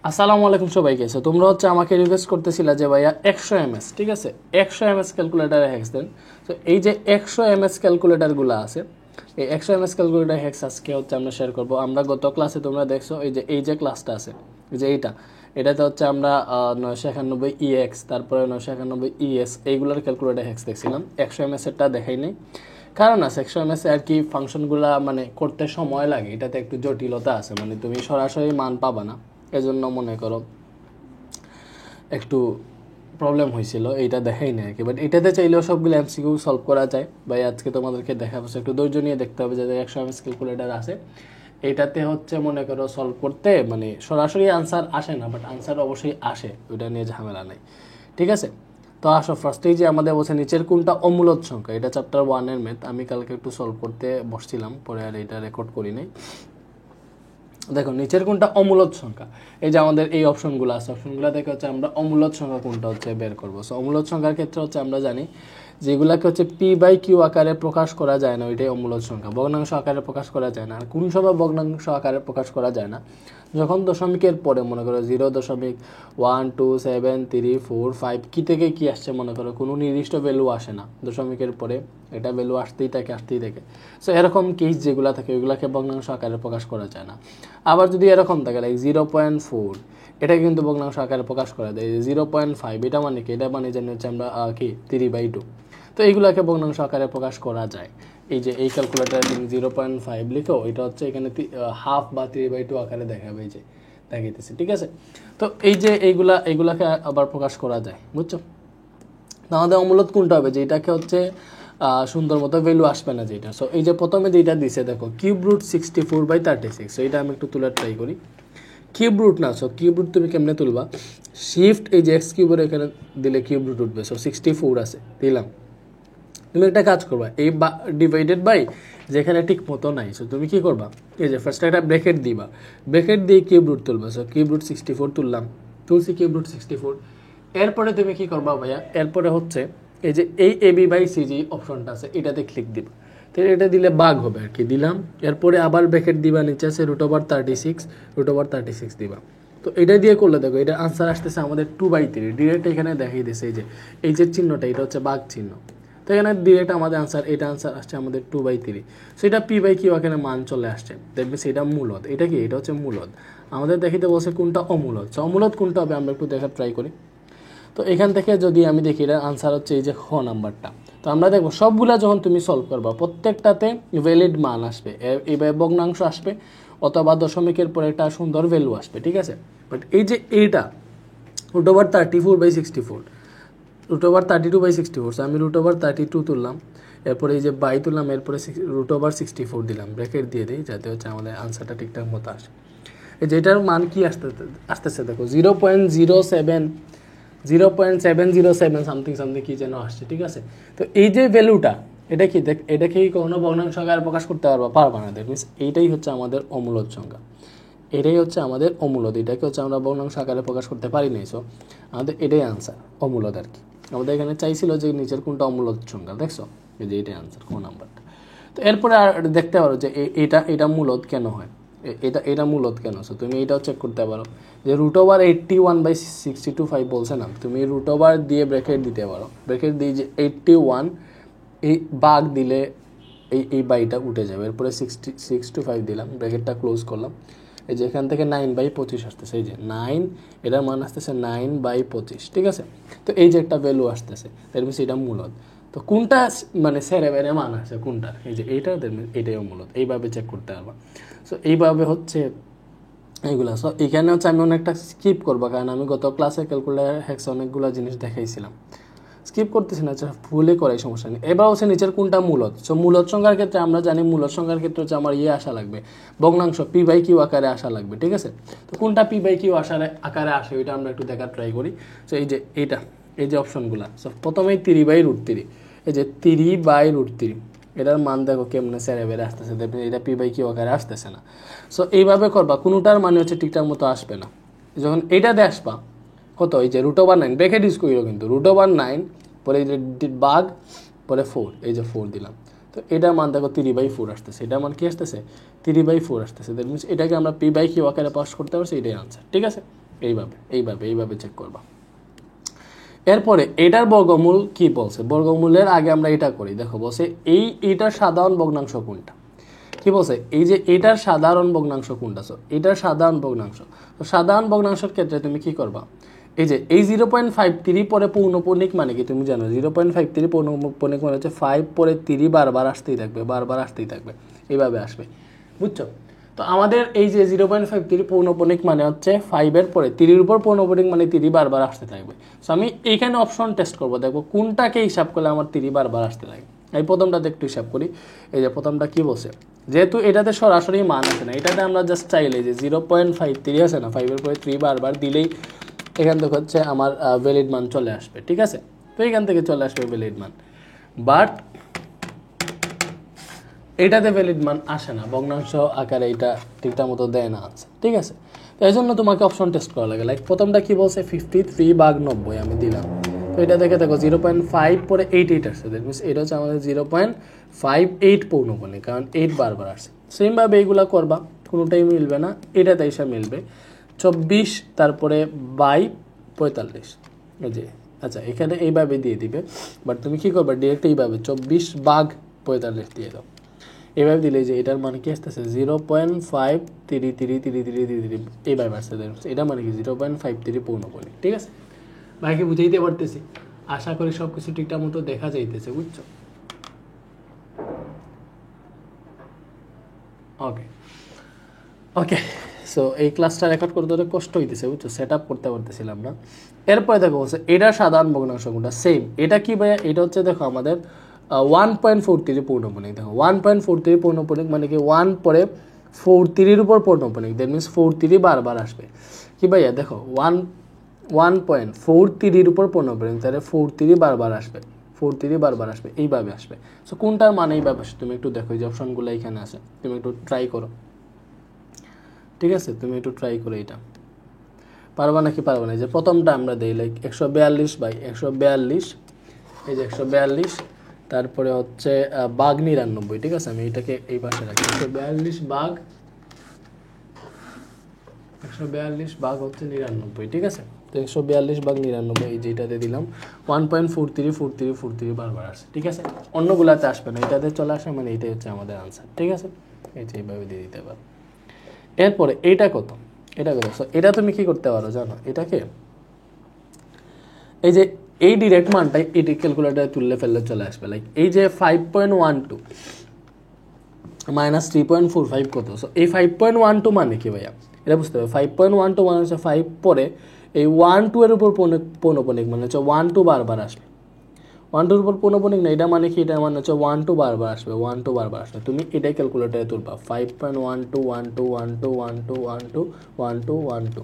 আসসালামু আলাইকুম সবাইকে। সো তোমরা আমাকে রিকোয়েস্ট করতেছিলা যে ভাইয়া 100 ms, ঠিক আছে, 100 ms ক্যালকুলেটারে হ্যাক্স দেন। তো এই যে 100 ms ক্যালকুলেটারগুলো আছে, এই 100 ms ক্যালকুলেটার হ্যাক্স আজকে আমরা শেয়ার করব। আমরা গত ক্লাসে তোমরা দেখছো এই যে ক্লাসটা আছে, এই যে এটাতে আমরা 991 EX, তারপরে 991 ES এইগুলোর ক্যালকুলেটার হ্যাক্স দেখছিলাম। 100 ms এরটা দেখাই নাই, কারণ আছে 100 ms আর কি ফাংশনগুলো করতে সময় লাগে, এটাতে একটু জটিলতা আছে, তুমি সরাসরি মান পাবা না, এজন্য মনে করো একটু প্রবলেম হয়েছিল, এইটা দেখাই না আর কি। বাট এটাতে চাইলেও সবগুলো এমসিকিউ সলভ করা যায়। ভাই আজকে তোমাদেরকে দেখাবো, একটু ধৈর্য নিয়ে দেখতে হবে। যাদের 100 ms ক্যালকুলেটার আছে এইটাতে মনে করো সলভ করতে সরাসরি আনসার আসে না, বাট আনসার অবশ্যই আসে, ওইটা নিয়ে ঝামেলা নেই, ঠিক আছে। তো আসো ফার্স্টেই যে আমাদের বলছে নিচের কোনটা অমূলদ সংখ্যা, এটা চ্যাপ্টার 1-এর ম্যাথ। আমি কালকে একটু সলভ করতে বসছিলাম, পরে আর এটা রেকর্ড করি নাই। দেখো নিচের কোনটা অমূলদ সংখ্যা, এই যে আমাদের এই অপশনগুলো আছে, অপশনগুলো দেখে আমরা অমূলদ সংখ্যা কোনটা বের করবো। সো অমূলদ সংখ্যার ক্ষেত্রে আমরা জানি যেগুলাকে P/Q আকারে প্রকাশ করা যায় না, ওইটাই অমূলদ সংখ্যা। ভগ্নাংশ আকারে প্রকাশ করা যায় না। আর কোন সময় ভগ্নাংশ আকারে প্রকাশ করা যায় না? যখন দশমিকের পরে মনে করো 0.1 2 7 3 4 5 কি থেকে কি আসছে, মনে করো কোনো নির্দিষ্ট ভ্যালু আসে না, দশমিকের পরে এটা ভ্যালু আসতেই থাকে। সো এরকম কেস যেগুলো থাকে ওইগুলোকে ভগ্নাংশ আকারে প্রকাশ করা যায় না। আবার যদি এরকম থাকে লাইক 0.4, এটা কিন্তু ভগ্নাংশ আকারে প্রকাশ করা যায়। 0.5 এটা কি, এটা জানি আমরা কি 3/2। তো এইগুলোকে ভগ্নাংশ আকারে প্রকাশ করা যায়। এই যে এই ক্যালকুলেটারে তুমি 0.5 লিখো, এটা এখানে হাফ বা 3/2 আকারে দেখাবে, এই যে দেখাইতেছে, ঠিক আছে। তো এই যে এইগুলাকে আবার প্রকাশ করা যায়, বুঝছো। তো আমাদের অমূলদ কোনটা হবে, যেটাকে সুন্দর মতো ভ্যালু আসবে না যেটা। সো এই যে প্রথমে যেটা দিছে দেখো কিউব রুট 64/36। সো এটা আমি একটু তোলার ট্রাই করি। কিউব রুট না, সো কিউব রুট তুমি কেমনে তুলবা, শিফট এই যে এক্স কিউবের এখানে দিলে কিউব রুট উঠবে। সো 64 আছে, দিলাম। তুমি একটা কাজ করবা, এই ডিভাইডেড বাই যেখানে ঠিক মতো নাই, সো তুমি কি করবা, এই যে ফার্স্ট একটা ব্র্যাকেট দিবা, ব্র্যাকেট দিয়ে কিউব রুট তুলবা। সো কিউব রুট 64 তুললাম, তুলছি কিউব রুট 64। এরপরে তুমি কি করবা ভাইয়া, এরপরে এই যে এই AB/CG অপশনটা আছে, এটাতে ক্লিক দিবা। তো এটা দিলে বাঘ হবে আর কি, দিলাম। এরপরে আবার ব্র্যাকেট দিবা, নিচে আছে √36 দিবা। তো এটা দিয়ে করলে দেখো এটা আনসার আসতেছে আমাদের 2/3। ডিরেক্ট এখানে দেখাই দিয়েছে, এই যে চিহ্নটা, এটা বাঘ চিহ্ন। তো এখানে ডিরেক্ট আমাদের আনসার, এটা আনসার আসছে আমাদের 2/3। সো এটা P/Q এখানে মান চলে আসছে, দেখবে সেটা মূলদ। এটা কি, এটা মূলদ। আমাদের দেখিতে বলছে কোনটা অমূলদ। সো অমূলদ কোনটা হবে আমরা একটু দেখার ট্রাই করি। তো এখান থেকে যদি আমি দেখি, এটা আনসার এই যে খ নাম্বারটা। তো আমরা দেখবো সবগুলা যখন তুমি সলভ করবা প্রত্যেকটাতে ভ্যালিড মান আসবে, এইভাবে ভগ্নাংশ আসবে, অথবা দশমিকের পরে একটা সুন্দর ভ্যালু আসবে, ঠিক আছে। বাট এই যে এইটা √34/64, √32/64, আমি √32 তুললাম, এরপরে এই যে বাই তুললাম, এরপরে √64 দিলাম, ব্র্যাকেট দিয়ে দিই যাতে আমাদের আনসারটা ঠিকঠাক মতো আসে। এই যে এটার মান কি আসতেছে দেখো 0.707 সামথিং কি যেন আসছে, ঠিক আছে। তো এই যে ভ্যালুটা, এটা কি কোনো ভগ্নাংশ আকারে প্রকাশ করতে পারবা না। দ্যাট মিনস এইটাই আমাদের অমূলদ সংখ্যা, এটাই আমাদের অমূলদ। এটাকে আমরা ভগ্নাংশ আকারে প্রকাশ করতে পারি নাই। সো আমাদের এটাই আনসার, অমূলদ আর কি। আমাদের এখানে চাইছিল যে নিচের কোনটা অমূলদ সংখ্যা, দেখছো, এই যে এটাই আনসার, কোন নাম্বারটা। তো এরপরে আর দেখতে পারো যে এটা মূলদ কেন হয়, এটা মূলদ কেন। সো তুমি এটাও চেক করতে পারো যে √81/62 বলছে না, তুমি √ দিয়ে ব্র্যাকেট দিতে পারো, ব্র্যাকেট দিয়ে যে 81 এই বাঘ দিলে এই বাইটা উঠে যাবে। এরপরে 6/5 দিলাম, ব্র্যাকেটটা ক্লোজ করলাম। এই যে এখান থেকে 9/25 আসতেছে, এই যে 9, এটার মান আসতেছে 9/25, ঠিক আছে। তো এই যে একটা ভ্যালু আসতেছে, এর মিনস এটা মূলদ। তো কোনটা সেরে বেড়ে মান আছে কোনটা, এই যে এইটা, এটাও মূলদ। এইভাবে চেক করতে পারবা। সো এইভাবে এইগুলা। সো এখানে আমি অনেকটা স্কিপ করবো, কারণ আমি গত ক্লাসে ক্যালকুলেটার হ্যাক্স অনেকগুলো জিনিস দেখাইছিলাম, স্কিপ করতেছি না, ভুলে করাই সমস্যা নেই। এবার নিচের কোনটা মূলদ। সো মূলদ সংখ্যার ক্ষেত্রে আমরা জানি, মূলদ সংখ্যার ক্ষেত্রে আমার আসা লাগবে, ভগ্নাংশ P/Q আকারে আসা লাগবে, ঠিক আছে। তো কোনটা P/Q আকারে আসে ওইটা আমরা একটু দেখার ট্রাই করি। সো এই যে এই যে অপশনগুলো, সো প্রথমেই 3/√3, এই যে 3/√3, এটার মান দেখো কেমনে সেরে বেড়ে আসতেছে, দেখবেন এটা P/Q আকারে আসতেছে না। সো এইভাবে করবা, কোনোটার মানে ঠিকঠাক মতো আসবে না। যখন এইটাতে আসবা কত, এই যে √9, ব্র্যাকেট ইউজ করিল কিন্তু √9, পরে এই যে বাঘ, পরে 4, এই যে 4 দিলাম। তো এটার মান দেখো 3/4 আসতেছে, এটার মান কি আসতেছে 3/4 আসতেছে। দ্যাট মিনস এটাকে আমরা P/Q আকারে পাস করতে পারছি, এটাই আনসার, ঠিক আছে। এইভাবে চেক করবা। এরপরে এটার বর্গমূল কি বলছে, বর্গমূলের আগে আমরা এটা করি। দেখো বলছে এইটার সাধারণ ভগ্নাংশ কোনটা, কি বলছে এই যে এটার সাধারণ ভগ্নাংশ কোনটা, এটার সাধারণ ভগ্নাংশ। তো সাধারণ ভগ্নাংশের ক্ষেত্রে তুমি কি করবা, এই 0.53 পরে পৌনঃপুনিক মানে কি তুমি জানো, 0.53 পৌনঃপুনিক মানে হচ্ছে 5 পরে 3 বারবার আসতেই থাকবে, এইভাবে আসবে, বুঝছো? তো আমাদের এই যে 0.53 পৌনঃপুনিক মানে হচ্ছে 5 এর পরে 3 উপর পৌনঃপুনিক মানে 3 বারবার আসতে থাকবে। সো আমি এইখানে অপশন টেস্ট করবো, দেখবো কোনটাকে হিসাব করলে আমার 3 বারবার আসতে থাকে। এই প্রথমটাতে একটু হিসাব করি। এই যে প্রথমটা কি বলছে, যেহেতু এটাতে সরাসরি মান আছে না, এটাতে আমরা জাস্ট চাইলে যে 0.53 আছে না, 5 এর পরে 3 বারবার দিলেই এখান থেকে হচ্ছে আমার ভ্যালিড মান চলে আসবে, ঠিক আছে? তো এখান থেকে চলে আসবে ভ্যালিড মান, বাট এটাতে ভ্যালিড মান আসে না, ভগ্নাংশ আকারে এটা ঠিকঠাক মতো দেয় না আছে, ঠিক আছে? তো এই জন্য তোমাকে অপশন টেস্ট করা লাগে। লাইক প্রথমটা কি বলছে 53/90 আমি দিলাম। তো এটা দেখে দেখো 0.5 পরে 88 আসছে, দ্যাট মিনস এটা হচ্ছে আমাদের 0.58 পৌনঃপুনিক, কারণ 8 বারবার আসছে। সেমভাবে এইগুলা করবা, কোনোটাই মিলবে না, এটাতে এসে মিলবে 24 তারপরে বাই 45, এই যে আচ্ছা এখানে এইভাবে দিয়ে দিবে। বাট তুমি কি করবে, ডিরেক্ট এইভাবে 24/45 দিয়ে দাও। এভাবে দিলে যে এটার মানে কি আসতেছে 0.533333 এইভাবে আসছে, এটা মানে কি 0.53 পৌনঃপুনিক, ঠিক আছে? ভাইকে বুঝাইতে পারতেছি, আশা করি সব কিছু ঠিকঠাক মতো দেখা যাইতেছে, বুঝছো? ওকে সো এই ক্লাসটা রেকর্ড করতে অনেক কষ্ট হইতেছে, বুঝছো? সেট আপ করতে পারতেছিলাম না। এরপরে দেখো বলছে এটা সাধারণ ভগ্নাংশ কোনটা, সেম এটা কি ভাইয়া, এটা হচ্ছে দেখো আমাদের 1.43 পৌনঃপুনিক। দেখো 1.43 পৌনঃপুনিক মানে কি 1 পরে 43 উপর পৌনঃপুনিক, দ্যাট মিনস 43 বারবার আসবে। কি ভাইয়া দেখো 1.43 উপর পৌনঃপুনিক, তাহলে 43 বারবার আসবে, এইভাবে আসবে। সো কোনটার মানে এইভাবে আসে তুমি একটু দেখো, এই যে অপশনগুলো এখানে আছে, তুমি একটু ট্রাই করো, ঠিক আছে? তুমি একটু ট্রাই করো, এটা পারবা নাকি পারবা না। যে প্রথমটা আমরা দিই লাইক 142/142, এই যে 142, তারপরে হচ্ছে বাঘ 99, ঠিক আছে? আমি এটাকে এই পাশে রাখি, 142/142 হচ্ছে 99, ঠিক আছে? তো 142/99 এই যেটাতে দিলাম 1.43 বারবার আসে, ঠিক আছে? অন্যগুলাতে আসবে না, এটাতে চলে আসে, মানে এটাই হচ্ছে আমাদের আনসার, ঠিক আছে? এই যে এইভাবে দিয়ে দিতে পারো। এরপরে এটা কত, সো এটা তুমি কি করতে পারো জানো, এটাকে এই যে এই ডিরেক্ট মানটাই এটি ক্যালকুলেটরে তুললে ফেললে চলে আসবে। লাইক এই যে 5.12 মাইনাস 3.45 কত, সো এই 5.12 মানে কি ভাইয়া, এটা বুঝতে হবে। 5.12 মানে হচ্ছে 5 পরে এই 1 2 এর উপর পৌনঃপুনিক মানে হচ্ছে 1 2 বারবার আসবে। 1 2 এর উপর পৌনঃপুনিক না, এটা মানে কি, এটা মানে হচ্ছে 1 2 বারবার আসবে, 1 2 বারবার আসবে। তুমি এটাই ক্যালকুলেটরে তুলবা 5.12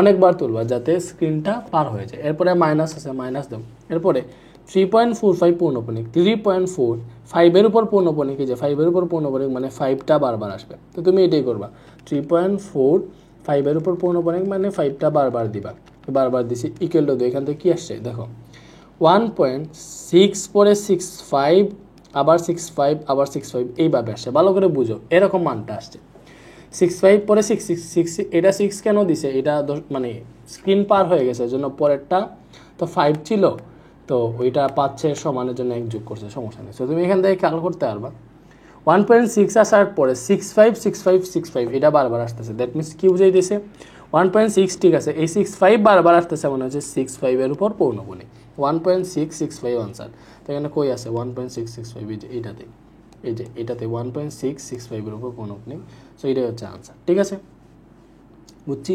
অনেকবার তুলবা যাতে স্ক্রিনটা পার হয়ে যায়। এরপরে মাইনাস আছে, মাইনাস দাও। এরপরে 3.45 পৌনঃপুনিক, 3.4 5 এর উপর পৌনঃপুনিক, এই যে 5 এর উপর পৌনঃপুনিক মানে 5টা বারবার আসবে। তো তুমি এটাই করবা 3.4 5 এর উপর পৌনঃপুনিক মানে 5টা বারবার দিবা, বারবার দিছি ইকুয়াল টু 2। এখান থেকে কি আসছে দেখো 1.6 পরে 65 আবার 65 আবার 65 এইভাবে আসছে, ভালো করে বুঝো, এরকম মানটা আসছে। 65 পরে 6 এটা 6 কেন দিছে, এটা মানে স্ক্রিন পার হয়ে গেছে, এর জন্য পরেরটা তো 5 ছিল, তো ওইটা পাচ্ছে সমানের জন্য 1 যোগ করছে, সমস্যা নেই। তো তুমি এখান থেকে খেয়াল করতে পারবা 1.6 আসার পরে 65 এটা বারবার আসতেছে, দ্যাট মিনস কি বুঝাইতেছে 1.6, ঠিক আছে? এই 65 বারবার আসতেছে মানে হচ্ছে 65 এর উপর পৌনঃপুনিক, 1.665 আনসার। তো এখানে কই আছে 1.665, এইটাতে, এই যে এটাতে 1.665 এর উপর পৌনঃপুনিক, সো এটাই হচ্ছে আনসার, ঠিক আছে? বুঝছি।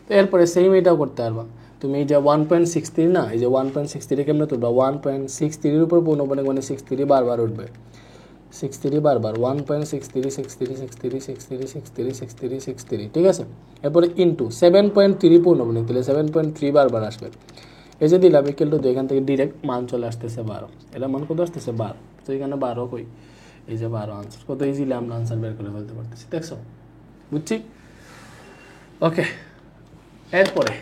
তো এরপরে সেম এটাও করতে পারবা তুমি, এই যে 1.63 না, এই যে 1.63 কেমনে তুলবা, 1.63 এর উপর পৌনঃপুনিক মানে 63 বারবার উঠবে, 63 বারবার 1.63, ঠিক আছে? এরপরে ইন্টু 7.3 পৌনঃপুনিক, তাহলে 7.3 বারবার আসবে। এই যে দিলাম ইকুয়াল টু 2, এখান থেকে ডিরেক্ট মান চলে আসতেছে 12, এটা মান কত আসতেছে 12, তো এখানে 12 কই, এই যে 12 আনসার, কত ইজিলি আমরা আনসার বের করে ফেলতে পারতেছি, দেখছো? বুঝছি। ওকে, এরপরে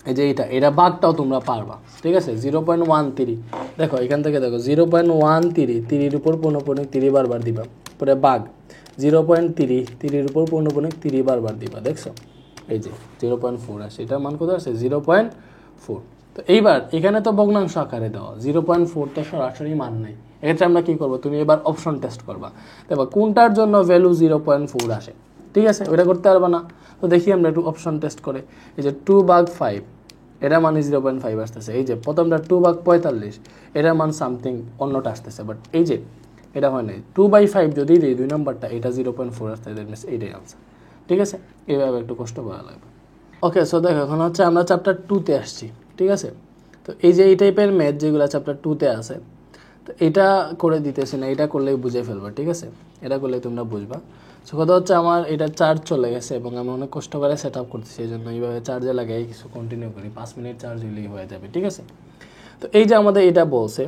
এই যে এটা বাঘটাও তোমরা পারবা, ঠিক আছে? 0.13, দেখো এখান থেকে দেখো 0.13 3 উপর পৌনঃপুনিক 3 বারবার দিবা, পরে বাঘ 0.3 3 উপর পৌনঃপুনিক 3 বারবার দিবা, দেখছো? এই যে 0.4 আসে, এটার মান কত আসে 0.4। তো এইবার এখানে তো ভগ্নাংশ আকারে দেওয়া 0.4 তো সরাসরি মান নাই, এক্ষেত্রে আমরা কি করব, তুমি এবার অপশন টেস্ট করবা, দেখো কোনটার জন্য ভ্যালু 0.4 আসে, ঠিক আছে, ওটা করতে পারবা না, তো দেখি আমরা একটু অপশন টেস্ট করে, এই যে 2/5 এটা মানে 0.5 আসতেছে, এই যে প্রথমটা 2/45 এটার মান সামথিং অন্যটা আসতেছে, বাট এই যে এটা হয় নাই, 2/5 যদি দিই 2 নম্বরটা এটা 0.4 আসতেছে, দ্যাট মিনস এইটাই আনসার, ঠিক আছে, এইভাবে একটু কষ্ট করা লাগবে। ওকে, সো দেখো এখন হচ্ছে আমরা চ্যাপ্টার 2-তে আসছি, ঠিক আছে, তো এই যে এই টাইপের ম্যাথ যেগুলো চ্যাপ্টার 2-তে আছে, তো এটা করে দিতেছি না, এটা করলেই বুঝে ফেলবা, ঠিক আছে, এটা করলে তোমরা বুঝবা। সো কথা হচ্ছে আমার এটা চার্জ চলে গেছে এবং আমি অনেক কষ্ট করে সেট আপ করতেছি, এই জন্য এইভাবে চার্জে লাগাই কিছু কন্টিনিউ করি, 5 মিনিট চার্জ হলেই হয়ে যাবে, ঠিক আছে। তো এই যে আমাদের এটা বলছে,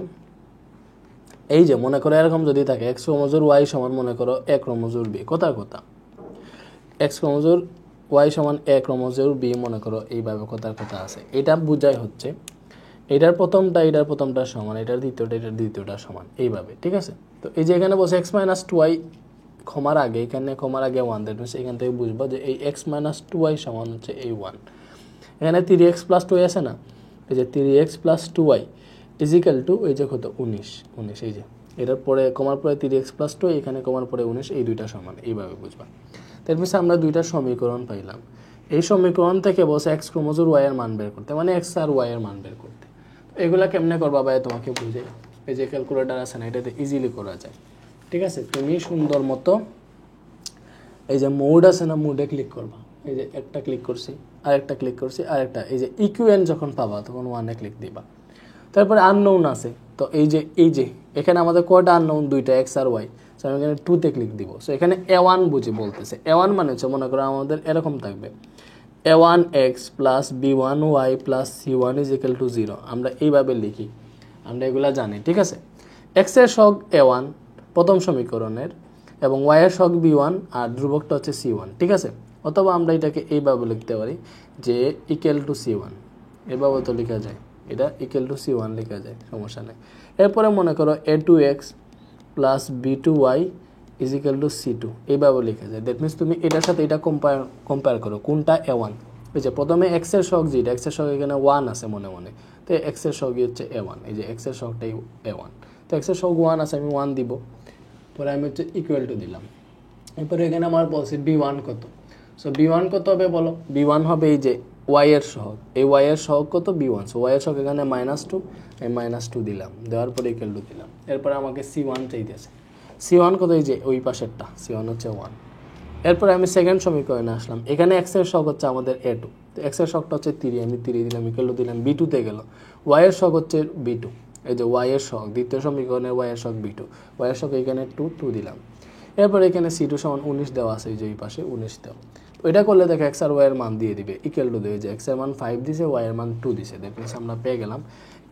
এই যে মনে করো এরকম যদি থাকে এক্স ক্রোমোজোর ওয়াই সমান মনে করো এ ক্রোমোজোর বি, কোথায় এক্স ক্রোমোজোর ওয়াই সমান এ ক্রোমোজোর বি মনে করো এইভাবে কথার কথা আছে, এটা বোঝায় হচ্ছে এটার প্রথমটা সমান, এটার দ্বিতীয়টা সমান, এইভাবে, ঠিক আছে। তো এই যে এখানে বসে x-2y ক্ষমার আগে, এখানে ক্ষমার আগে 1, দ্যাট মিনস এখান থেকে বুঝবো যে এই x-2y সমান হচ্ছে এই 1, এখানে 3x + 2y আছে না, এই যে 3x + 2y ইজিক্যাল টু এই যে কত 19, এই যে এটার পরে কমার পরে 3x + 2, এখানে কমার পরে 19, এই দুইটা সমান, এইভাবে বুঝবা। তার মিনস আমরা দুইটা সমীকরণ পাইলাম, এই সমীকরণ থেকে বসে এক্স ক্রোমোজোর ওয়াই এর মান বের করতে, মানে এক্স আর ওয়াই এর মান বের করতে। এগুলা কেমনে করবা ভাই তোমাকে বুঝে, এই যে ক্যালকুলেটর আছে না, এটাতে ইজিলি করা যায়, ঠিক আছে। তুমি সুন্দর মতো এই যে মোড আছে না, মোডে ক্লিক করবা, এই যে একটা ক্লিক করছি, আরেকটা ক্লিক করছি, আরেকটা, এই যে ইকুয়েন যখন পাবা তখন 1-এ ক্লিক দিবা। তারপরে আননোন আছে, তো এই যে এখানে আমাদের কয়টা আননোন, দুইটা এক্স আর ওয়াই, সো আমি এখানে 2-তে ক্লিক দিব। সো এখানে a1 বুঝে বলতেছে, a1 মানে হচ্ছে মনে করো আমাদের এরকম থাকবে a1x + b1y + c1 = 0, আমরা এইভাবে লিখি, আমরা এগুলা জানি, ঠিক আছে। এক্স এর সহগ a1 প্রথম সমীকরণের এবং y এর সহগ b1 আর ধ্রুবকটা হচ্ছে c1, ঠিক আছে। অথবা আমরা এটাকে এইভাবে লিখতে পারি যে = c1, এভাবে তো লেখা যায়, এটা = c1 লেখা যায়, সমস্যা নেই। এরপরে মনে করো a2x + b2y = c2, এইভাবে লেখা যায়, দ্যাট মিনস তুমি এটার সাথে এটা কম্পেয়ার করো, কোনটা a1, এই যে প্রথমে x এর সহগ যেটা, x এর সহগ এখানে 1 আছে মনে মনে, তো x এর সহগই হচ্ছে a1, এই যে x এর সহগটাই a1, তো x এর সহগ 1 আছে, আমি 1 দিব, পরে আমি হচ্ছে ইকুয়াল টু দিলাম। এরপরে এখানে আমার বলছে b1 কত, সো b1 কত হবে বলো, b1 হবে এই যে y এর সহগ, এই y এর সহগ কত b1, সো y এর সহগ এখানে -2, আমি -2 দিলাম, দেওয়ার পরে ইকুয়াল টু দিলাম। এরপরে আমাকে c1 চাইতেছে, c1 কত, এই যে ওই পাশেরটা, c1 হচ্ছে 1। এরপরে আমি সেকেন্ড সমীকরণে আসলাম, এখানে x এর সহগ হচ্ছে আমাদের a2, তো x এর সহগটা হচ্ছে 3, আমি 3 দিলাম, ইকুয়াল টু দিলাম, b2 তে গেল, y এর সহগ হচ্ছে b2, এই যে y এর সহগ দ্বিতীয় সমীকরণের y এর সহগ b2, y এর সহগ এখানে 2 দিলাম। এরপর এখানে c2 সমান 19 দেওয়া আছে, এই যে এই পাশে 19 দেওয়া, তো এটা করলে দেখো x আর y এর মান দিয়ে দিবে, ইকুয়াল টু দেবে যে x এর মান 5 দিছে, y এর মান 2 দিছে, দ্যাট মিনস আমরা পেয়ে গেলাম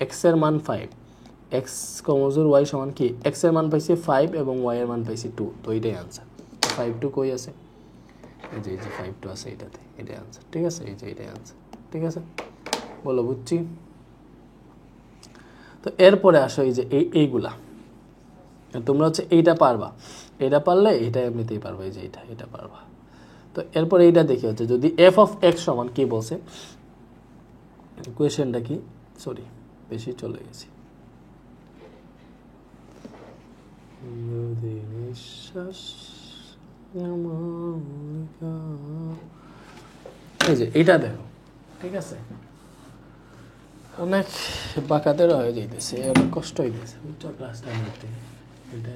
x এর মান 5, x ক্রোমোজোর y সমান কি, x এর মান পাইছি 5 এবং y এর মান পাইছি 2, তো এইটাই आंसर। 5 2 কই আছে, এই যে 5 2 আছে এটাতে, এটাই आंसर, ঠিক আছে, এই যে এটাই आंसर, ঠিক আছে, বলো বুঝছি। তো এরপরে আসো এই যে এইগুলা তোমরা হচ্ছে এইটা পারবা, এটা পারলে এটা এমনিতেই পারবা, এই যে এটা পারবা। তো এরপর এইটা দেখি হচ্ছে যদি f of x সমান কি বলছে, কোয়েশ্চেনটা কি, সরি বেশি চলে গেছি, যদি নিঃশ্বাস এই যে এটা দেখো, ঠিক আছে, অনেক বাঁকাতের হয়ে যাইতেছে, অনেক কষ্ট হইতেছে বুঝছো ক্লাসটা নিতে, এটা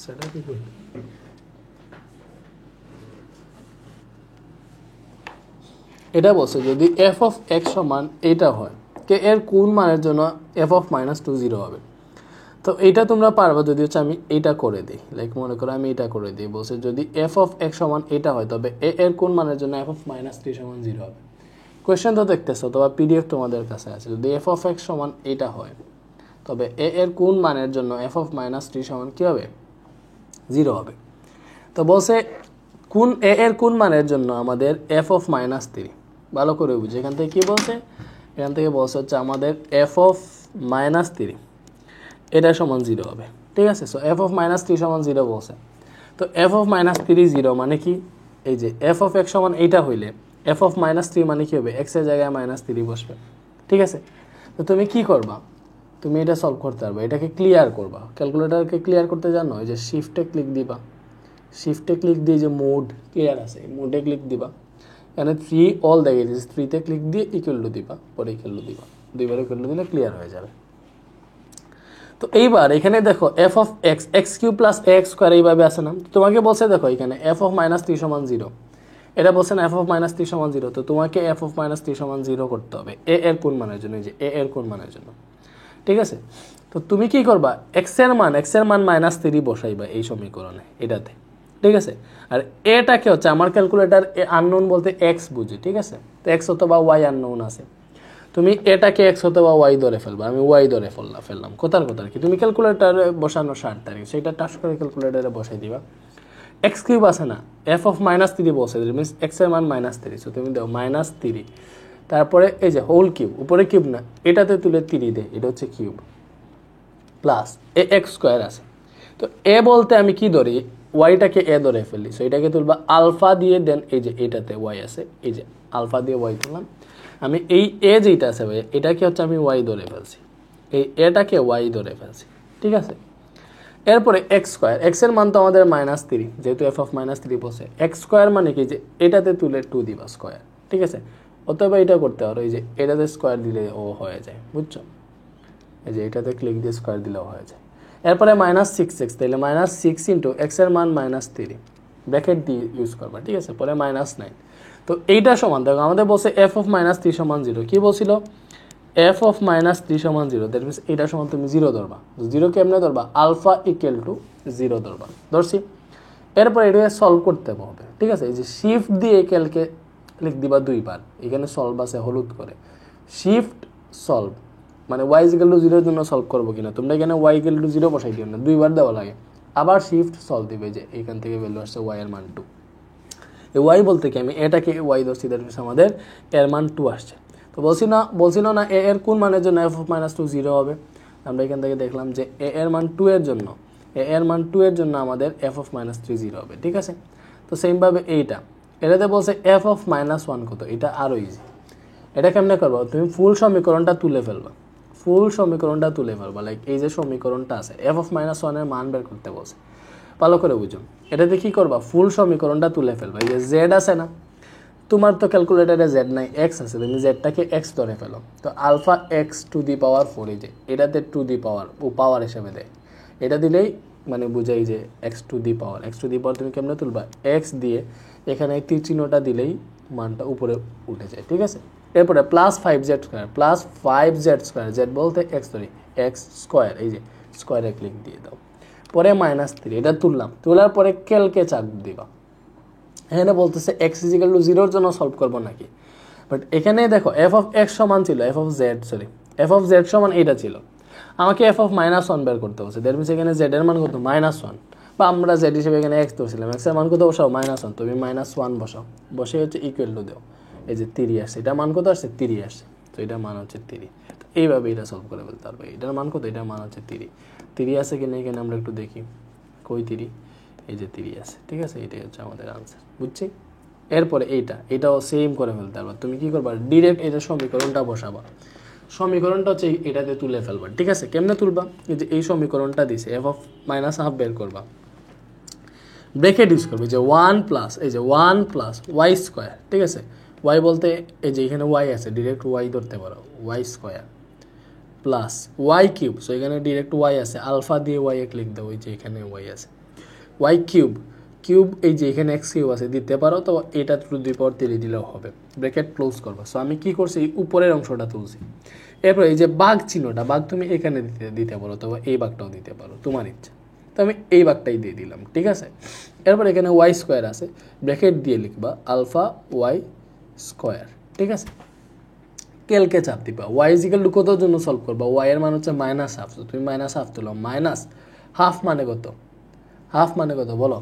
সেটা কি করি, এটা বলছে যদি f of x সমান এটা হয়, কে এর কোন মানের জন্য f of -2 0 হবে। তো এইটা তোমরা পারবা যদি হচ্ছে আমি এইটা করে দিই, লাইক মনে করো আমি এটা করে দিই, বলছে যদি f of x সমান এটা হয় তবে a এর কোন মানের জন্য f of -3 সমান 0 হবে। কোয়েশ্চেন তো দেখতেছো, তবে পিডিএফ তোমাদের কাছে আছে, যদি f of x সমান এটা হয় তবে a এর কোন মানের জন্য f of -3 সমান কি হবে, 0 হবে। তো বলছে কোন a এর কোন মানের জন্য আমাদের f of -3, ভালো করে বুঝি, এখান থেকে কি বলছে, এখান থেকে বলছে হচ্ছে আমাদের f of -3, এটা সমান 0 হবে, ঠিক আছে। সো এফ অফ মাইনাস 3 সমান 0 বলছে। তো এফ অফ মাইনাস 3 0 মানে কি, এই যে এফ অফ এক্স সমান এইটা হইলে এফ অফ মাইনাস 3 মানে কি হবে, এক্স এর জায়গায় মাইনাস 3 বসবে, ঠিক আছে। তো তুমি কি করবা, তুমি এটা সলভ করতে পারবে, এটাকে ক্লিয়ার করবা। ক্যালকুলেটরকে ক্লিয়ার করতে জানো, এই যে শিফটে ক্লিক দিবা, শিফটে ক্লিক দিয়ে যে মোড ক্লিয়ার আছে মোডে ক্লিক দিবা, এখানে 3 অল দেখে দিয়েছে, 3তে ক্লিক দিয়ে ইকুয়াল টু দিবা, পরে ইকুয়াল টু দিবা, দুইবার ইকুয়াল টু দিলে ক্লিয়ার হয়ে যাবে। তো এইবার এখানে দেখো F of x x q plus x square এইভাবে আসে না, তোমাকে বলছে দেখো এখানে এফ অফ মাইনাস 3 সমান 0, এটা বলছে না এফ অফ মাইনাস 3 সমান 0, তো তোমাকে এফ অফ মাইনাস 3 সমান 0 করতে হবে এ এর কোন মানের জন্য, এই যে এ এর কোন মানের জন্য, ঠিক আছে। তো তুমি কি করবা, এক্স এর মান মাইনাস 3 বসাইবা এই সমীকরণে এটাতে, ঠিক আছে। আর এটাকে হচ্ছে আমার ক্যালকুলেটর আননোন বলতে এক্স বুঝে, ঠিক আছে। তো এক্স অথবা ওয়াই আননোন আছে, তুমি এটাকে এক্স অথবা ওয়াই ধরে ফেলবা, আমি ওয়াই ধরে ফেললাম, কোথার কি তুমি ক্যালকুলেটরে বসানো 60 তারিখ সেইটা টাচ করে ক্যালকুলেটরে বসাই দিবা। এক্স কিউব আছে না, এফ অফ মাইনাস 3 বসে মিনস এক্স এর মান মাইনাস 3, সো তুমি দাও মাইনাস 3, তারপরে এই যে হোল কিউব, উপরে কিউব না এটাতে তুলে 3 দে, এটা হচ্ছে কিউব, প্লাস এ এক্স স্কোয়ার আছে। তো এ বলতে আমি কি ধরি, ওয়াইটাকে এ ধরে ফেলি, সো এটাকে তুলবা আলফা দিয়ে, দেন এই যে এটাতে ওয়াই আছে, এই যে আলফা দিয়ে ওয়াই তুললাম, আমি এই এ যেটা আছে ভাই এটাকে হচ্ছে আমি ওয়াই ধরে ফেলছি, এই এটাকে ওয়াই ধরে ফেলছি, ঠিক আছে। এরপরে এক্স স্কোয়ার, এক্স এর মান তো আমাদের মাইনাস 3, যেহেতু এফ অফ মাইনাস 3 বসে, এক্স স্কোয়ার মানে কি যে এটাতে তুলে 2 দিবা স্কোয়ার, ঠিক আছে। অথবা এটা করতে পারো, এই যে এটাতে স্কোয়ার দিলে ও হয়ে যায়, বুঝছো, এই যে এটাতে ক্লিক দিয়ে স্কোয়ার দিলেও হয়ে যায়। এরপরে মাইনাস 6x, তাহলে মাইনাস 6 ইন্টু এক্স এর মান মাইনাস 3, ব্র্যাকেট দিয়ে ইউজ করবা, ঠিক আছে। পরে মাইনাস 9, তো এইটা সমান দেখো আমাদের বলছে এফ অফ মাইনাস 3 সমান 0, কি বলছিল এফ অফ মাইনাস 3 সমান 0, দ্যাট মিনস এটা সমান তুমি 0 ধরবা, 0 কেমনে ধরবা, আলফা ইকুয়াল টু 0 ধরবা, ধরছি। এরপর এটাকে সলভ করতে হবে, ঠিক আছে। এই যে শিফট দিয়ে ক্যালকে লিখ দিবা 2 বার, এখানে সলভ আছে হলুদ করে, শিফট সলভ মানে ওয়াই ইকুয়াল টু 0 এর জন্য সলভ করবো কিনা, তোমরা এখানে ওয়াই ইকুয়াল টু 0 বসাই দিও না, 2 বার দেওয়া লাগে, আবার শিফট সলভ দিবে, যে এখান থেকে ভ্যালু আসছে ওয়াই এর মান 2, এই ওয়াই বলতে কি আমি এটাকে ওয়াই ধরছি, দ্যাট মিনস আমাদের এর মান 2 আসছে। তো বলছিল না এ এর কোন মানের জন্য এফ অফ মাইনাস 2 0 হবে, আমরা এখান থেকে দেখলাম যে এ এর মান 2 এর জন্য, এ এর মান 2 এর জন্য আমাদের এফ অফ মাইনাস 3 0 হবে, ঠিক আছে। তো সেমভাবে এটাতে বলছে এফ অফ মাইনাস 1 কত, এটা আরও ইজি। এটা কেমনে করবো, তুমি ফুল সমীকরণটা তুলে ফেলবা, লাইক এই যে সমীকরণটা আছে এফ অফ মাইনাস 1 এর মান বের করতে বলছে, ভালো করে বুঝুন। এটাতে কি করবা, ফুল সমীকরণটা তুলে ফেলবা, এই যে জেড আছে না, তোমার তো ক্যালকুলেটারে জেড নাই, এক্স আছে, তুমি জেডটাকে এক্স ধরে ফেলো, তো alpha x to the power 4, এই যে এটাতে টু দি পাওয়ার ও পাওয়ার হিসেবে দেয়, এটা দিলেই মানে বুঝাই যে এক্স টু দি পাওয়ার তুমি কেমনে তুলবা, এক্স দিয়ে এখানে তীর চিহ্নটা দিলেই মানটা উপরে উঠে যায়, ঠিক আছে। এরপরে প্লাস 5z স্কোয়ার, জেড বলতে এক্স ধরি, এক্স স্কোয়ার, এই যে স্কোয়ারে ক্লিক দিয়ে দাও, পরে মাইনাস 3, এটা তোলার পরে ক্যালকে চাপ দিবা। এখানে বলতেছে এক্স ইজিক্যাল টু 0 এর জন্য সলভ করবো নাকি, বাট এখানে দেখো এফ অফ এক্স সমান ছিল এফ অফ জেড সমান এইটা ছিল, আমাকে এফ অফ মাইনাস 1 বের করতে হচ্ছে, দ্যাট মিনস এখানে জেড এর মান কত -1, বা আমরা জেড হিসেবে এখানে এক্স ধরছিলাম, এক্স এর মান কত বসাও -1, তুমি -1 বসাও, বসে হচ্ছে ইকুয়াল টু দাও, এই যে 3 আসছে, এটা মান কত আসছে 3 আসছে, তো এটা মান হচ্ছে 3, তো এইভাবে এটা সলভ করে ফেলতে পারবে। এটার মান কত, এটার মান হচ্ছে 3 আছে কিনা এখানে আমরা একটু দেখি, কই 3, এই যে 3 আছে, ঠিক আছে, এটাই হচ্ছে আমাদের আনসার, বুঝছি। এরপরে এটাও সেম করে ফেলতে পারবা, তুমি কি করবা, ডিরেক্ট এটা সমীকরণটা বসাবা, সমীকরণটা হচ্ছে এটাতে তুলে ফেলবা, ঠিক আছে। কেমনে তুলবা, এই যে এই সমীকরণটা দিছে এফ অফ মাইনাস হাফ বের করবা, ব্রেকেট ইউজ করবে, যে 1 প্লাস এই যে 1 প্লাস ওয়াই স্কোয়ার, ঠিক আছে, ওয়াই বলতে এই যে এখানে ওয়াই আছে, ডিরেক্ট ওয়াই ধরতে পারো, y square plus y cube, so এখানে ডিরেক্ট ওয়াই আছে, আলফা দিয়ে ওয়াই এক লিখ দাও, ওই যে এখানে ওয়াই আছে, ওয়াই কিউব এই যে এখানে এক্স কিউব আছে দিতে পারো, তো এটা টু দি পাওয়ার 3 দিলেও হবে, ব্র্যাকেট ক্লোজ করবো। সো আমি কি করছি, এই উপরের অংশটা তুলছি, এরপর এই যে বাঘ চিহ্নটা, বাঘ তুমি এখানে দিতে পারো, অথবা এই বাঘটাও দিতে পারো, তোমার ইচ্ছা, তো আমি এই বাঘটাই দিয়ে দিলাম, ঠিক আছে। এরপর এখানে ওয়াই স্কোয়ার আছে, ব্র্যাকেট দিয়ে লিখবা আলফা ওয়াই স্কোয়ার, ঠিক আছে, ক্যালকে চাপ দিবা, ওয়াই ইজিক্যাল টু কতর জন্য সলভ করবা, ওয়াই এর মান হচ্ছে -1/2, তো তুমি -1/2 তুলো, -1/2 মানে কত, হাফ মানে কত বলো,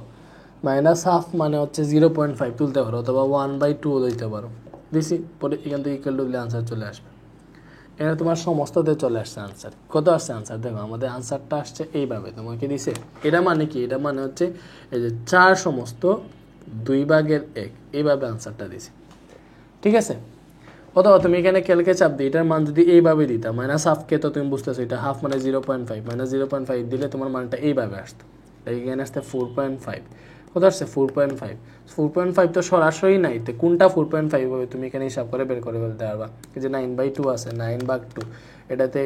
-1/2 মানে হচ্ছে 0.5 তুলতে পারো, অথবা 1/2 দিতে পারো, দিছি, পরে এখান থেকে ইকুয়াল টু দিলে আনসার চলে আসবে। এখানে তোমার সমস্ততে চলে আসছে আনসার। কত আসছে আনসার? দেখো আমাদের আনসারটা আসছে এইভাবে তোমাকে দিছে। এটা মানে কি? এটা মানে হচ্ছে এই যে 4 সমস্ত 2/1 এইভাবে আনসারটা দিছে, ঠিক আছে? অথবা তুমি এখানে ক্যালকে চাপ দিই, এটার মান যদি এইভাবে দিতা -1/2 তো তুমি বুঝতেছো এটা হাফ মানে 0.5, -0.5 দিলে তোমার মানটা এইভাবে আসতো। এখানে আসতে 4.5, কত আসছে? 4.5। 4.5 তো সরাসরি নাই, তো কোনটা 4.5 হবে তুমি এখানে হিসাব করে বের করে ফেলতে পারবা। এই যে 9/2 আছে, 9/2 এটাতে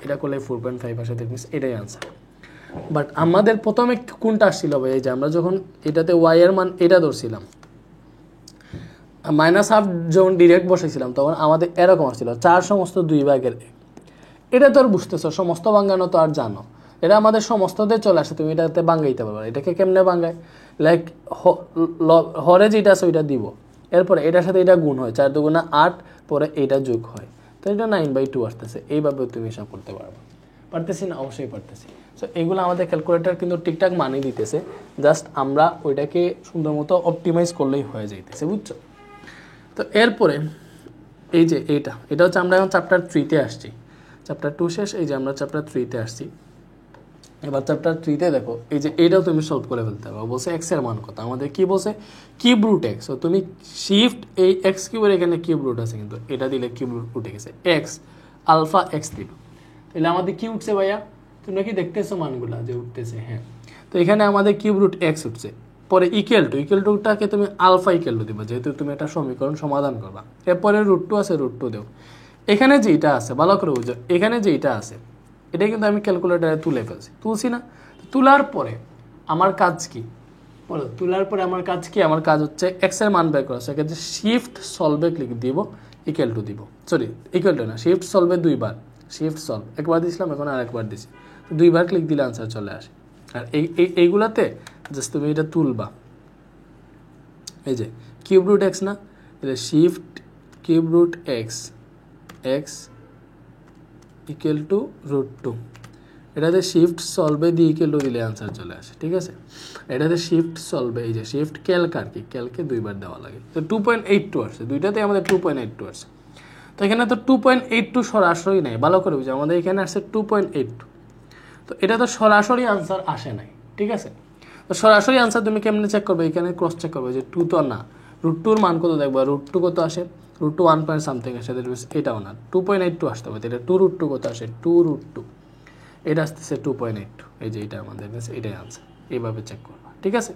এটা করলে 4.5 আসে, দেখবিস এটাই আনসার। বাট আমাদের প্রথমে কোনটা আসছিল ভাই? এই যে আমরা যখন এটাতে ওয়াই এর মান এটা ধরছিলাম, -1/2 যখন ডিরেক্ট বসেছিলাম তখন আমাদের এরকম আসছিল 4 সমস্ত 2/1। এটা তো আর বুঝতেছো, সমস্ত বাঙ্গানো তো আর জানো, এটা আমাদের সমস্ততে চলে আসে, তুমি এটাতে বাঙ্গাইতে পারবে। এটাকে কেমনে বাঙ্গায়? লাইক হরে যেটা আছে ওইটা দিব, এরপরে এটার সাথে এটা গুণ হয়, 4 দুগুণা 8, পরে এটা যোগ হয়, তো এটা 9/2 আসতেছে। এইভাবে তুমি হিসাব করতে পারবে। পারতেছি না? অবশ্যই পারতেছি। সো এগুলো আমাদের ক্যালকুলেটর কিন্তু ঠিকঠাক মানিয়ে দিতেছে, জাস্ট আমরা ওইটাকে সুন্দর মতো অপটিমাইজ করলেই হয়ে যাইতেছে, বুঝছো? তো এরপরে এই যে এটা হচ্ছে আমরা এখন চ্যাপ্টার 3-তে আসছি। চ্যাপ্টার 2 শেষ, এই যে আমরা চ্যাপ্টার 3-তে আসছি। এবার চ্যাপ্টার 3-তে দেখো এই যে এইটাও তুমি সলভ করে ফেলতে পারো। বলছে এক্স এর মান কত, আমাদের কি বলছে? Cube root x. তো তুমি শিফট এই এক্স কিউবের এখানে কিউব রুট আছে, কিন্তু এটা দিলে কিউব রুট উঠে গেছে, এক্স আলফা এক্স দিল। তাহলে আমাদের কি উঠছে ভাইয়া? তোমরা কি দেখতেছো মানগুলা যে উঠতেছে? হ্যাঁ। তো এখানে আমাদের কিউব রুট এক্স উঠছে, পরে ইকুয়াল টুটাকে তুমি আলফা ইকুয়াল টু দিবা, যেহেতু তুমি একটা সমীকরণ সমাধান করবা। এরপরে √2 আছে, √2 দেও। এখানে যেটা আছে ভালো করে বুঝো, এখানে যেটা আছে এটা কিন্তু আমি ক্যালকুলেটারে তুলে ফেলছি, তুলছি না? তোলার পরে আমার কাজ কি বলো? তোলার পরে আমার কাজ কি? আমার কাজ হচ্ছে এক্স এর মান বের করা। সেক্ষেত্রে শিফট সলভে ক্লিক দিব, ইকুয়াল টু দিব, সরি ইকুয়াল টু না, শিফট সলভে 2 বার, শিফট সলভ একবার দিয়েছিলাম, এখন আরেকবার দিছি, 2 বার ক্লিক দিলে আনসার চলে আসে। আর এইগুলাতে জাস্ট তুমি এটা তুলবা, এই যে কিউব রুট এক্স না, এটা shift cube root x, x equal to √2, এটাতে শিফট সলভে দিয়ে ইকুয়াল টু দিলে আনসার চলে আসে, ঠিক আছে? এটাতে শিফট সলভে, এই যে শিফট ক্যালক আর কি, ক্যালকে 2 বার দেওয়া লাগে। তো 2.82 আসছে, দুইটাতে আমাদের 2.82 আসছে। তো এখানে তো 2.82 সরাসরি নাই, ভালো করে বুঝো, আমাদের এখানে আসছে 2.82। তো এটা তো সরাসরি আনসার আসে নাই, ঠিক আছে? তো সরাসরি আনসার তুমি কেমনে চেক করবে? এখানে ক্রস চেক করবে যে 2 তো না, √2 মান কত দেখবা, √2 কত আসে, √2 1 পয়েন্ট সামথিং আসে, এটাও না, 2.82 আসতে হবে। এটা 2√2 কত আসে, 2√2, এটা আসতেছে 2.82, এই যে এটা আমাদের কাছে এটাই আনসার। এইভাবে চেক করবা, ঠিক আছে?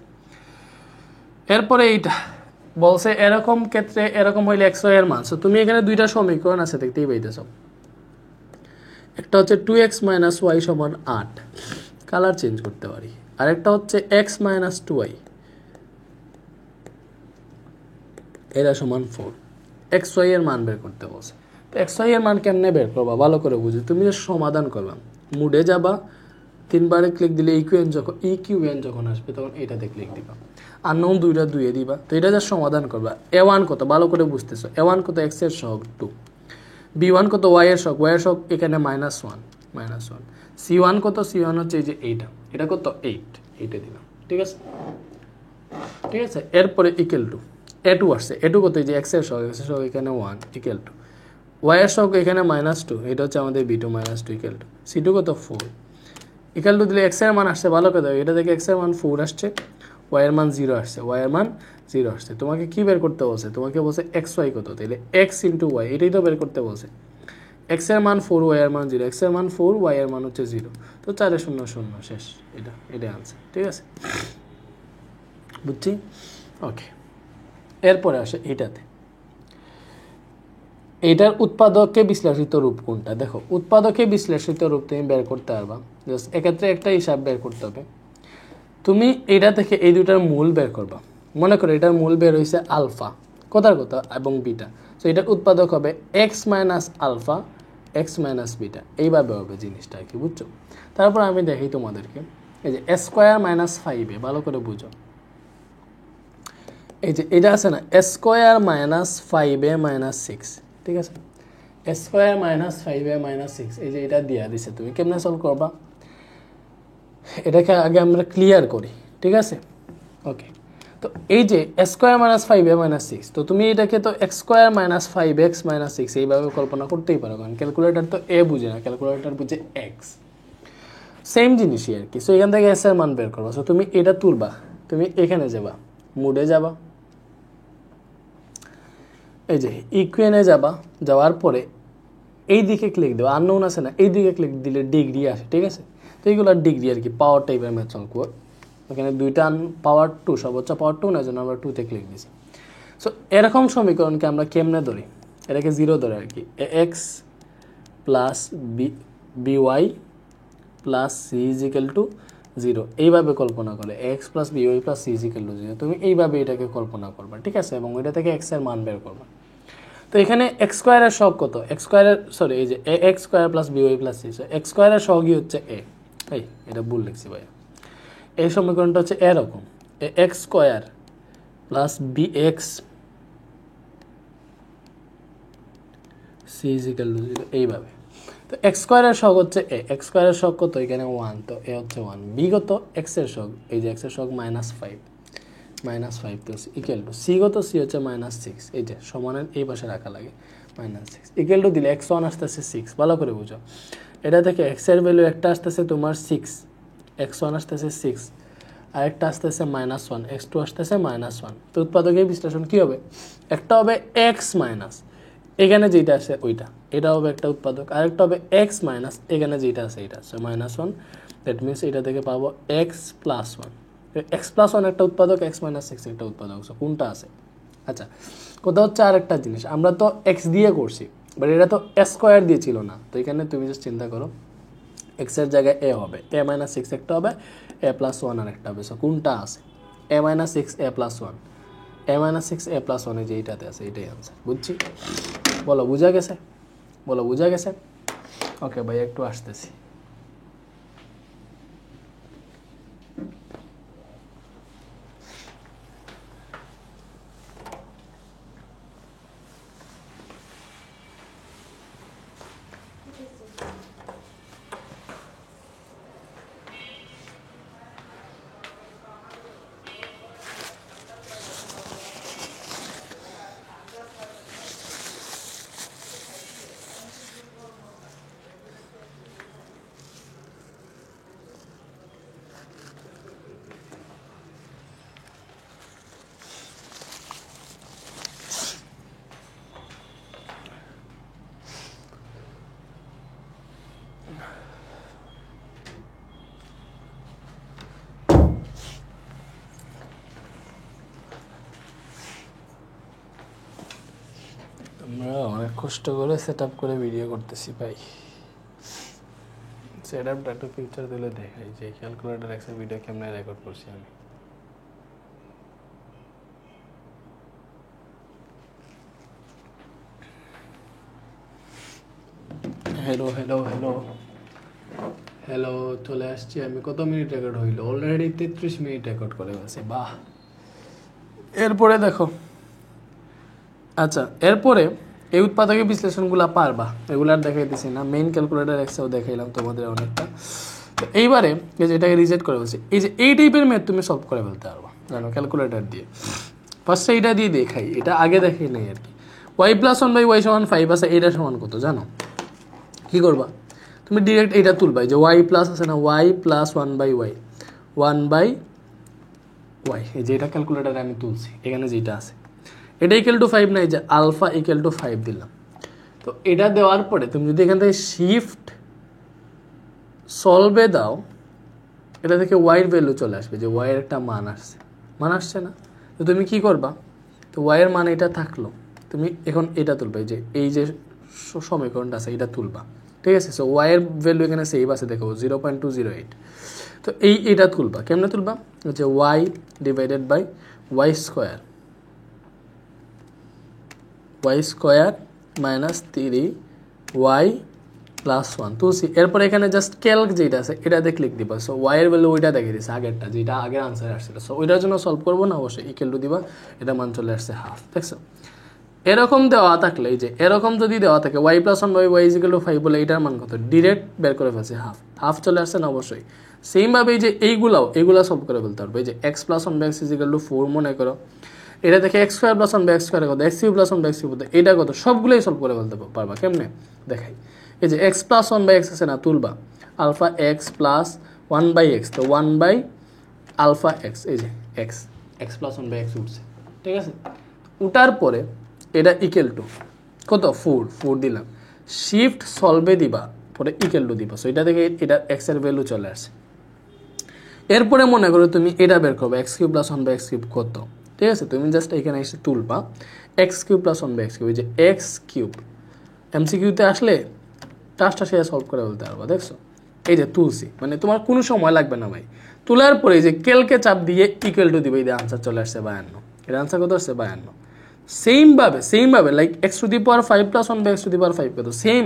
এরপরে এইটা বলছে এরকম ক্ষেত্রে এরকম হইলে এক্স ওয়াই এর মান। সো তুমি এখানে দুইটা সমীকরণ আছে দেখতেই পাইতেছো, একটা হচ্ছে 2x - y = 8, কালার চেঞ্জ করতে পারি। আরেকটা হচ্ছে x - 2y এরা সমান 4, এক্স ওয়াই এর মান বের করতে বলছে। তো এক্স ওয়াই এর মান কেমনে বের করবা ভালো করে বুঝি। তুমি যে সমাধান করবা, মুডে যাবা, 3বারে ক্লিক দিলে ইকিউএন যখন আসবে তখন এটাতে ক্লিক দিবা, আর নন দুইটা দুইয়ে দিবা। তো এটা যা সমাধান করবা, a1 কত ভালো করে বুঝতেছো, a1 কত এক্স এর সহগ 2, b1 কত ওয়াই এর সহগ, ওয়াই এর সহগ এখানে -1, c1 কত, c1 হচ্ছে এই যে এটা কত 8, এইটা দিলাম, ঠিক আছে? ঠিক আছে, এরপরে ইকুয়াল টু a2 আসছে, a2 কত, এই যে এক্স এর সহগ, এক্স এর সহগ এখানে 1 ইকুয়াল টু ওয়াই এর সহগ এখানে -2, এটা হচ্ছে আমাদের b2 -2 ইকুয়াল টু c2 কত 4, ইকুয়াল টু দিলে এক্স এর মান আসছে ভালো করে, এটা থেকে এক্স এর মান 4 আসছে, ওয়াই এর মান 0 আসছে, ওয়াই এর মান 0 আসছে। তোমাকে কি বের করতে বলছে? তোমাকে বলছে এক্স ওয়াই কত, তাহলে x * y, এটাই তো বের করতে বলছে। এক্স এর মান 4, ওয়াই এর মান 0, এক্স এর মান 4, ওয়াই এর মান হচ্ছে 0, তো 4 0 0 শেষ, এটাই আনসার, ঠিক আছে? বুঝছি? ওকে, এরপরে আসে এটাতে, এটার উৎপাদকে বিশ্লেষিত রূপ কোনটা? দেখো উৎপাদকে বিশ্লেষিত রূপ তুমি বের করতে পারবা, জাস্ট এক্ষেত্রে একটা হিসাব বের করতে হবে। তুমি এটা থেকে এই দুটার মূল বের করবা। মনে করো এটার মূল বের হয়েছে আলফা, কথার কথা, এবং বিটা। তো এটার উৎপাদক হবে x minus alpha, x minus beta, এইভাবে হবে জিনিসটা আর কি, বুঝছো? তারপর আমি দেখি তোমাদেরকে, এই যে স্কোয়ার - 5a, ভালো করে বুঝো, এই যে এটা আছে না, স্কোয়ার - 5a - 6, ঠিক আছে? স্কোয়ার - 5a - 6, এই যে এটা দিয়া দিছে, তুমি কেমনে সলভ করবা এটাকে আগে আমরা ক্লিয়ার করি, ঠিক আছে? ওকে, তো এই যে স্কোয়ার মাইনাস 5a মাইনাস 6, তো তুমি এটাকে তো x square minus 5x minus 6 এইভাবে কল্পনা করতেই পারো, কারণ ক্যালকুলেটর তো এ বুঝে না, ক্যালকুলেটর বুঝে এক্স। সেম জিনিসই আর কি। সো এখান থেকে এস এর মান বের করবা। সো তুমি এটা তুলবা, তুমি এখানে যাবা, মুডে যাবা, এই যে ইকুয়েনে যাবা, যাওয়ার পরে এই দিকে ক্লিক দেবা, আননোন আছে না, এই দিকে ক্লিক দিলে ডিগ্রি আসে, ঠিক আছে। তো এইগুলো ডিগ্রি আর কি, পাওয়ার টাইপের ম্যাথ সলভ করব। এখানে দুইটা পাওয়ার 2, সর্বোচ্চ পাওয়ার 2 না, জন্য আমরা 2তে ক্লিক দিছি। সো এরকম সমীকরণকে আমরা কেমনে ধরি, এটাকে 0 ধরে আর কি, x plus b y plus c is equal to 0 এইভাবে কল্পনা করে, x plus b y plus c is equal to 0, তুমি এইভাবে এটাকে কল্পনা করবা, ঠিক আছে, এবং এটা থেকে এক্স এর মান বের করবা। তো এখানে এক্স স্কোয়ারের সহগ কত, এক্স স্কোয়ারের সরি এই যে x square plus b y plus c, x স্কোয়ারের সহগই হচ্ছে এ। এই এটা ভুল লিখছি ভাই, এই সমীকরণটা হচ্ছে এরকম, x square plus b x c is equal to 0 এইভাবে। তো এক্স স্কোয়ারের সহগ হচ্ছে এ, এক্স স্কোয়ারের সহগ কত এখানে 1, তো এ হচ্ছে 1, বি কত এক্স এর সহগ, এই যে এক্স এর সহগ -5 তো ইকুয়াল টু সি কত, সি হচ্ছে -6, এই যে সমানের এই পাশে রাখা লাগে -6 ইকুয়াল টু দিলে x1 আসতেছে 6, ভালো করে বুঝো। এটা থেকে x এর ভ্যালু একটা আসতেছে তোমার 6, x1 আসতেছে 6, আর একটা আসতেছে -1, x2 আসতেছে -1। তো উৎপাদকের বিশ্লেষণ কি হবে, একটা হবে x মাইনাস এখানে যেটা আছে ওইটা, এটা হবে একটা উৎপাদক, আরেকটা হবে x মাইনাস এখানে যেটা আছে এটা, সো -1, দ্যাট মিনস এটা থেকে পাবো x প্লাস 1, এক্স প্লাস 1 একটা উৎপাদক, এক্স মাইনাস 6 একটা উৎপাদক, সো কোনটা আছে। আচ্ছা, কোথাও হচ্ছে আরেকটা জিনিস, আমরা তো এক্স দিয়ে করছি, বাট এটা তো এ স্কোয়ার দিয়ে ছিল না। তো এখানে তুমি জাস্ট চিন্তা করো, এক্স এর জায়গায় এ হবে, এ মাইনাস 6 একটা হবে, এ প্লাস 1 আর একটা হবে, সো কোনটা আছে, এ মাইনাস 6 এ প্লাস 1, এ মাইনাস 6 এ প্লাস 1 যে এইটাতে আছে, এটাই আনসার। বুঝছি, বলো বুঝা গেছে, বলো বুঝা গেছে। ওকে ভাই, একটু আসতেছি। আমরা অনেক কষ্ট করে সেট আপ করে ভিডিও করতেছি ভাই, সেট আপটা একটু পিকচার দিলে দেখাই যে ক্যালকুলেটর এক্সেল ভিডিও কেমনে রেকর্ড করছি আমি। হ্যালো হ্যালো হ্যালো হ্যালো, চলে আসছি আমি। কত মিনিট রেকর্ড হইলো, অলরেডি 33 মিনিট রেকর্ড করে গেছে, বাহ। এরপরে দেখো, আচ্ছা এরপরে এই উৎপাদকের বিশ্লেষণগুলো পারবা, এগুলো আর দেখাইতেছি না, মেইন ক্যালকুলেটর এক্সেও দেখাইলাম তোমাদের অনেকটা। তো এইবারে এই যে এটাকে রিজেক্ট করে বলছি, এই যে এই টাইপের ম্যাথ তুমি সলভ করে ফেলতে পারবা জানো ক্যালকুলেটর দিয়ে। ফার্স্টে এইটা দিয়ে দেখাই, এটা আগে দেখাই নাই আর কি। ওয়াই প্লাস 1/y সমান 5 আছে, এইটা সমান কত জানো, কী করবা তুমি ডিরেক্ট এইটা তুলবা, যে ওয়াই প্লাস আছে না, ওয়াই প্লাস 1/y 1/y, এই যে এটা ক্যালকুলেটারে আমি তুলছি, এখানে যেটা আছে এটা ইকুয়াল টু 5 নাই, যে আলফা ইকুয়াল টু 5 দিলাম। তো এটা দেওয়ার পরে তুমি যদি এখান থেকে শিফট সলভে দাও, এটা থেকে ওয়াইয়ের ভ্যালু চলে আসবে, যে ওয়াইয়ের একটা মান আসছে না। তো তুমি কি করবা, তো ওয়াইয়ের মান এটা থাকলো, তুমি এখন এটা তুলবে, যে এই যে সমীকরণটা আছে এটা তুলবা, ঠিক আছে। সো ওয়াইয়ের ভ্যালু এখানে সেভ আছে, দেখো 0.208। তো এইটা তুলবা, কেমনে তুলবা, যে y divided by y square minus 3y plus 1 তুলছি। এরপর এখানে জাস্ট ক্যালক যেটা আছে এটাতে ক্লিক দিবা। সো ওয়াইয়ের ভ্যালু ওইটা দেখে দিচ্ছে আগেরটা, যেটা আগের আনসার আসছিল। সো ওইটার জন্য সলভ করবো না, অবশ্যই ইকুয়াল টু দিবা, এটা মান চলে আসছে হাফ, দেখছো। এরকম দেওয়া থাকলে এই যে এরকম যদি দেওয়া থাকে y plus one by y equal to 5 বলে এটার মান কত ডিরেক্ট বের করে ফেলছে হাফ চলে আসছে না অবশ্যই সেমভাবে এই যে এইগুলা সলভ করে ফেলতে পারবে এই যে x plus one by x equal to 4 মনে করো এটা দেখে x square plus one by x square কত x cube plus one by x cube এটা কত সবগুলোই সলভ করে ফেলতে পারবা কেমনে দেখাই এই যে x plus one by x আছে না তুলবা alpha x plus one by x তো ওয়ান বাই আলফা এক্স এই যে x plus one by x উঠছে ঠিক আছে উঠার পরে এটা ইকুয়াল টু কত 4 দিলাম শিফট সলভে দিবা পরে ইকুয়াল টু দিবা সো এটা থেকে এটা এক্স এর ভ্যালু চলে আসে এরপরে মনে করো তুমি এটা বের করবে x cube plus one by x cube কত ঠিক আছে তুমি জাস্ট এখানে এসে তুলবা x cube plus one by x cube এই যে এক্স কিউব এমসিকিউতে আসলে টাস্কটা সে সলভ করে বলতে পারবা দেখছো এই যে তুলসি মানে তোমার কোনো সময় লাগবে না ভাই তোলার পরে যে কেলকে চাপ দিয়ে ইকুয়াল টু দিবে এই আনসার চলে আসছে 52 এর আনসার কত আসছে 52 সেমভাবে like x to the power 5 plus one by x to the power 5 কত সেম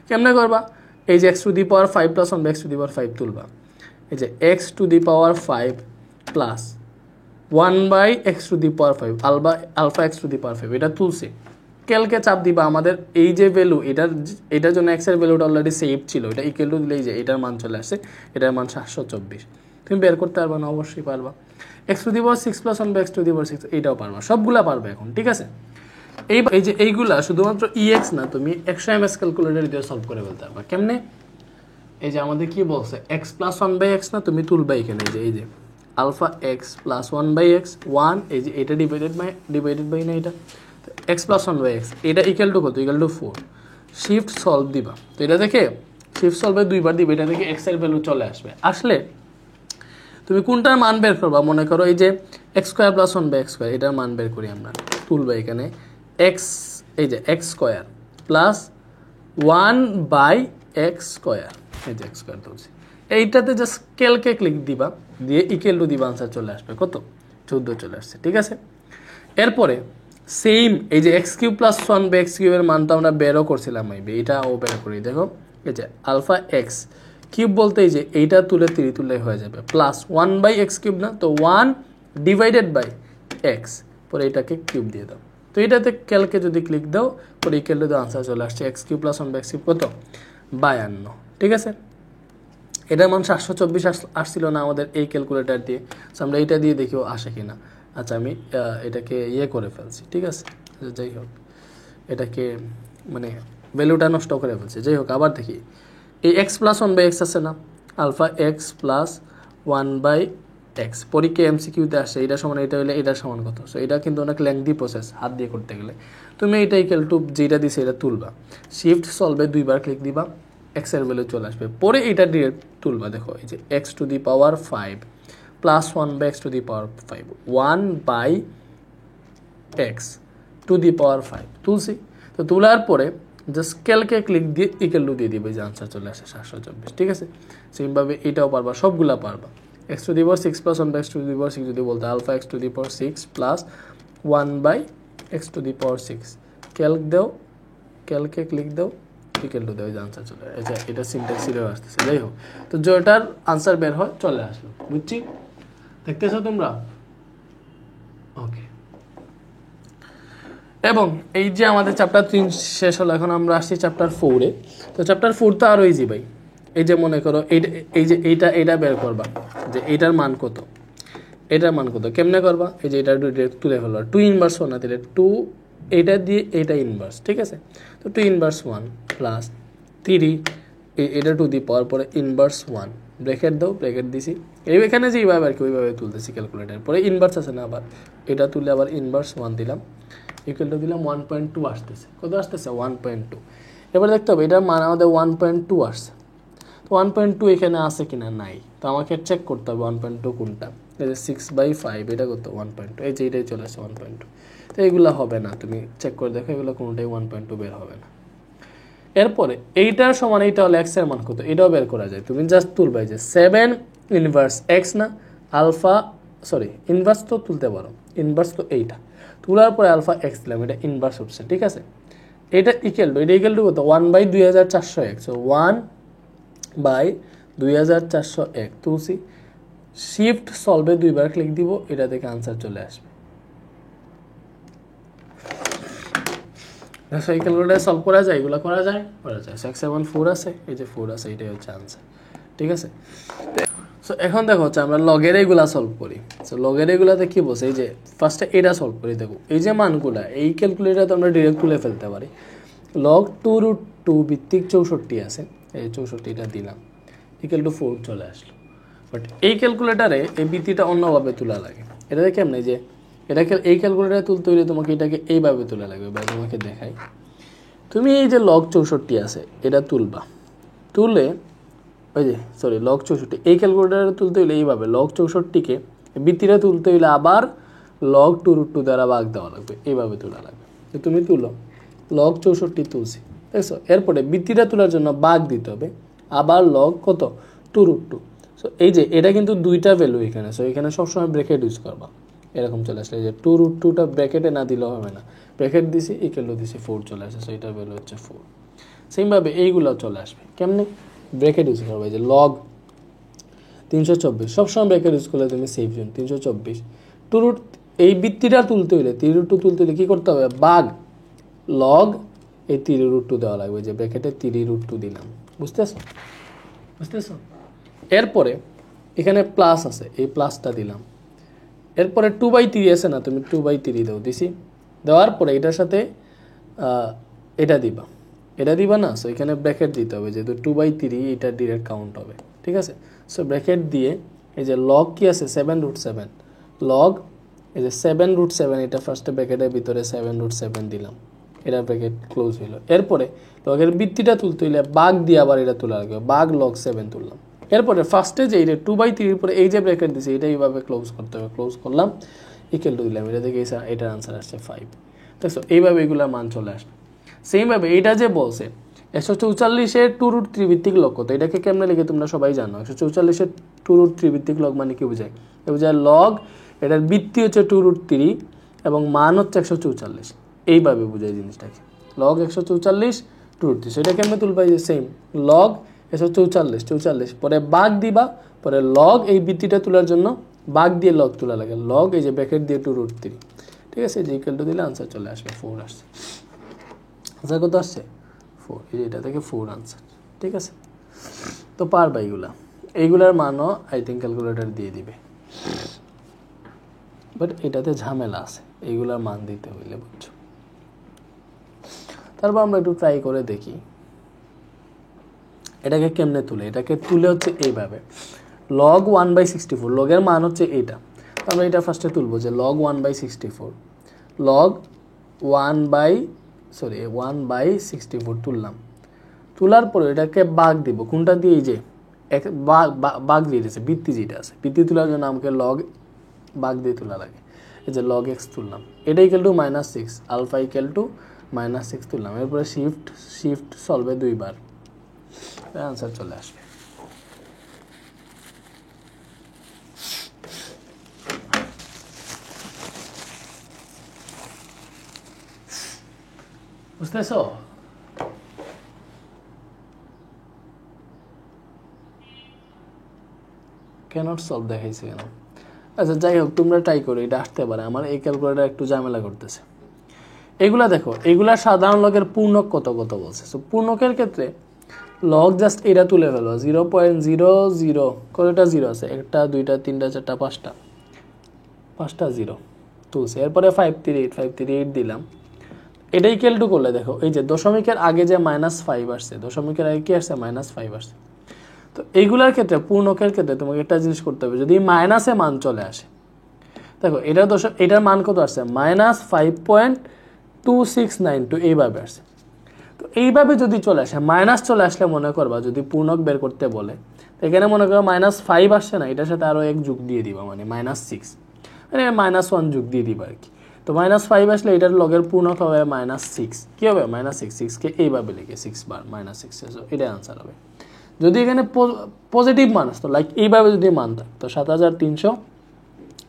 কেমনে করবা এই যে x to the power 5 plus one by x to the power 5 তুলবা এই যে x to the power 5 plus 1 by x to the power 5 alpha x to the power 5 এটা তুলছে ক্যালকে চাপ দিবা আমাদের এই যে ভ্যালু এটার জন্য এক্স এর ভ্যালুটা অলরেডি সেভ ছিল এটা ইকুয়াল টু দিলেই যে এটার মান চলে আসছে এটার মান 724 তুমি বের করতে পারবা না অবশ্যই পারবা x to the power 6 plus 1 by x to the power 6 এটাও পারবা সবগুলা পারবে এখন ঠিক আছে এই যে এইগুলা শুধুমাত্র ex না তুমি 100 ms ক্যালকুলেটর দিয়ে সলভ করে ফেলতে পারবা কেমনে এই যে আমাদের কি বলছে x প্লাস 1 বাই x না তুমি তুলবা এখানে এই যে alpha x plus 1 by x 1 এই যে এটা ডিভাইডেড বাই না এটা x প্লাস 1 বাই x এটা ইকুয়াল টু কত ইকুয়াল টু 4 শিফট সলভ দিবা তো এটা দেখে শিফট সলভে দুইবার দিবে এটা থেকে x এর ভ্যালু চলে আসবে আসলে তুমি কোনটার মান বের করবা মনে করো এই যে x square plus 1 by x square এটার মান বের করি আমরা তুলবা এখানে x এই যে x square plus 1 by x square এই যে x স্কয়ার তুলছি এইটাতে জাস্ট ক্যালকে ক্লিক দিবা দিয়ে ইকুয়াল টু দিবা आंसर চলে আসবে কত 14 চলে আসছে ঠিক আছে এরপরে সেম এই যে x cube plus 1 by x cube এর মান তো আমরা বেরও করছিলাম এটাও বের করি দেখো এই যে আলফা x কিউব বলতে এই যে এইটা তুলে 3 তুলে হয়ে যাবে প্লাস 1 বাই x কিউব না তো 1 ডিভাইডেড বাই x পরে এটাকে কিউব দিয়ে দাও তো এটাতে ক্যালকে যদি ক্লিক দাও পরে ইকুয়াল টু দাও आंसर চলে আসছে x cube plus 1 by x cube কত 52 ঠিক আছে এটার মান 724 আসছিল না আমাদের এই ক্যালকুলেটর দিয়ে সো আমরা এটা দিয়ে দেখিও আসে কিনা আচ্ছা আমি এটাকে করে ফেলছি ঠিক আছে যাই হোক এটাকে মানে ভ্যালুটা নষ্ট করে ফেলছি যাই হোক আবার দেখি এই x প্লাস 1 বাই x আছে না alpha x plus 1 by x পরীক্ষা এমসিকিউতে আসে এটা সমান এটা হলে এটার সমান কত সো এটা কিন্তু অনেক লেংদি প্রসেস হাত দিয়ে করতে গেলে তুমি এটা ইকুয়াল টু যেটা দিছে এটা তুলবা শিফট সলভে দুইবার ক্লিক দিবা x এর ভ্যালু চলে আসবে পরে এটা ডিরেক্ট তুলবা দেখো এই যে x to the power 5 plus 1 by x to the power 5 1 by x to the power 5 তুলছি তো তোলার পরে জাস্ট ক্যালকে ক্লিক দিয়ে ইকুয়াল টু দিয়ে দিবে যে आंसर চলে আসে 724 ঠিক আছে সেম ভাবে এটাও পারবা সবগুলা পারবা x to the power 6 plus 1 by x to the power 6 যদি বলতে alpha x to the power 6 plus 1 by x to the power 6 calc দাও ক্যালকে ক্লিক দাও ইকুয়াল টু দাও যে आंसर চলে আসে এটা সিনট্যাক্স এরর আসছে যাই হোক তো যেটার आंसर বের হয় চলে আসলো বুঝছি দেখতেছো তোমরা ওকে এবং এই যে আমাদের চ্যাপ্টার 3 শেষ হলো এখন আমরা আসছি চ্যাপ্টার 4 এ তো চ্যাপ্টার 4 তো আরো ইজি ভাই এই যে মনে করো এই যে এইটা বের করবা যে এইটার মান কত এটার মান কত কেমনে করবা এই যে এটা ডিরেক্ট তুলে ফেলবা 2 ইনভার্স 1 না দিলে 2 এটা দিয়ে এটা ইনভার্স ঠিক আছে তো 2 ইনভার্স 1 প্লাস 3 এটা টু দি পাওয়ার পরে ইনভার্স 1 ব্র্যাকেট দাও ব্র্যাকেট দিছি এখানে যে এইভাবে আর কি ওইভাবে তুলতেছি ক্যালকুলেটর পরে ইনভার্স আছে না আবার এটা তুলে আবার ইনভার্স 1 দিলাম ইকুয়াল টু দিলাম 1.2 আসতেছে কত আসতেছে 1.2 এবার দেখতে হবে এটার মান আমাদের 1.2 আসছে তো 1.2 এখানে আছে কিনা নাই তো আমাকে চেক করতে হবে 1.2 কোনটা এই যে 6/5 এটা কত 1.2 এই যে এটাই চলে আসছে 1.2 তো এগুলা হবে না তুমি চেক করে দেখো এগুলো কোনটাই 1.2 বের হবে না এরপরে এইটার সমান এইটা হলো x এর মান কত এটাও বের করা যায় তুমি জাস্ট তুলবা যে 7 ইনভার্স x না আলফা সরি ইনভার্স তো তুলতে পারো ইনভার্স তো এইটা তোলার পরে আলফা x দিলাম এটা ইনভার্স অপশন ঠিক আছে এটা ইকুয়াল টু কত 1/2401 সো 1/2401 তুলছি শিফট সলভে দুইবার ক্লিক দিব এটা থেকে आंसर চলে আসবে এই ক্যালকুলেটারে সলভ করা যায়, এগুলো করা যায়। এক্স এবং 4 আছে, এই যে 4 আছে, এটাই হচ্ছে আনসার। ঠিক আছে, সো এখন দেখো হচ্ছে আমরা লগের এগুলা সলভ করি। সো লগের এগুলাতে কি বলছে, এই যে ফার্স্টে এটা সলভ করি। দেখো এই যে মানগুলা এই ক্যালকুলেটারে আমরা ডিরেক্ট তুলে ফেলতে পারি। লগ 2√2 ভিত্তিক 64 আছে, এই 64টা দিলাম, ইকুয়াল টু 4 চলে আসলো। বাট এই ক্যালকুলেটারে এই ভিত্তিটা অন্যভাবে তোলা লাগে। এটা কেমনে, যে এটাকে এই ক্যালকুলেটারে তুলতে হলে তোমাকে এটাকে এইভাবে তোলা লাগবে। বা তোমাকে দেখাই, তুমি এই যে লগ 64 আছে এটা তুলবা, তুলে ওই যে সরি লগ 64 এই ক্যালকুলেটারে তুলতে হইলে এইভাবে লগ 64কে ভিত্তিটা তুলতে হইলে আবার লগ 2√2 দ্বারা ভাগ দেওয়া লাগবে, এইভাবে তোলা লাগবে। তো তুমি তুলো, লগ 64 তুলছি, দেখছো। এরপরে ভিত্তিটা তোলার জন্য ভাগ দিতে হবে, আবার লগ কত 2√2। সো এই যে এটা কিন্তু দুইটা ভ্যালু এখানে, সো এখানে সবসময় ব্র্যাকেট ইউজ করবা। এরকম চলে আসলে যে 2√2টা ব্র্যাকেটে না দিলেও হবে না, ব্র্যাকেট দিছি ইকুয়াল টু দিছি 4 চলে আসে, সো এটার ভ্যালু হচ্ছে 4। সেমভাবে এইগুলো চলে আসবে কেমনে, ব্র্যাকেট ইউজ করবে। যে লগ 324 সবসময় ব্র্যাকেট ইউজ করলে তুমি সেভ জোন 324 2√, এই ভিত্তিটা তুলতে হইলে 3√2 তুলতে হইলে কী করতে হবে, ভাগ লগ এই 3√2 দেওয়া লাগবে, যে ব্র্যাকেটে 3√2 দিলাম। বুঝতেছো? এরপরে এখানে প্লাস আছে, এই প্লাসটা দিলাম। এরপরে 2/3 আছে না, তুমি 2/3 দাও, দিছি। দেওয়ার পরে এটার সাথে এটা দিবা না, সো এখানে ব্র্যাকেট দিতে হবে, যেহেতু 2/3 এটা ডিরেক্ট কাউন্ট হবে। ঠিক আছে, সো ব্র্যাকেট দিয়ে এই যে লগ কি আছে 7√7, লগ এই যে 7√7, এটা ফার্স্টে ব্র্যাকেটের ভিতরে 7√7 দিলাম, এটা ব্র্যাকেট ক্লোজ হইল। এরপরে লগের ভিত্তিটা তুলতে হইলে বাঘ দিয়ে আবার এটা তোলা লাগবে, বাঘ লগ 7 তুললাম। এরপরে ফার্স্টে যে এটা 2/3 পরে এই যে ব্র্যাকেট দিছে এটা এইভাবে ক্লোজ করতে হবে, ক্লোজ করলাম, ইকুয়াল টু দিলাম, এটা থেকে এটার আনসার আসছে 5। দেখছো এইভাবে এগুলোর মান চলে আসবে। সেইভাবে এটা যে বলছে 144-এর 2√3 ভিত্তিক লগ কত, এটাকে কেমনে লিখে তোমরা সবাই জানো। 144-এর 2√3 ভিত্তিক লগ মানে কি বোঝায়, বোঝায় লগ এটার ভিত্তি হচ্ছে 2√3 এবং মান হচ্ছে 144, এইভাবে বোঝায় জিনিসটাকে। লগ 144 2√3, সেটা কেমনে তুলবা, যে সেম লগ 144 পরে বাঘ দিবা, পরে লগ এই ভিত্তিটা তোলার জন্য বাঘ দিয়ে লগ তোলা লাগে, লগ এই যে ব্র্যাকেট দিয়ে 2√3। ঠিক আছে, যে ইকুয়াল টু দিলে আনসার চলে আসবে 4 আসছে। আনসার কত আসছে 4, এই যে এটা থেকে 4 আনসার। ঠিক আছে, তো পারবা এইগুলার মানও আই থিঙ্ক ক্যালকুলেটর দিয়ে দিবে, বাট এটাতে ঝামেলা আছে এইগুলার মান দিতে হইলে, বুঝছো। তারপর আমরা একটু ট্রাই করে দেখি এটাকে কেমনে তুলে। এটাকে তুলে হচ্ছে এইভাবে, লগ 1/64, লগের মান হচ্ছে এইটা। আমরা এটা ফার্স্টে তুলবো, যে লগ 1/64, লগ 1/64 তুললাম। তোলার পরে এটাকে বাঘ দিব, কোনটা দিয়ে, এই যে বাঘ দিয়ে দিয়েছে ভিত্তি, যেটা আছে ভিত্তি তোলার জন্য আমাকে লগ বাঘ দিয়ে তোলা লাগে। এই যে লগ এক্স তুললাম, এটা equal to -6, alpha equal to -6 তুললাম। এরপরে শিফট সলভে 2 বার, আনসার চলে আসবে। বুঝতেছ? ক্যানট সলভ দেখাইছে কেন? আচ্ছা যাই হোক, তোমরা ট্রাই করো, এটা আসতে পারে। আমার এই ক্যালকুলেটার একটু ঝামেলা করতেছে। এগুলা দেখো, এগুলা সাধারণ লগের পূর্ণক কত বলছে। সো পূর্ণকের ক্ষেত্রে লগ জাস্ট এটা তুলে ফেলো, 0.00 কতটা জিরো আছে, 1 2 3 4 5টা জিরো তুলছে। এরপরে 538 দিলাম, এটা ইকুয়াল টু করলে দেখো এই যে দশমিকের আগে যে -5 আসছে, দশমিকের আগে কি আসছে, -5 আসছে। তো এইগুলার ক্ষেত্রে পূর্ণকের ক্ষেত্রে তোমাকে একটা জিনিস করতে হবে, যদি মাইনাসে মান চলে আসে, দেখো এটার মান কত আসছে, -5.2692 এইভাবে আসছে। তো এইভাবে যদি চলে আসে, মাইনাস চলে আসলে মনে করবা যদি পূর্ণক বের করতে বলে, তো এখানে মনে করো -5 আসছে না, এটার সাথে আরও 1 যোগ দিয়ে দিবা, মানে -6, মানে -1 যোগ দিয়ে দিবা আর কি। তো -5 আসলে এটার লগের পূর্ণক হবে -6, কী হবে -6কে এইভাবে লিখে 6 বার -6, এটাই আনসার হবে। যদি এখানে পজিটিভ মান আসতো, লাইক এইভাবে যদি মান থাকতো 7300,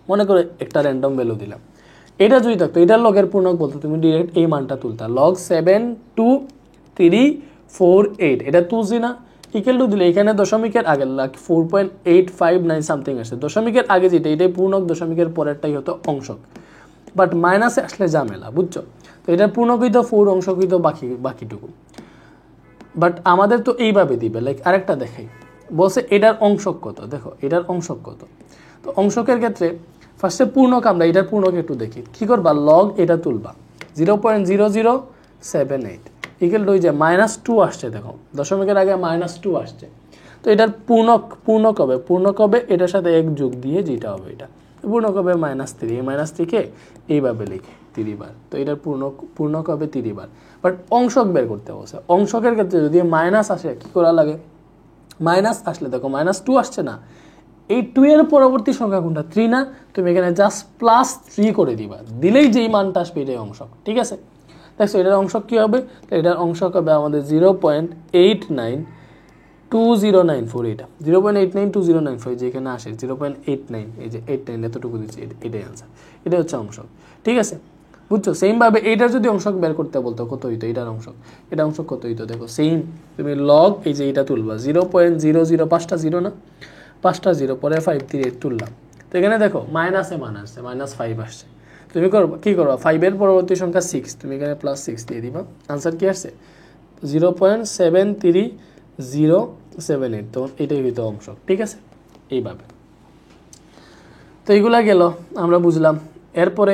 মনে করে একটা র্যান্ডম ভ্যালু দিলাম, এটা যদি থাকতো, এটার লগের পূর্ণক বলতো, তুমি ডিরেক্ট এই মানটা তুলতা, লগ 72348, এটা তুলছি না, ইকুয়াল টু দিলে এখানে দশমিকের আগে 4.859 সামথিং আসছে, দশমিকের আগে যেটা এটাই পূর্ণক, দশমিকের পরেরটাই হতো অংশক। বাট মাইনাসে আসলে ঝামেলা, বুঝছো। তো এটার পূর্ণকৃত 4 অংশকৃত বাকিটুকু। বাট আমাদের তো এইভাবে দিবে, লাইক আরেকটা দেখাই, বলছে এটার অংশক কত। দেখো এটার অংশক কত। তো অংশকের ক্ষেত্রে ফার্স্টে পূর্ণক, আমরা এটার পূর্ণক একটু দেখি। কী করবা, লগ এটা তুলবা 0.0078 ইকুয়াল টু যে -2 আসছে। দেখো দশমিকের আগে -2 আসছে। তো এটার পূর্ণক হবে এটার সাথে 1 যোগ দিয়ে যেটা হবে এটা পূর্ণক হবে -3। এই -3কে এইভাবে লিখে 3 বার। তো এটার পূর্ণক হবে 3 বার। বাট অংশক বের করতে বলছে। অংশকের ক্ষেত্রে যদি মাইনাস আসে কি করা লাগে, মাইনাস আসলে দেখো -2 আসছে না, এই 2 এর পরবর্তী সংখ্যা কোনটা, 3 না, তুমি এখানে জাস্ট +3 করে দিবা, দিলেই যেই মানটা আসবে এটাই অংশক। ঠিক আছে, দেখছো এটার অংশক কি হবে, তো এটার অংশক হবে আমাদের 0.892094। এটা 0.892094 যেখানে আসে 0.89, এই যে 89 এতটুকু দিচ্ছি, এটাই আনসার, এটা হচ্ছে অংশক। ঠিক আছে, বুঝছো? সেম ভাবে এইটার যদি অংশক বের করতে বলতো কত হইতো, এটার অংশক, এটা অংশক কত হইতো, দেখো সেম তুমি লগ এই যে এটা তুলবা 0.00, 5টা 0 না, 5টা 0 পরে 538 তুললাম। তো এখানে দেখো মাইনাসে মান আসছে, -5 আসছে। তুমি করবা কি করবা, 5 এর পরবর্তী সংখ্যা 6, তুমি এখানে +6 দিয়ে দিবা। আনসার কি আসছে 0.73078। তখন এটাই হইতো অংশক। ঠিক আছে, এইভাবে। তো এইগুলা গেল, আমরা বুঝলাম। এরপরে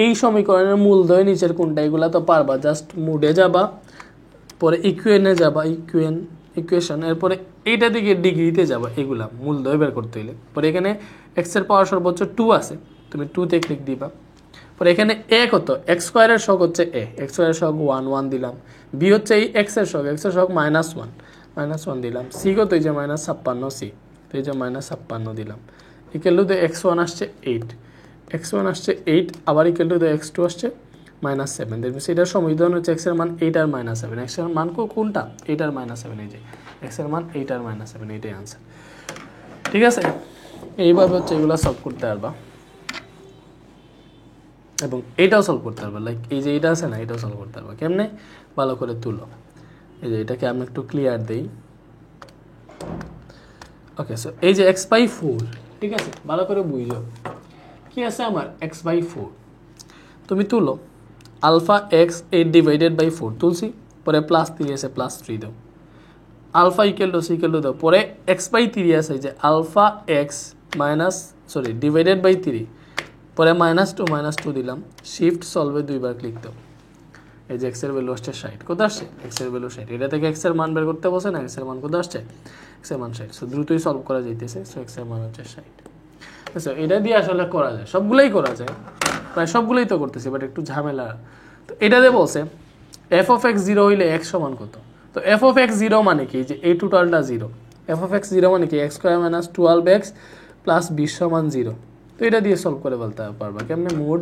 এই সমীকরণের মূলদ্বয় নিচের কোনটা, এগুলা তো পারবা, জাস্ট মুডে যাবা, পরে ইকুয়েশনে যাবা, ইকুয়েশন, এরপরে এইটা দিকে ডিগ্রিতে যাবা, এগুলা মূলদ্বয় বের করতে হইলে। পরে এখানে এক্স এর পাওয়ার সর্বোচ্চ 2 আছে, তুমি 2 তে ক্লিক দিবা। পরে এখানে এ কত, এক্স স্কোয়ারের শক হচ্ছে এক্স স্কোয়ারের শক 1 দিলাম। বি হচ্ছে এই এক্স এর শক -1 দিলাম। সি কত, এই যে -56 সি, তো এই যে -56 দিলাম। ইকুয়াল টু x1 আসছে 8, x1 আসছে 8, আবার ইকুয়াল টু x2 আসছে -7। দেখবেন সেটার সমীকরণ হচ্ছে x এর মান 8 আর -7। x এর মান কোনটা, 8 আর -7, এই যে x এর মান 8 আর -7, এটাই আনসার। ঠিক আছে, এইভাবে হচ্ছে এগুলো সলভ করতে পারবা, এবং এইটাও সলভ করতে পারবা। লাইক এই যে এটা আছে না, এটাও সলভ করতে পারবা। কেমনে, ভালো করে তুলো। এই যে এটাকে আমি একটু ক্লিয়ার দেই। ওকে, সো এই যে x/4, ঠিক আছে, ভালো করে বুঝো কি আছে আমার x/4। তুমি তুলো আলফা এক্স 8 ডিভাইডেড বাই 4 তুলছি, পরে +3 আছে, +3 দাও। Alpha equal to C equal to দাও, পরে x/3 আছে, যে আলফা এক্স ডিভাইডেড বাই 3, পরে -2 দিলাম। শিফট সলভে 2 বার ক্লিক দাও। এই যে এক্স এর ভ্যালু আসছে 60। কোথায় আসছে, এক্স এর ভ্যালু 60। এটা থেকে এক্স এর মান বের করতে বসে না, এক্স এর মান কোথায় আসছে, এক্স এর মান 60। সো দ্রুতই সলভ করা যাইতেছে। সো এক্স এর মান হচ্ছে 60। আচ্ছা, এটা দিয়ে আসলে করা যায়, সবগুলোই করা যায়, প্রায় সবগুলোই তো করতেছি, বাট একটু ঝামেলা। তো এটা দিয়ে বলছে এফ অফ এক্স 0 হইলে এক্স সমান কত। তো এফ অফ এক্স 0 মানে কি, যে এই টোটালটা 0। এফ অফ এক্স 0 মানে কি, x² - 12x + 20 = 0। তো এটা দিয়ে সলভ করে বলতে পারবা কেমনে। মোড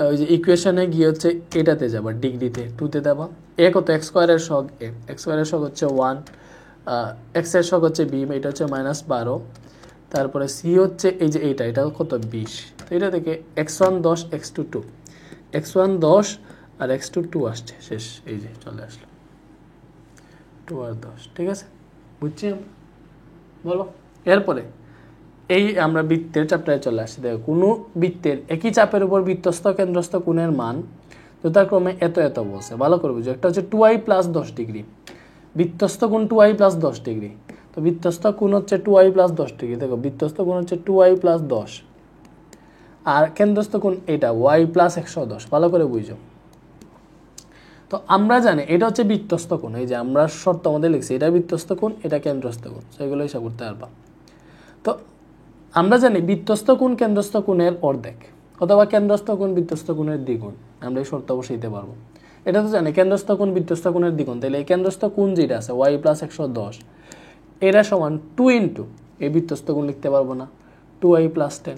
ওই যে ইকুয়েশনে গিয়ে হচ্ছে এটাতে যাবা, ডিগ্রিতে 2তে দেবা। এ কত, x² এর শক এ, x² এর শক হচ্ছে 1, x এর শক হচ্ছে b, এটা হচ্ছে -12। তারপরে সি হচ্ছে এই যে এটা কত, 20। তো এটা থেকে x1 10, x2 2, x1 10 আর x2 2 আসছে, শেষ। এই যে চলে আসলো 2 আর 10। ঠিক আছে, বুঝছি, বলো। এরপরে এই আমরা বৃত্তের চ্যাপ্টারে চলে আসছি। দেখো কোনো বৃত্তের একই চাপের উপর বৃত্তস্থ কেন্দ্রস্থ কোণের মান যথাক্রমে এত এত বলছে, ভালো করে বুঝো। একটা হচ্ছে 2i + 10 ডিগ্রি, বৃত্তস্থ কোণ 2i + 10 ডিগ্রি। তো বৃত্তস্থ কোণ হচ্ছে 2i + 10 ডিগ্রি। দেখো বৃত্তস্থ কোণ হচ্ছে 2i + 10, আর কেন্দ্রস্থ কোণ এটা y + 110, ভালো করে বুঝো। তো আমরা জানি এটা হচ্ছে বৃত্তস্থ কোণ, এই যে আমরা শর্ত আমাদের লিখছি, এটা বৃত্তস্থ কোণ, এটা কেন্দ্রস্থ কোণ, সেগুলো হিসাব করতে পারবা। তো আমরা জানি বৃত্তস্থ কোণ কেন্দ্রস্থ কোণের অর্ধেক, অথবা কেন্দ্রস্থ কোণ বৃত্তস্থ কোণের দ্বিগুণ। আমরা এই শর্ত বসাইতে পারবো। এটা তো জানি কেন্দ্রস্থ কোণ বৃত্তস্থ কোণের দ্বিগুণ, তাহলে এই কেন্দ্রস্থ কোণ যেটা আছে y + 110, এটা সমান 2 ইন্টু এই বৃত্তস্থ কোণ লিখতে পারবো না, 2i + 10।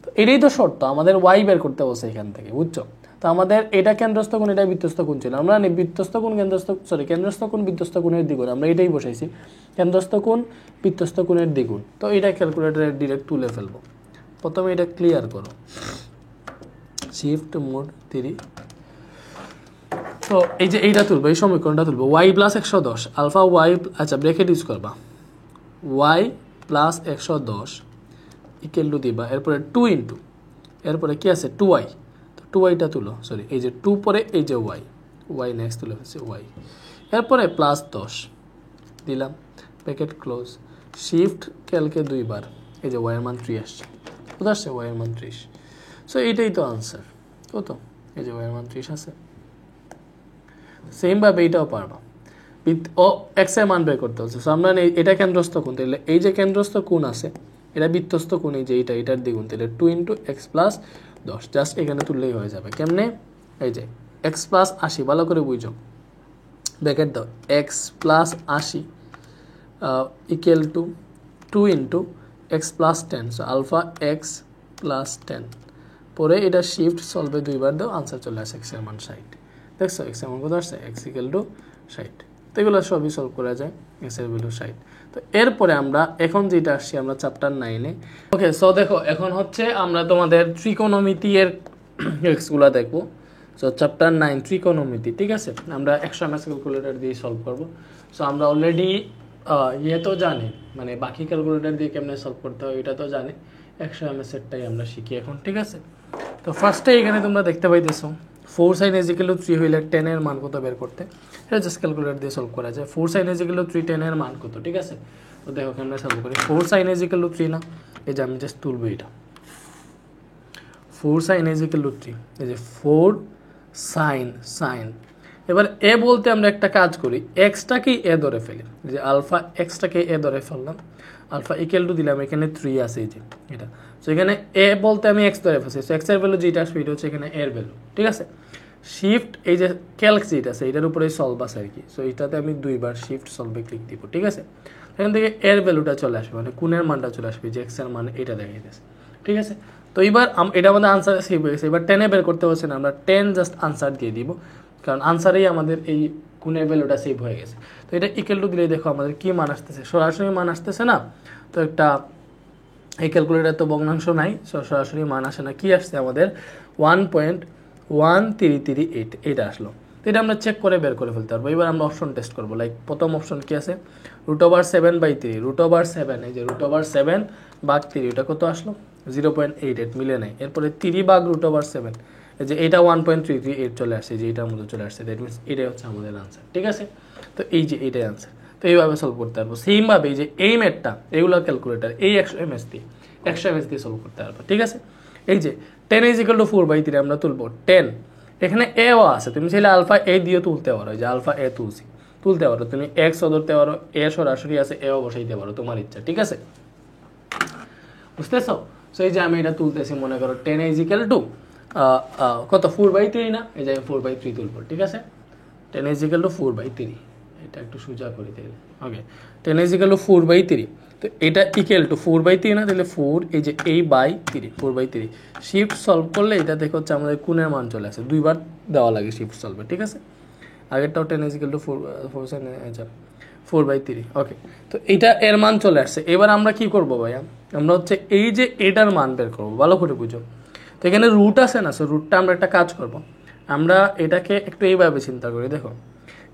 তো এটাই তো শর্ত, আমাদের y বের করতে বসে এখান থেকে, বুঝছো। তো আমাদের এটা কেন্দ্রস্থ কোণ, এটা বৃত্তস্থ কোণ ছিল। আমরা জানি বৃত্তস্থ কোণ কেন্দ্রস্থ কোণ বৃত্তস্থ কোণের দ্বিগুণ, আমরা এটাই বসাইছি, কেন্দ্রস্থ কোণ বৃত্তস্থ কোণের দ্বিগুণ। তো এটা ক্যালকুলেটরে ডিরেক্ট তুলে ফেলবো। প্রথমে এটা ক্লিয়ার করো, শিফট মোড 3। তো এই যে এইটা তুলবো, এই সমীকরণটা তুলবো, y + 110 আলফা y, আচ্ছা ব্র্যাকেট ইউজ করবা, y + 110 ইকুয়াল টু দিবা, এরপরে 2 ইন্টু, এরপরে কি আছে 2i, তো টু ওয়াইটা তুলো, সরি এই যে 2 পরে এই যে ওয়াই, ওয়াই নেক্সট তুলে ফেলছে ওয়াই, এরপরে প্লাস 10 দিলাম, ব্র্যাকেট ক্লোজ, শিফট ক্যালকে 2 বার, এই যে ওয়াইয়ের মান 3 আসছে, কোথায় আসছে ওয়াইয়ের মান 30। সো এইটাই তো আনসার, কত, এই যে ওয়াইয়ের মান 30 আছে। সেমভাবে এইটাও পারবা, ও এক্স এর মান বের করতে হচ্ছে। সো আমরা এটা কেন্দ্রস্থ কোণ, তাহলে এই যে কেন্দ্রস্থ কোণ আছে এটা বৃত্তস্থ কোণ, এই যে এটার দ্বিগুণ, তাহলে 2 × x+10 জাস্ট এখানে তুললেই হয়ে যাবে। কেমনে, এই যে x+80, ভালো করে বুঝো, ব্র্যাকেট দাও, x+80 equal to 2 × x+10, so alpha x+10, পরে এটা শিফট সলভে 2 বার দাও, আনসার চলে আসে x এর মান 60। দেখছো x এর মান কত আসছে, x = 60। তো এগুলো সবই সলভ করা যায়, x এর ভ্যালু 60। তো এরপরে আমরা এখন যেটা আসছি আমরা চ্যাপ্টার 9-এ। ওকে, সো দেখো এখন হচ্ছে আমরা তোমাদের ত্রিকোণমিতি এর এক্সগুলো দেখবো। সো চ্যাপ্টার 9 ত্রিকোণমিতি, ঠিক আছে, আমরা 100 ms ক্যালকুলেটর দিয়ে সলভ করব। সো আমরা অলরেডি তো জানি, মানে বাকি ক্যালকুলেটর দিয়ে কেমনে সলভ করতে হয় এটা তো জানি, 100 ms এরটাই আমরা শিখি এখন, ঠিক আছে। তো ফার্স্টে এখানে তোমরা দেখতে পাইতেছো 4 sin = 3 হইলে 10 এর মান কত বের করতে, এটা জাস্ট ক্যালকুলেটর দিয়ে সলভ করা যায়। 4 sin = 3, 10 এর মান কত, ঠিক আছে। তো দেখো কেমনে সলভ করি, 4 sin = 3 না, এই যে আমি জাস্ট তুলবো এটা, 4 sin = 3, এই যে 4 sin, এবার এ বলতে আমরা একটা কাজ করি, এক্সটাকে এ ধরে ফেলি, যে আলফা এক্সটাকে এ ধরে ফেললাম, আলফা ইকুয়াল টু দিলাম, এখানে 3 আছে এই যে এটা, সো এখানে এ বলতে আমি এক্স ধরে ফেলছি, সো এক্স এর ভ্যালু যেটা আসবে এটা হচ্ছে এখানে এর ভ্যালু, ঠিক আছে। শিফট এই যে ক্যালক যেটা আছে এটার উপরে সলভ আছে আর কি, সো এটাতে আমি 2 বার শিফট সলভে ক্লিক দিব, ঠিক আছে। এখান থেকে এর ভ্যালুটা চলে আসবে, মানে কোণের মানটা চলে আসবে, যে এক্স এর মান এটা দেখাইতেছে, ঠিক আছে। তো এবার এটা আমাদের আনসার সেভ হয়ে গেছে। এবার 10 এ বের করতে হচ্ছে না, আমরা 10 জাস্ট আনসার দিয়ে দিব, কারণ আনসারেই আমাদের এই কোণের ভ্যালুটা সেভ হয়ে গেছে। তো এটা ইকুয়াল টু দিলে দেখো আমাদের কি মান আসতেছে, সরাসরি মান আসতেছে না, তো একটা এই ক্যালকুলেটার তো ভগ্নাংশ নাই, সরাসরি মান আসে না, কি আসছে আমাদের 1.1338, এটা আসলো। তো এটা আমরা চেক করে বের করে ফেলতে পারবো। এবার আমরা অপশন টেস্ট করবো, লাইক প্রথম অপশন কি আছে, √7/3, √7, এই যে √7 ভাগ 3, এটা কত আসলো 0.88, মিলে নাই। এরপরে 3 ভাগ √7, এই যে এটা 1.338 চলে আসছে, যে এটার মধ্যে চলে আসছে, দ্যাট মিনস এটাই হচ্ছে আমাদের আনসার, ঠিক আছে। তো এই যে এটাই আনসার, তো এইভাবে সলভ করতে পারবো। সেমভাবে এই যে এই ম্যাথটা, এগুলো ক্যালকুলেটার এই 100 ms দিয়ে সলভ করতে পারবো, ঠিক আছে। এই যে 10 = 4/3 আমরা তুলবো, 10 এখানে এও আছে, তুমি চাইলে আলফা এ দিয়ে তুলতে পারো, যে আলফা এ তুলতে পারো, তুমি এক্স ধরতে পারো, এ সরাসরি আছে, এও বসাইতে পারো, তোমার ইচ্ছা, ঠিক আছে, বুঝতেছো। সো এই যে আমি এটা তুলতেছি, মনে করো 10 = কত 4/3 না, এই যে আমি 4/3 তুলবো, ঠিক আছে। 10 = 4/3, এটা একটু সোজা করে দিলে, ওকে। 10 = 4/3, তো এটা ইকুয়াল টু 4/3 না, তাহলে 4, এই যে এই বাই 3, 4/3 শিফট সলভ করলে এটা দেখো হচ্ছে আমাদের কোণের মান চলে আসে, 2 বার দেওয়া লাগে শিফট সলভে, ঠিক আছে। আগেরটাও 10 = 4/3, ওকে। তো এটা এর মান চলে আসছে। এবার আমরা কি করব ভাইয়া, আমরা হচ্ছে এই যে এটার মান বের করবো, ভালো করে বুঝো। তো এখানে রুট আছে না, সো রুটটা আমরা একটা কাজ করব, আমরা এটাকে একটু এইভাবে চিন্তা করি, দেখো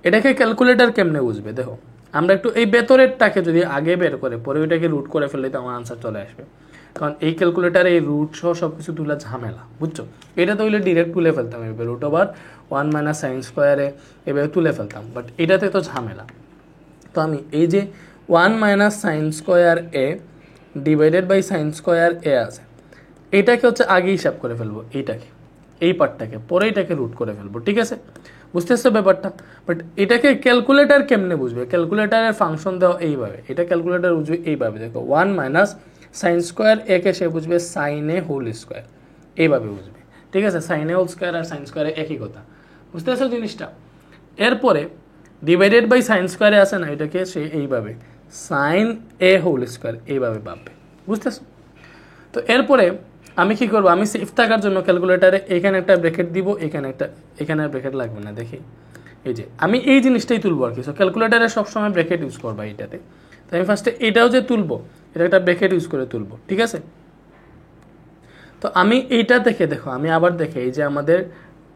এটাকে ক্যালকুলেটর কেমনে বুঝবে, দেখো আমরা একটু এই ভেতরেরটাকে যদি আগে বের করে পরে ওইটাকে রুট করে ফেললে তো আমার আনসার চলে আসবে, কারণ এই ক্যালকুলেটারে এই রুট সহ সব কিছু তুলে ঝামেলা, বুঝছো। এটা তো হইলে ডিরেক্ট তুলে ফেলতাম, এবার √1 - sin² এভাবে তুলে ফেলতাম, বাট এটাতে তো ঝামেলা। তো আমি এই যে 1 - sin² ডিভাইডেড বাই sin² আছে, এটাকে হচ্ছে আগে হিসাব করে ফেলবো, এইটাকে এই পার্টটাকে, পরে এটাকে রুট করে ফেলবো, ঠিক আছে, বুঝতেছো ব্যাপারটা। বাট এটাকে ক্যালকুলেটর কেমনে বুঝবে, ক্যালকুলেটারের ফাংশন দেওয়া এইভাবে, এটা ক্যালকুলেটর বুঝবে এইভাবে, দেখো 1 - sin² কে সে বুঝবে sin a², এইভাবে বুঝবে, ঠিক আছে। sin a² আর sin² একই কথা, বুঝতেছো জিনিসটা। এরপরে ডিভাইডেড বাই sin² আছে না, এটাকে সে এইভাবে sin a² এইভাবে ভাববে, বুঝতেছো। তো এরপরে আমি কি করব, আমি সেফ থাকার জন্য ক্যালকুলেটারে এখানে একটা ব্র্যাকেট দিব, এখানে ব্র্যাকেট লাগবে না, দেখি এই যে আমি এই জিনিসটাই তুলবো আর কি। সো ক্যালকুলেটারে সবসময় ব্র্যাকেট ইউজ করবা এটাতে, তো আমি ফার্স্টে এটাও যে তুলবো, এটা একটা ব্র্যাকেট ইউজ করে তুলবো, ঠিক আছে। তো আমি এইটা দেখে, দেখো আমি আবার দেখে, এই যে আমাদের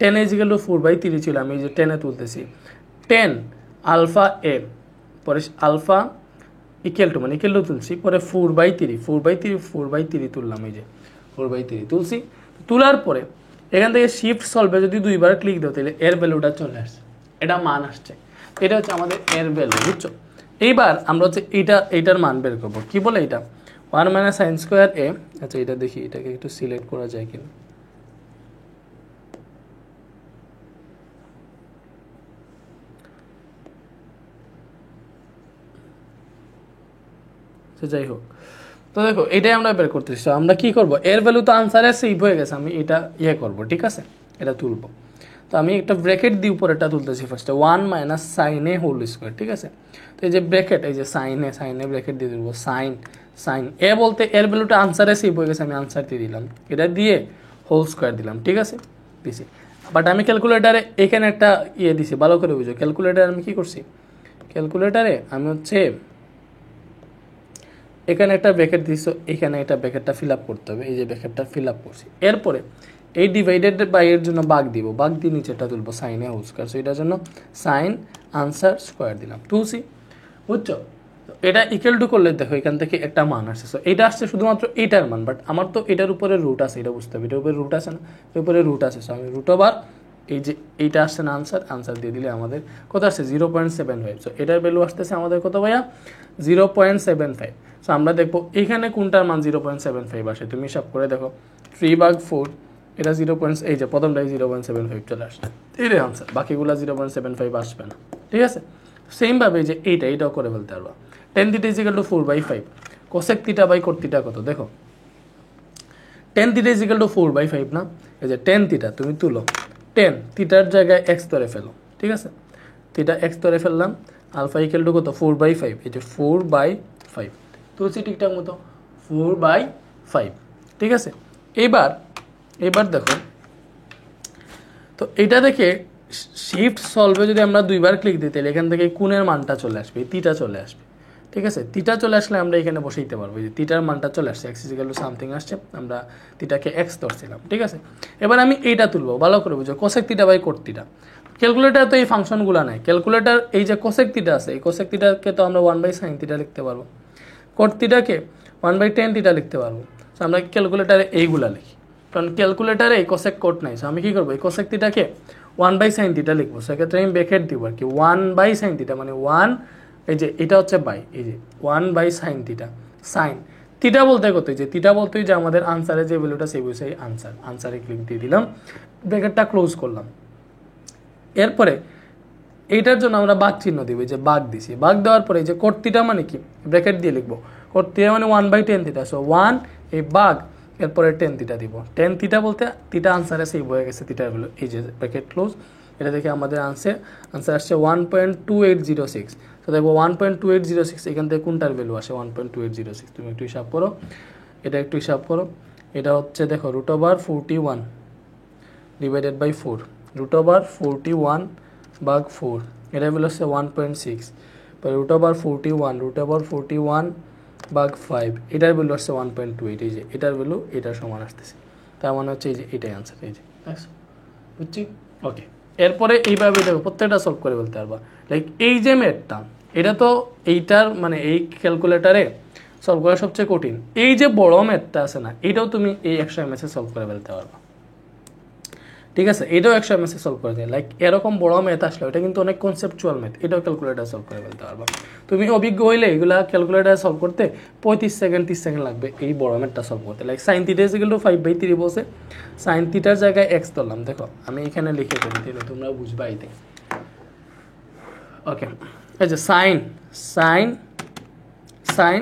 10 = 4/3 ছিল, আমি এই যে 10 তুলতেছি, 10 আলফা এ, পরে আলফা ইকুয়াল টু তুলছি, পরে 4/3 তুললাম, এই যে 4/3 তুলছি, তোলার পরে এখান থেকে শিফট সলভে যদি দুইবার ক্লিক দাও তাহলে এর ভ্যালুটা চলে আসছে, এটা মান আসছে। এটা হচ্ছে আমাদের এর ভ্যালু, বুঝছো? এইবার আমরা হচ্ছে এইটার মান বের করবো। কি বলে এটা 1 মাইনাস সাইন স্কোয়ার এ। আচ্ছা এটা দেখি, এটাকে একটু সিলেক্ট করা যায় কিনা। যাই হোক, তো দেখো এটাই আমরা বের করতেছি। আমরা কি করব, এর ভ্যালু তো আনসারে সেভ হয়ে গেছে, আমি এটা করব, ঠিক আছে, এটা তুলব। তো আমি একটা ব্র্যাকেট দিয়ে উপরেটা তুলতেছি ফার্স্টে, 1 মাইনাস সাইন এ হোল স্কোয়ার, ঠিক আছে। তো এই যে ব্র্যাকেট, এই যে সাইনে ব্র্যাকেট দিয়ে দিব, সাইন এ বলতে এর ভ্যালুটা আনসারে সেভ হয়ে গেছে, আমি আনসার দিয়ে দিলাম, এটা দিয়ে হোল স্কোয়ার দিলাম, ঠিক আছে, দিছি। বাট আমি ক্যালকুলেটারে এখানে একটা দিছি, ভালো করে বুঝো। ক্যালকুলেটারে আমি কি করছি, ক্যালকুলেটারে আমি হচ্ছে এখানে একটা ব্র্যাকেট দিছো, এখানে একটা ব্র্যাকেটটা ফিল আপ করতে হবে, এই যে ব্র্যাকেটটা ফিল আপ করছি। এরপরে এই ডিভাইডেড বাই এর জন্য বাঘ দিব, বাঘ দিয়ে নিচেটা তুলবো সাইনে হোল স্কোয়ার। সো এটার জন্য সাইন আনসার স্কোয়ার দিলাম, তুলসি, বুঝছো? এটা ইকুয়াল টু করলে দেখো এখান থেকে একটা মান আসছে। সো এটা আসছে শুধুমাত্র এটার মান, বাট আমার তো এটার উপরে রুট আছে, এটা বুঝতে হবে, এটার উপরে রুট আছে না, এর উপরে রুট আছে। সো আমি রুট ওভার এই যে এইটা আসছে না আনসার দিয়ে দিলে আমাদের কত আসছে 0.75। সো এটার ভ্যালু আসতেছে আমাদের কত ভাইয়া 0.75। সো আমরা দেখবো এখানে কোনটার মান 0.75 আসে, তুমি হিসাব করে দেখো 3/4, এটা 0. এই যে প্রথমটাই 0.75 চলে আসছে, এটাই আনসার। বাকিগুলো 0.75 আসবে না, ঠিক আছে। সেমভাবে যে এইটাও করে ফেলতে পারবা। tan θ = 4/5, cosec θ বাই cot θ কত দেখো, tan θ = 4/5 না। এই যে tan θ তুমি তুলো, tan θর জায়গায় x ধরে ফেলো, ঠিক আছে, θ x ধরে ফেললাম, আলফা ইকুয়াল টু কত 4/5, এই যে 4/5 তুলসি ঠিকঠাক মতো 4/5, ঠিক আছে। এবার দেখো, তো এটা দেখে শিফট সলভে যদি আমরা দুইবার ক্লিক দিই তাহলে এখান থেকে কোণের মানটা চলে আসবে, থিটা চলে আসবে, ঠিক আছে। থিটা চলে আসলে আমরা এখানে বসাইতে পারবো, যে থিটার মানটা চলে আসছে, এক্স ইকুয়াল টু সামথিং আসছে, আমরা থিটাকে এক্স ধরছিলাম, ঠিক আছে। এবার আমি এইটা তুলবো, ভালো করে বুঝো, cosec theta by cot theta. Calculator তো এই ফাংশনগুলো নাই, ক্যালকুলেটার এই যে কোসেক থিটা আছে, এই কোসেক থিটাকে তো আমরা 1/sin থিটা লিখতে পারবো, কোট থিটাকে 1/tan থিটা লিখতে পারবো। সো আমরা ক্যালকুলেটারে এইগুলা লিখি, কারণ ক্যালকুলেটারে এই কোসেক কোট নাই। সো আমি কি করবো, এই কোসেক থিটাকে 1/sin থিটা লিখবো। সেক্ষেত্রে আমি ব্র্যাকেট দিব আর কি, 1/sin থিটা মানে 1, এই যে এটা হচ্ছে বাই, এই যে 1/sin থিটা, সাইন থিটা বলতে কত, যে থিটা বলতেই যে আমাদের আনসারে যে ভ্যালুটা সেই সেই আনসারে ক্লিক দিয়ে দিলাম, ব্র্যাকেটটা ক্লোজ করলাম। এরপরে এইটার জন্য আমরা বাঘ চিহ্ন দিব, যে বাঘ দিছি, বাঘ দেওয়ার পরে যে কোট থিটা মানে কি, ব্র্যাকেট দিয়ে লিখবো, কোট থিটা মানে 1/tan থিটা। সো 1 এই বাঘ, এরপরে tan থিটা দিব, tan থিটা বলতে থিটা আনসারে সেভ হয়ে গেছে, থিটার ভ্যালু, এই যে ব্র্যাকেট ক্লোজ। এটা দেখে আমাদের আনসার আসছে 1.2806। তো দেখবো 1.2806, এখান থেকে কোনটার ভ্যালু আসে 1.2806, তুমি একটু হিসাব করো, এটা একটু হিসাব করো। এটা হচ্ছে দেখো √41 ডিভাইডেড বাই 4, √41 ভাগ 4, এটা ভ্যালু হচ্ছে 1.6, √41 ভাগ 5, এটার ভ্যালু আসছে 1.28, এই যে এটার ভ্যালু এটার সমান আসতেছে, তার মানে হচ্ছে এই যে এটাই আনসার, এই যে বুঝছি, ওকে। এরপরে এইভাবে দেখো প্রত্যেকটা সলভ করে বলতে পারবা। লাইক এই যে ম্যাথটা, এটা তো এইটার মানে এই ক্যালকুলেটারে সলভ করা সবচেয়ে কঠিন। এই যে বড় ম্যাথটা আছে না, এটাও তুমি এই 100 mS সলভ করে ফেলতে পারবা, ঠিক আছে। এটাও 100 mS সলভ করে দেয়। লাইক এরকম বড় ম্যাথ আসলে এটা কিন্তু অনেক কনসেপচুয়াল ম্যাথ, এটাও ক্যালকুলেটার সলভ করে ফেলতে পারবা। তুমি অভিজ্ঞ হইলে এগুলা ক্যালকুলেটার সলভ করতে 35 সেকেন্ড 30 সেকেন্ড লাগবে এই বড় ম্যাথটা সলভ করতে। লাইক sin θ = 5/3 বলছে, sin থিটার জায়গায় x ধরলাম, দেখো আমি এখানে লিখে দিই তাহলে তোমরা বুঝবা। এইতে ওকে, এই যে সাইন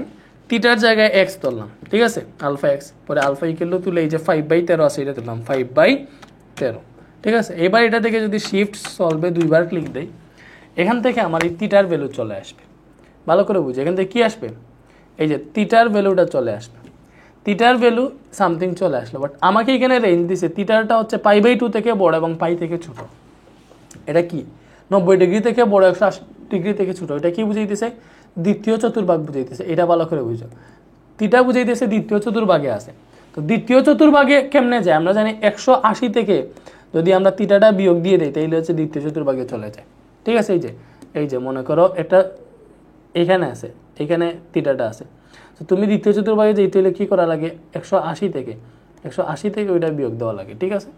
থিটার জায়গায় x ধরলাম, ঠিক আছে, আলফা x, পরে আলফা ইকুয়াল টু তুলে এই যে 5/13 আছে, এটা ধরলাম 5/13, ঠিক আছে। এবার এটা থেকে যদি শিফট সলভে দুইবার ক্লিক দেই, এখান থেকে আমার এই থিটার ভ্যালু চলে আসবে, ভালো করে বুঝি। এখান থেকে কি আসবে, এই যে থিটার ভ্যালুটা চলে আসবে, থিটার ভ্যালু সামথিং চলে আসলো। বাট আমাকে এখানে রেঞ্জ দিছে, থিটারটা হচ্ছে π/2 থেকে বড় এবং পাই থেকে ছোট। এটা কি 90 ডিগ্রি থেকে বড়, 180 ডিগ্রি থেকে ছোট, এটা কি বুঝাইতেছে, দ্বিতীয় চতুর্ভাগ বুঝাইতেছে। এটা ভালো করে বুঝো, থিটা বুঝাইতেছে দ্বিতীয় চতুর্ভাগে আছে। তো দ্বিতীয় চতুর্ভাগে কেমনে যায়, আমরা জানি 180 থেকে যদি আমরা থিটাটা বিয়োগ দিয়ে দিই তাহলে হচ্ছে দ্বিতীয় চতুর্ভাগে চলে যায়, ঠিক আছে। এই যে মনে করো এটা এখানে আছে, এখানে থিটাটা আছে, তো তুমি দ্বিতীয় চতুর্ভাগে যেতে হলে কী করা লাগে, 180 থেকে ওইটা বিয়োগ দেওয়া লাগে, ঠিক আছে।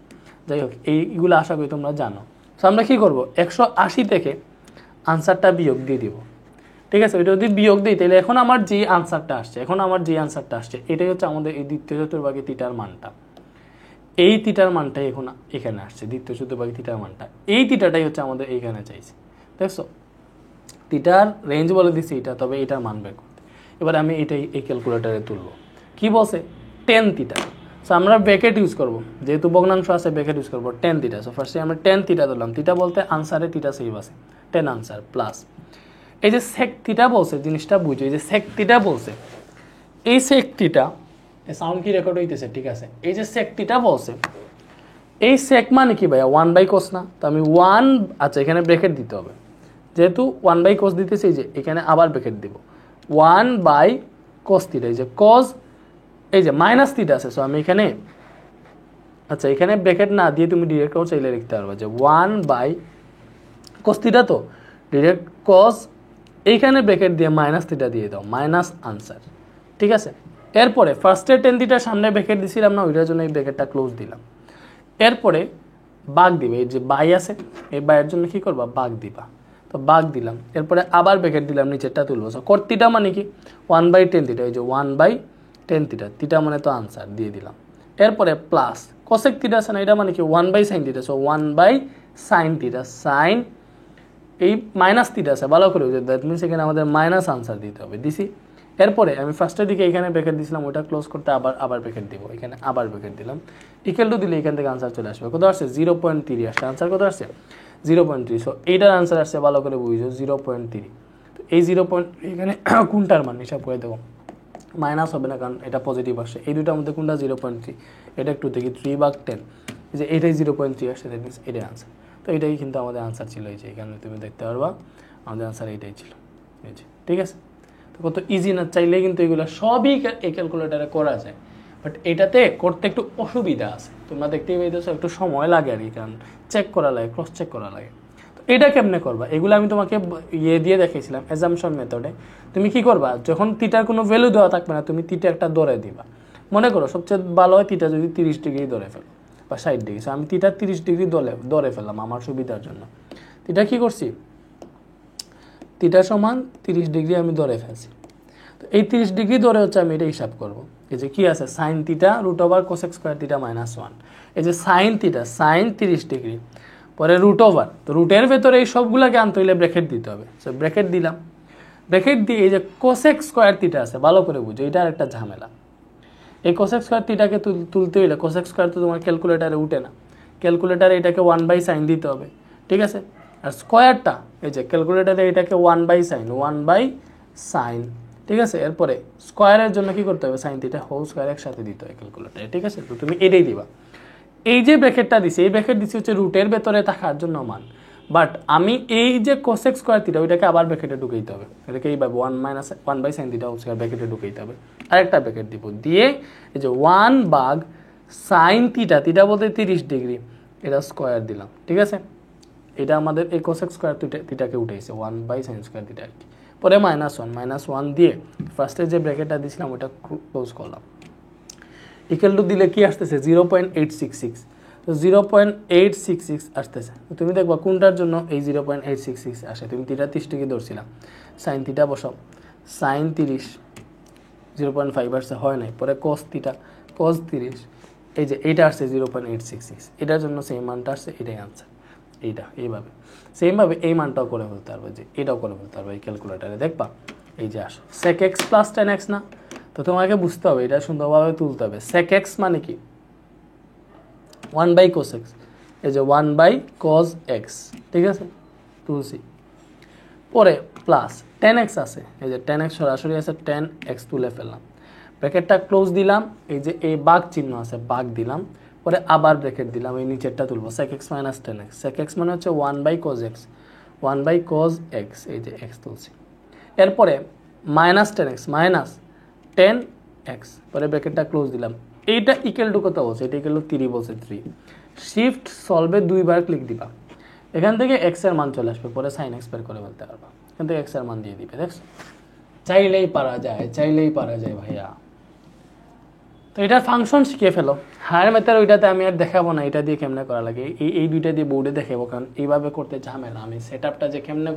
যাই হোক এইগুলো আশা করি তোমরা জানো। সো আমরা কী করবো, 180 থেকে আনসারটা বিয়োগ দিয়ে দিব, ঠিক আছে। ওইটা যদি বিয়োগ দিই তাহলে এখন আমার যে আনসারটা আসছে এটাই হচ্ছে আমাদের এই দ্বিতীয় চতুর্ভাগে থিটার মানটা। এই থিটার মানটাই এখন এখানে আসছে, দ্বিতীয় চতুর্ভাগে থিটার মানটা, এই থিটাটাই হচ্ছে আমাদের এইখানে চাইছে, দেখছো। থিটার রেঞ্জ বলে দিচ্ছি এটা, তবে এটার মান বের করতে। এবার আমি এটাই এই ক্যালকুলেটারে তুলবো। কি বলছে, 10 থিটা। সো আমরা ব্র্যাকেট ইউজ করব, যেহেতু ভগ্নাংশ আছে ব্র্যাকেট ইউজ করবো 10 থিটা। সো ফার্স্টে আমরা 10 থিটা ধরলাম, থিটা বলতে আনসারে থিটা সেভ আছে, 10 আনসার প্লাস এই যে সেক থিটা বলছে, জিনিসটা বুঝো, এই যে সেক থিটা বলছে, এই সেক থিটা, সাউন্ড কি রেকর্ড হইতেছে, ঠিক আছে। এই যে সেক থিটা বলছে, এই সেক মানে কি ভাইয়া, 1/cos না, তো আমি 1, আচ্ছা এখানে ব্র্যাকেট দিতে হবে, যেহেতু 1/cos দিতেছি, এই যে এখানে আবার ব্র্যাকেট দিব, 1/cos থিটা, এই যে cos, এই যে মাইনাস থিটা আছে, সো আমি এখানে, আচ্ছা এখানে ব্র্যাকেট না দিয়ে তুমি ডিরেক্ট চাইলে লিখতে পারবে যে 1/cos থিটা, তো ডিরেক্ট cos, এইখানে ব্র্যাকেট দিয়ে মাইনাস থিটা দিয়ে দাও, মাইনাস আনসার, ঠিক আছে। এরপরে ফার্স্টে 10 থিটার সামনে ব্র্যাকেট দিছিলাম না, ওইটার জন্য এই ব্র্যাকেটটা ক্লোজ দিলাম। এরপরে বাঘ দিবে, এই যে বাই আছে, এই বাইয়ের জন্য কি করবা, বাঘ দিবা, তো বাঘ দিলাম। এরপরে আবার ব্র্যাকেট দিলাম, নিচেরটা তুলবো। কট থিটা মানে কি, 1/10 থিটা, এই যে 1/10 থিটা, থিটা মানে তো আনসার দিয়ে দিলাম। এরপরে প্লাস কোসেক থিটা আছে না, এটা মানে কি 1/sin theta, so 1/sin theta, sine, এই মাইনাস থিটা আছে, ভালো করে বুঝে, দ্যাট মিনস এখানে আমাদের মাইনাস আনসার দিতে হবে, দিছি। এরপরে আমি ফার্স্টের দিকে এখানে ব্র্যাকেট দিয়েছিলাম, ওটা ক্লোজ করতে আবার ব্র্যাকেট দিব, এখানে আবার ব্র্যাকেট দিলাম, ইকুয়াল টু দিলে এখান থেকে আনসার চলে আসবে, কত আসছে 0.3 আসছে, আনসার কত আসছে 0.3। সো এইটার আনসার আসছে, ভালো করে বুঝো 0.3। তো এই 0. এখানে কোনটার মান হিসাব করে দেবো, মাইনাস হবে না কারণ এটা পজিটিভ আসছে, এই দুটার মধ্যে কোনটা 0.3, এটা একটু দেখি, 3/10, এই যে এটাই 0.3 আসছে, দ্যাট মিনস এটাই আনসার। তো এটাই কিন্তু আমাদের আনসার ছিল, এই যে এখানে তুমি দেখতে পারবা আমাদের আনসার এইটাই ছিল, এই যে, ঠিক আছে। তো কত ইজি না, চাইলে কিন্তু এগুলো সবই এই ক্যালকুলেটারে করা যায়, বাট এটাতে করতে একটু অসুবিধা আছে, তোমরা দেখতেই পাইতেছো, একটু সময় লাগে আর কি, কারণ চেক করা লাগে, ক্রস চেক করা লাগে। তো এটা কেমনে করবা, এগুলো আমি তোমাকে ইয়ে দিয়ে দেখাইছিলাম, অ্যাজাম্পশন মেথডে। তুমি কি করবা, যখন থিটার কোনো ভ্যালু দেওয়া থাকবে না, তুমি থিটা একটা ধরে দিবা। মনে করো সবচেয়ে ভালো হয় থিটা যদি 30 ডিগ্রি ধরে ফেলো বা 60 ডিগ্রি, আমি থিটা 30 ডিগ্রি ধরে ফেললাম আমার সুবিধার জন্য। থিটা কি করছি, থিটা সমান 30 ডিগ্রি আমি ধরে ফেলছি। তো এই 30 ডিগ্রি ধরে হচ্ছে আমি এটা হিসাব করবো, এই যে কি আছে, sine theta √ cosec square theta -1, এই যে সাইন থিটা, সাইন 30 ডিগ্রি, পরে √ তো রুটের ভেতরে এই সবগুলোকে আনতে হইলে ব্র্যাকেট দিতে হবে, সো ব্র্যাকেট দিলাম। ব্র্যাকেট দিয়ে এই যে কোসেক স্কোয়ার থিটা আছে, ভালো করে বুঝো, এটা একটা ঝামেলা। এই কোসেক স্কোয়ার থিটাকে তুলতে হইলে, কোসেক স্কোয়ার তো তোমার ক্যালকুলেটারে উঠে না, ক্যালকুলেটারে এটাকে 1/sin দিতে হবে, ঠিক আছে। আর স্কোয়ারটা, এই যে ক্যালকুলেটারে এটাকে 1/sin, ঠিক আছে। এরপরে স্কোয়ারের জন্য কি করতে হবে, সাইন থিটা হোল স্কোয়ার একসাথে দিতে হয় ক্যালকুলেটারে, ঠিক আছে। তো তুমি এটাই দিবা। এই যে ব্র্যাকেটটা দিছি, এই ব্র্যাকেট দিছি হচ্ছে রুটের ভেতরে থাকার জন্য মান, বাট আমি এই যে কোসেক স্কোয়ার থিটা, ওইটাকে আবার ব্র্যাকেটে ঢুকাইতে হবে, এটাকে এইভাবে 1/sin থিটা হোল স্কোয়ার ব্র্যাকেটে ঢুকাইতে হবে, আরেকটা ব্র্যাকেট দিব, দিয়ে এই যে 1/sin থিটা, থিটা বলতে 30 ডিগ্রি, এটা স্কোয়ার দিলাম, ঠিক আছে। এটা আমাদের এই কোসেক স্কোয়ার থিটাকে উঠাইছে, 1/sin স্কোয়ার থিটা আর কি। পরে -1 দিয়ে ফার্স্টে যে ব্র্যাকেটটা দিয়েছিলাম ওটা ক্লোজ করলাম, ইকুয়াল টু দিলে কি আসতেছে 0.866, তো 0.866 আসতেছে। তো তুমি দেখবা কোনটার জন্য এই 0.866 আসে, তুমি থিটা 30 ডিগ্রি ধরছিলাম, সাইন থিটা বসাও, সাইন 30, 0.5 আসছে, হয় নাই। পরে cos থিটা, cos 30, এই যে এইটা আসছে 0.866, এটার জন্য সেই মানটা আসছে, এটাই আনসার, এইটা এইভাবে। সেমভাবে এই মানটাও করে ফেলতে পারবে, যে এটাও করে ফেলতে পারবে এই ক্যালকুলেটারে, দেখবা এই যে আসো sec x + tan x না, তো তোমাকে বুঝতে হবে, এটা সুন্দরভাবে তুলতে হবে। sec x মানে কি, 1/cos x, এই যে 1/cos x, ঠিক আছে, তুলছি। পরে প্লাস tan x আছে, এই যে tan x সরাসরি আছে, tan x তুলে ফেললাম, ব্র্যাকেটটা ক্লোজ দিলাম, এই যে এই বাঘ চিহ্ন আছে, বাঘ দিলাম, পরে আবার ব্র্যাকেট দিলাম, এই নিচেরটা তুলবো, sec x - tan x, sec x মানে হচ্ছে 1/cos x, 1/cos x, এই যে x তুলছি। এরপরে -tan x, -tan x, পরে ব্র্যাকেটটা ক্লোজ দিলাম, এইটা ইকুয়াল টু কত বলছে, এটা ইকুয়াল টু 3 বলছে, 3। শিফট সলভে 2 বার ক্লিক দিবা, এখান থেকে x এর মান চলে আসবে, পরে sin x বের করে ফেলতে পারবা, এখান থেকে x এর মান দিয়ে দিবে, দেখছো, চাইলেই পারা যায়, চাইলেই পারা যায় ভাইয়া। তো এটার ফাংশন শিখে ফেলো। হায়ার মেথড ওইটাতে আমি আর দেখাবো না এটা দিয়ে কেমনে করা লাগে, এই দুইটা দিয়ে বোর্ডে দেখাবো, কারণ এইভাবে করতে ঝামেলা। আমি সেট আপটা যে কেমনে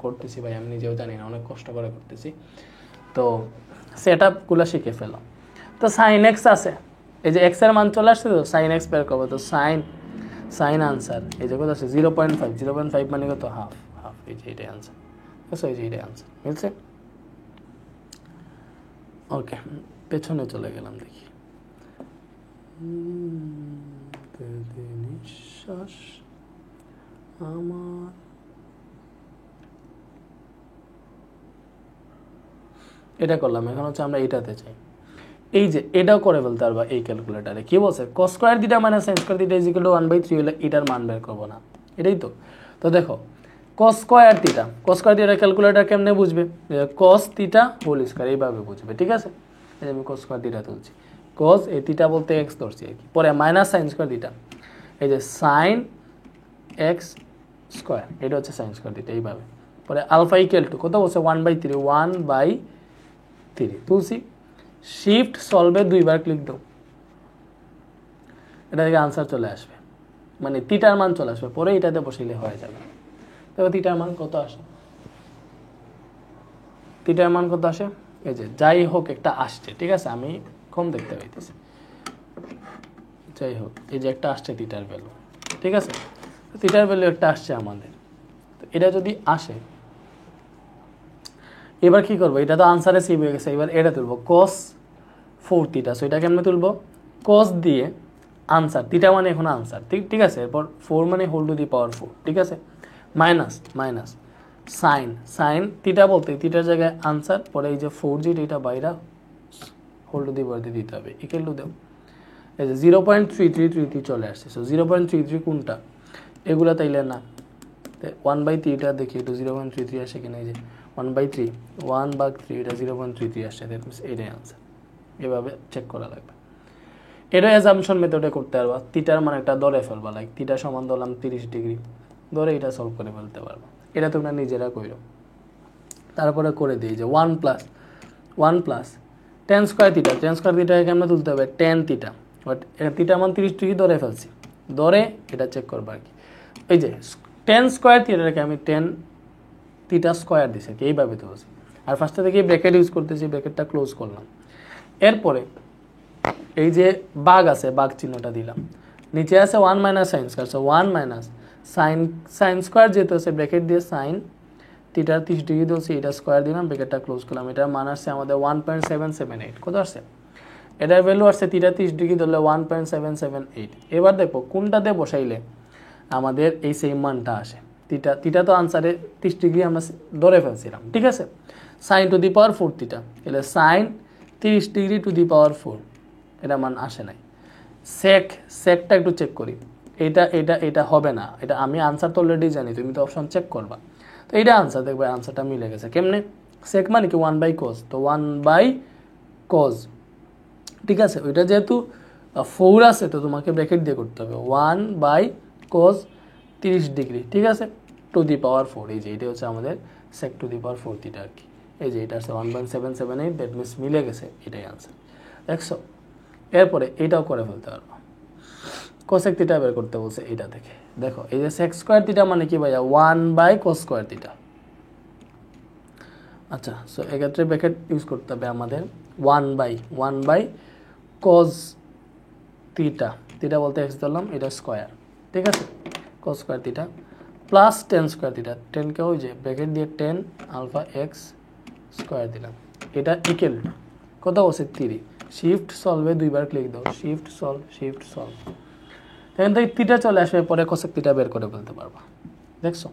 করতেছি ভাই আমি নিজেও জানি না, অনেক কষ্ট করে করতেছি। তো সেট আপগুলো শিখে ফেলো। তো সাইন এক্স আছে, এই যে এক্স এর মান চলে আসছে, তো সাইন এক্স বের করবো। তো সাইন আনসার এই যে কত আছে 0.5, 0.5 মানে কত হাফ, এই যে এটাই আনসার। এই যে এটাই আনসার, বুঝছে? ওকে, পেছনে চলে গেলাম, দেখি নিঃশ্বাস আমার এটা করলাম। এখন হচ্ছে আমরা এটাতে চাই, এই যে এটাও করে ফেলতে পারবা এই ক্যালকুলেটারে। কি বলছে, cos square theta minus sin square theta equal to 1/3 হলে এটার মান বের করব না, এটাই তো। তো দেখো cos স্কয়ার থিটা ক্যালকুলেটর কেমনে বুঝবে, cos থিটা হোল স্কয়ার এইভাবে বুঝবে, ঠিক আছে? এই যে আমি cos স্কয়ার থিটা তুলছি, cos এই থিটা বলতে x ধরছি আর কি, পরে মাইনাস sin স্কয়ার থিটা, এই যে sin x স্কয়ার, এটা হচ্ছে sin স্কয়ার থিটা এইভাবে। পরে আলফা ইকুয়াল টু কত বলছে 1/3, 1/3 তুলছি। শিফট সলভে দুইবার ক্লিক দাও, এটা থেকে আনসার চলে আসবে, মানে থিটার মান চলে আসবে, পরে এটাতে বসাইলে হয়ে যাবে। তবে থিটার মান কত আসে, থিটার মান কত আসে, এই যে যাই হোক একটা আসছে, ঠিক আছে? আমি কম দেখতে পাইতেছি, যাই হোক এই যে একটা আসছে থিটার ভ্যালু, ঠিক আছে? থিটার ভ্যালু একটা আসছে আমাদের। তো এটা যদি আসে, এবার কি করবো, এটা তো আনসারে সেভ হয়ে গেছে, এবার এটা তুলবো cos 4 থিটা। সো এটা কেমনে তুলবো, cos দিয়ে আনসার, থিটা মানে এখন আনসার, ঠিক আছে? এরপর 4 মানে হোল টু দি পাওয়ার 4, ঠিক আছে? মাইনাস সাইন থিটা বলতে থিটার জায়গায় আনসার, পরে এই যে 4 যেটা এটা বাইরা হোল টু দি পাওয়ার দিয়ে দিতে হবে, ইকুয়াল টু দেও। এই যে 0.3333 চলে আসছে। সো 0.33 কোনটা, এগুলা তাইলে না, 1/3টা দেখি একটু 0.33 আসে কিনা, এই যে 1/3, 1/3 এটা 0.33 আসছে, দ্যাট মিনস এটাই আনসার। এভাবে চেক করা লাগবে। এটা অ্যাজাম্পশন মেথডে করতে পারবা, থিটার মানে একটা ধরে ফেলবা, লাইক থিটা সমান ধরলাম 30 ডিগ্রি, ধরে এটা সলভ করে ফেলতে পারবা। এটা তোমরা নিজেরা কইরো। তারপরে করে দিই যে 1 প্লাস tan স্কয়ার থিটা, কেমনে তুলতে হবে, tan থিটা, বাট এটা থিটা মান 30 ডিগ্রি ধরে ফেলছি, ধরে এটা চেক করবা আর কি। এই যে tan স্কয়ার থিটাটাকে আমি tan থিটা স্কয়ার দিছি আর কি, এইভাবে তুলছি। আর ফার্স্টে থেকে ব্র্যাকেট ইউজ করতেছি, ব্র্যাকেটটা ক্লোজ করলাম। এরপরে এই যে বাঘ আছে, বাঘ চিহ্নটা দিলাম, নিচে আছে 1 minus sine square, so 1 minus sine square যেহেতু আছে ব্র্যাকেট দিয়ে সাইন থিটার 30 ডিগ্রি দিয়েছি, এটা স্কয়ার দিলাম, ব্র্যাকেটটা ক্লোজ করলাম। এটার মান আসছে আমাদের 1.778, কত আসছে, এটার ভ্যালু আসছে থিটা 30 ডিগ্রি ধরলে 1.778। এবার দেখো কোনটাতে বসাইলে আমাদের এই সেম মানটা আসে। থিটা তো আনসারে 30 ডিগ্রি আমরা ধরে ফেলছিলাম, ঠিক আছে? Sine to the power 4 theta, এলে sine 30 degree to the power 4, এটা মান আসে নাই। সেকটা একটু চেক করি, এটা হবে না, এটা আমি আনসার তো অলরেডি জানি, তুমি তো অপশন চেক করবা। তো এইটা আনসার, দেখবে আনসারটা মিলে গেছে। কেমনে, সেক মানে কি 1/cos, তো 1/cos, ঠিক আছে? ওইটা যেহেতু 4 আছে, তো তোমাকে ব্র্যাকেট দিয়ে করতে হবে 1/cos 30 ডিগ্রি, ঠিক আছে, টু দি পাওয়ার 4। এই যে এটা হচ্ছে আমাদের সেক টু দি পাওয়ার 4 থিটা আর কি। এই যে এটা আছে 1.778, দ্যাট মিনস মিলে গেছে, এটাই আনসার, দেখছো? এরপরে এটাও করে ফেলতে পারবো, কোসেক থিটা বের করতে বলছে এটা থেকে। দেখো এই যে সেক স্কয়ার থিটা মানে কি ভাইয়া, 1/cos স্কয়ার থিটা। আচ্ছা, সো এক্ষেত্রে ব্র্যাকেট ইউজ করতে হবে আমাদের 1/cos থিটা, থিটা বলতে এক্স ধরলাম, এটা স্কয়ার, ঠিক আছে? cos square theta plus tan square theta, 10 কে ওই যে ব্র্যাকেট দিয়ে 10 আলফা এক্স স্কয়ার দিলাম, এটা ইকুয়াল কত বসে 3। শিফট সলভে দুইবার ক্লিক দাও, শিফট সলভ, এখান থেকে থিটা চলে আসবে, পরে কোসেক থিটা বের করে ফেলতে পারবা, দেখছো?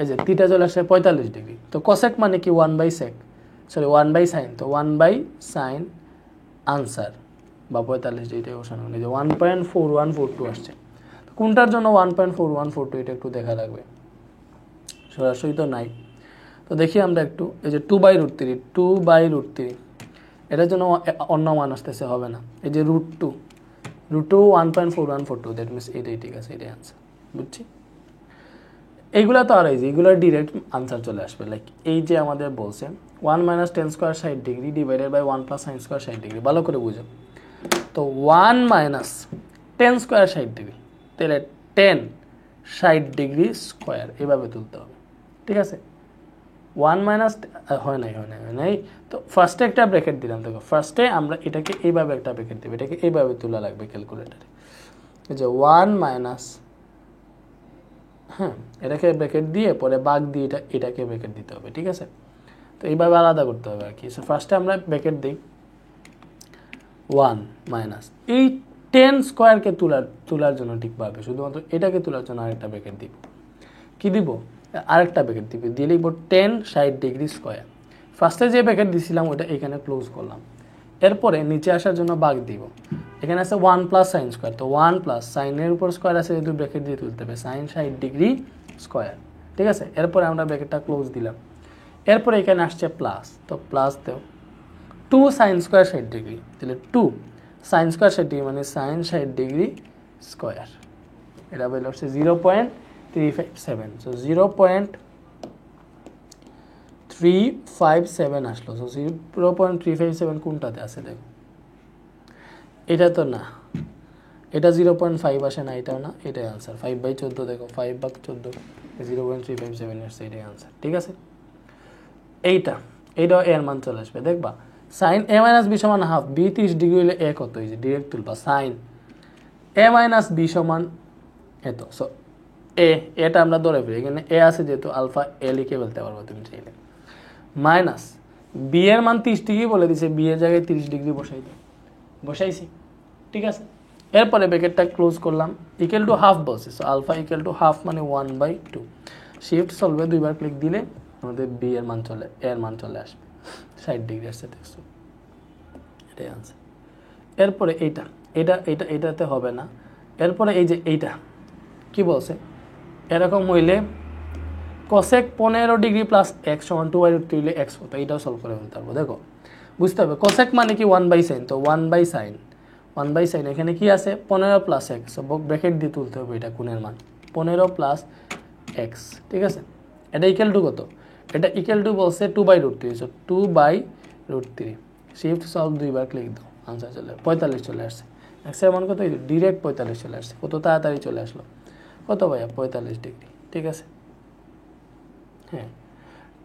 এই যে থিটা চলে আসে 45 ডিগ্রি, তো কোসেক মানে কি 1/sin, তো 1/sin আনসার বা 45 ডিগ্রি বসানো, এই যে 1.4142 আসছে। তো কোনটার জন্য 1.4142, এটা একটু দেখা লাগবে, সরাসরি তো নাই। তো দেখি আমরা একটু, এই যে 2/√3, এটার জন্য অন্য মান আসতেছে, হবে না। এই যে √2 1.4142, দ্যাট মিনস এটাই, ঠিক আছে, এটাই আনসার, বুঝছি? এইগুলা তো আর এই যে এগুলোর ডিরেক্ট আনসার চলে আসবে। লাইক এই যে আমাদের বলছে 1 minus ten square 60 degree divided by 1 plus sine square 60 degree, ভালো করে বুঝো। তো 1 মাইনাস টেন স্কোয়ার 60 ডিগ্রি, তাহলে 10 60 ডিগ্রি স্কোয়ার এভাবে তুলতে হবে, ঠিক আছে। 1 মাইনাস হয় নাই। তো ফার্স্টে একটা ব্র্যাকেট দিলাম, দেখো ফার্স্টে আমরা এটাকে এইভাবে একটা ব্র্যাকেট দেবো, এটাকে এইভাবে তোলা লাগবে ক্যালকুলেটারে, এই যে 1 মাইনাস, হ্যাঁ এটাকে ব্র্যাকেট দিয়ে পরে বাঘ দিয়ে এটাকে ব্র্যাকেট দিতে হবে, ঠিক আছে। তো এইভাবে আলাদা করতে হবে আর কি। সো ফার্স্টে আমরা ব্র্যাকেট দিই 1 মাইনাস এই 10 স্কোয়ারকে তোলার জন্য ঠিকভাবে শুধুমাত্র এটাকে তোলার জন্য আরেকটা ব্র্যাকেট দিব, কি দিব, আরেকটা ব্র্যাকেট দিব, দিয়ে লিখব 10 60 ডিগ্রি স্কোয়ার। ফার্স্টে যে ব্র্যাকেট দিছিলাম ওটা এখানে ক্লোজ করলাম, এরপরে নিচে আসার জন্য বাঘ দিব, এখানে আছে 1 প্লাস সাইন স্কোয়ার, তো 1 প্লাস সাইনের উপর স্কোয়ার আছে যেহেতু ব্র্যাকেট দিয়ে তুলতে হবে, সাইন 60 ডিগ্রি স্কোয়ার, ঠিক আছে। এরপরে আমরা ব্র্যাকেটটা ক্লোজ দিলাম, এরপরে এখানে আসছে প্লাস, তো প্লাস দেও 2 সাইন স্কোয়ার 60 ডিগ্রি, তাহলে 2 সাইন স্কোয়ার 60 ডিগ্রি মানে সাইন 60 ডিগ্রি স্কোয়ার, এটা বলে হচ্ছে 0.357, সো 0.357 আসলো। সো 0.357 কোনটাতে আছে দেখো, এটা তো না, এটা 0.5 আসে না, এটাও না, এটাই আনসার। 5/14 দেখো, 5/14 0.357 আসছে, এটাই আনসার, ঠিক আছে। এইটাও এর মান চলে আসবে, দেখবা সাইন a মাইনাস বি সমান হাফ, বি 30 ডিগ্রি হলে এ কত, এই যে ডিরেক্ট তুলবা সাইন a মাইনাস বি সমান এত। সো এটা আমরা ধরে ফেলি, এখানে এ আছে যেহেতু আলফা এ লিখে ফেলতে পারবো তুমি চাইলে, মাইনাস বি এর মান 30 ডিগ্রি বলে দিছে, বি এর জায়গায় 30 ডিগ্রি বসাইছি, ঠিক আছে। এরপরে ব্র্যাকেটটা ক্লোজ করলাম, ইকুয়াল টু হাফ বলছে, so alpha equal to half মানে 1/2, শিফট সলভে দুইবার ক্লিক দিলে আমাদের বি এর মান চলে আসবে 60 ডিগ্রি আসছে, দেখছো, এটাই আনসার। এরপরে এইটাতে হবে না, এরপরে এই যে এইটা কি বলছে, এরকম হইলে cosec 15 ডিগ্রি প্লাস এক্স সমান 2/3 হইলে এক্স কত, এইটাও সলভ করে ফেলতে পারবো। দেখো বুঝতে হবে cosec মানে কি 1/sin, তো 1/sin এখানে কি আছে 15 প্লাস এক্স, ব্র্যাকেট দিয়ে তুলতে হবে এটা কোণের মান 15 প্লাস এক্স, ঠিক আছে। এটা ইকুয়াল টু কত, এটা ইকুয়াল টু বলছে 2/3, সো 2/3, শিফট সলভ দুইবার ক্লিক দাও, আনসার চলে 45 চলে আসছে। এক্সের মান কত, ডিরেক্ট 45 চলে আসছে, কত তাড়াতাড়ি চলে আসলো, কত ভাইয়া 45 ডিগ্রি, ঠিক আছে। হ্যাঁ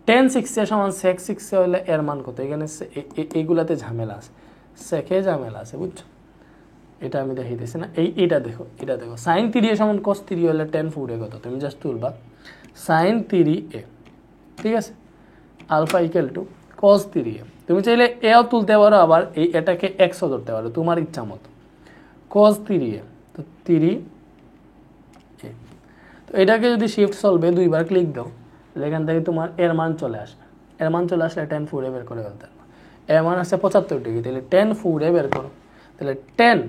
10 60 সমান sec 60 হলে এর মান কত, এখানে এইগুলাতে ঝামেলা আছে, সেকে ঝামেলা আছে, বুঝছো, এটা আমি দেখাইতেছি না। এটা দেখো সাইন 3a সমান cos 3 হলে 10 4a কত, তুমি জাস্ট তুলবা সাইন 3a, ঠিক আছে, alpha equal two cos 3a, তুমি চাইলে এও তুলতে পারো, আবার এটাকে এক্সও ধরতে পারো তোমার ইচ্ছা মতো, cos 3a, তো 3a, তো এটাকে যদি শিফট সলভে দুইবার ক্লিক দাও এখান থেকে তোমার এর মান চলে আসবে, এর মান চলে আসলে 10 4a বের করে ফেলতে পারবো। এর মান আসছে 75 ডিগ্রি, তাহলে 10 4a বের করো, তাহলে 10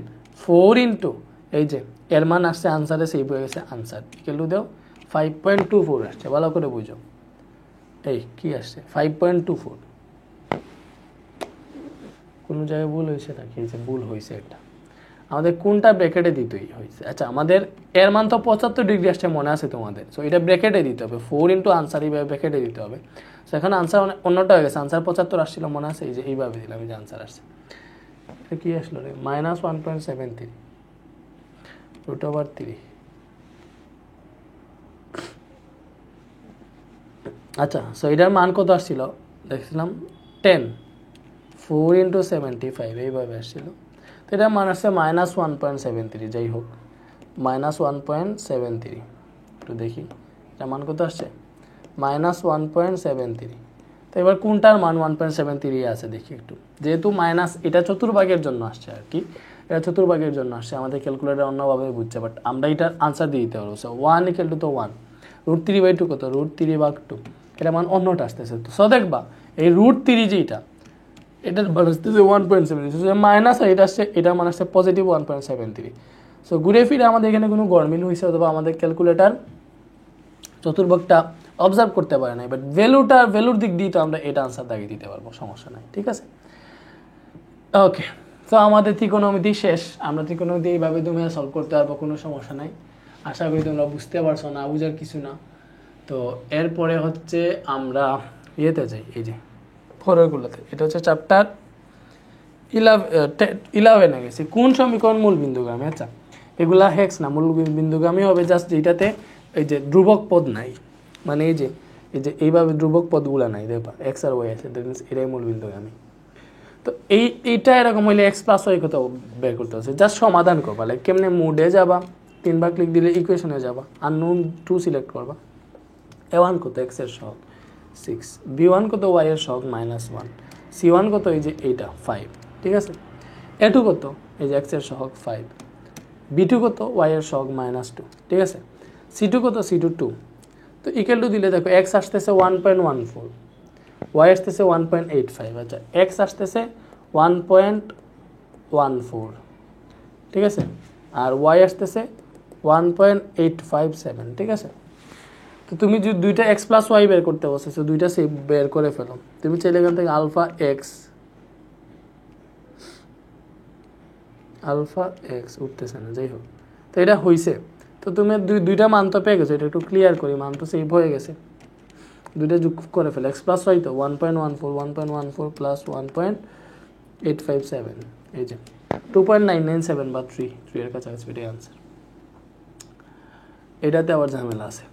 4 ইন্টু এই যে এর মান আসছে আনসারে সেভ হয়ে গেছে, আনসার ইকুয়াল টু দাও 5.24 আসছে, ভালো করে বুঝো, এই কি আসছে 5.24, কোনো জায়গায় ভুল হয়েছে নাকি, এই যে ভুল হয়েছে, এটা আমাদের কোনটা ব্র্যাকেটে দিতেই হয়েছে। আচ্ছা আমাদের এর মান তো 75 ডিগ্রি আসছে মনে আছে তোমাদের, সো এটা ব্র্যাকেটে দিতে হবে, 4 ইন্টু আনসার এইভাবে ব্র্যাকেটে দিতে হবে। সো এখানে আনসার অন্যটা হয়ে গেছে, আনসার 75 আসছিল মনে আছে, এই যে এইভাবে দিলাম, এই যে আনসার আসছে, এটা কি আসলো রে, -1.73 √3। আচ্ছা সো এটার মান কত আসছিল দেখছিলাম 10, 4 ইন্টু 75 এইভাবে আসছিল, তো এটার মান আসছে -1.73, যাই হোক -1.73, একটু দেখি এটা মান কত আসছে -1.73। তো এবার কোনটার মান 1.73 আছে দেখি একটু, যেহেতু মাইনাস এটা চতুর্ভাগের জন্য আসছে আর কি, এটা চতুর্ভাগের জন্য আসছে, আমাদের ক্যালকুলেটর অন্যভাবে বুঝছে, বাট আমরা এটার আনসার দিয়ে দিতে পারবো। সো 1 ইকুয়াল টু তো 1, √3/2 কত, √3/2, এটা মান অন্যটা আসতেছে, তো সো দেখবা এই √3 যেটা এটার মান আসতেছে 1.73, মাইনাস আর এটা আসছে, এটার মান আসছে পজিটিভ 1.73। সো ঘুরে ফিরে আমাদের এখানে কোনো গরমিল হয়েছে অথবা আমাদের ক্যালকুলেটার চতুর্ভাগটা অবজার্ভ করতে পারে না, বাট ভ্যালুর দিক দিয়ে তো আমরা এটা আনসার দাগিয়ে দিতে পারবো, সমস্যা নাই, ঠিক আছে। ওকে, তো আমাদের ত্রিকোণমিতি শেষ, আমরা ত্রিকোণমিতি এইভাবে তুমি সলভ করতে পারবো, কোনো সমস্যা নাই। আশা করি তোমরা বুঝতে পারছো, না বুঝার কিছু না। তো এরপরে হচ্ছে আমরা ইয়েতে যাই, এই যে পরেরগুলোতে। এটা হচ্ছে চ্যাপ্টার 11 গেছি। কোন সমীকরণ মূল বিন্দুগামী? আচ্ছা, এগুলা হেক্স না, মূল বিন্দুগামী হবে জাস্ট যেটাতে এই যে ধ্রুবক পদ নাই, মানে এই যে এইভাবে ধ্রুবক পদগুলা নাই, দেখবা এক্স আর ওয়াই আছে, এটাই মূল বিন্দুগামী। তো এইটা এরকম হইলে এক্স প্লাস ওয়াই কত বের করতে হচ্ছে, জাস্ট সমাধান করবা। লাইক কেমনে, মুডে যাবা, 3বার ক্লিক দিলে ইকুয়েশনে যাবা, আননোন 2 সিলেক্ট করবা। a1 কত, এক্স এর সহগ 6, b1 কত, ওয়াই এর সহগ -1, c1 কত, এই যে এইটা 5, ঠিক আছে। a2 কত, এই যে এক্স এর সহগ 5, b2 কত, ওয়াই এর সহগ -2, ঠিক আছে। c2 কত, c2 2। তো ইকুয়াল টু দিলে দেখো এক্স আসতেছে 1.14, ওয়াই আসতেছে 1.85, আচ্ছা এক্স আসতেছে 1.14, ঠিক আছে, আর ওয়াই আসতেছে 1.857, ঠিক আছে। তো তুমি যদি দুইটা এক্স প্লাস ওয়াই বের করতে বসেছো, দুইটা সেভ বের করে ফেলো। তুমি চাইলে এখান থেকে আলফা এক্স উঠতেছে না, যাই হোক। তো এটা হয়েছে, তো তুমি দুইটা মান তো পেয়ে গেছো, এটা একটু ক্লিয়ার করি, মান তো সেভ হয়ে গেছে। দুইটা যোগ করে ফেলে, এক্স প্লাস ওয়াই তো 1.14 প্লাস 1.857, এই যে 2.997 বা 3 এর কাছাকাছি, এটাই আনসার। এটাতে আবার ঝামেলা আছে,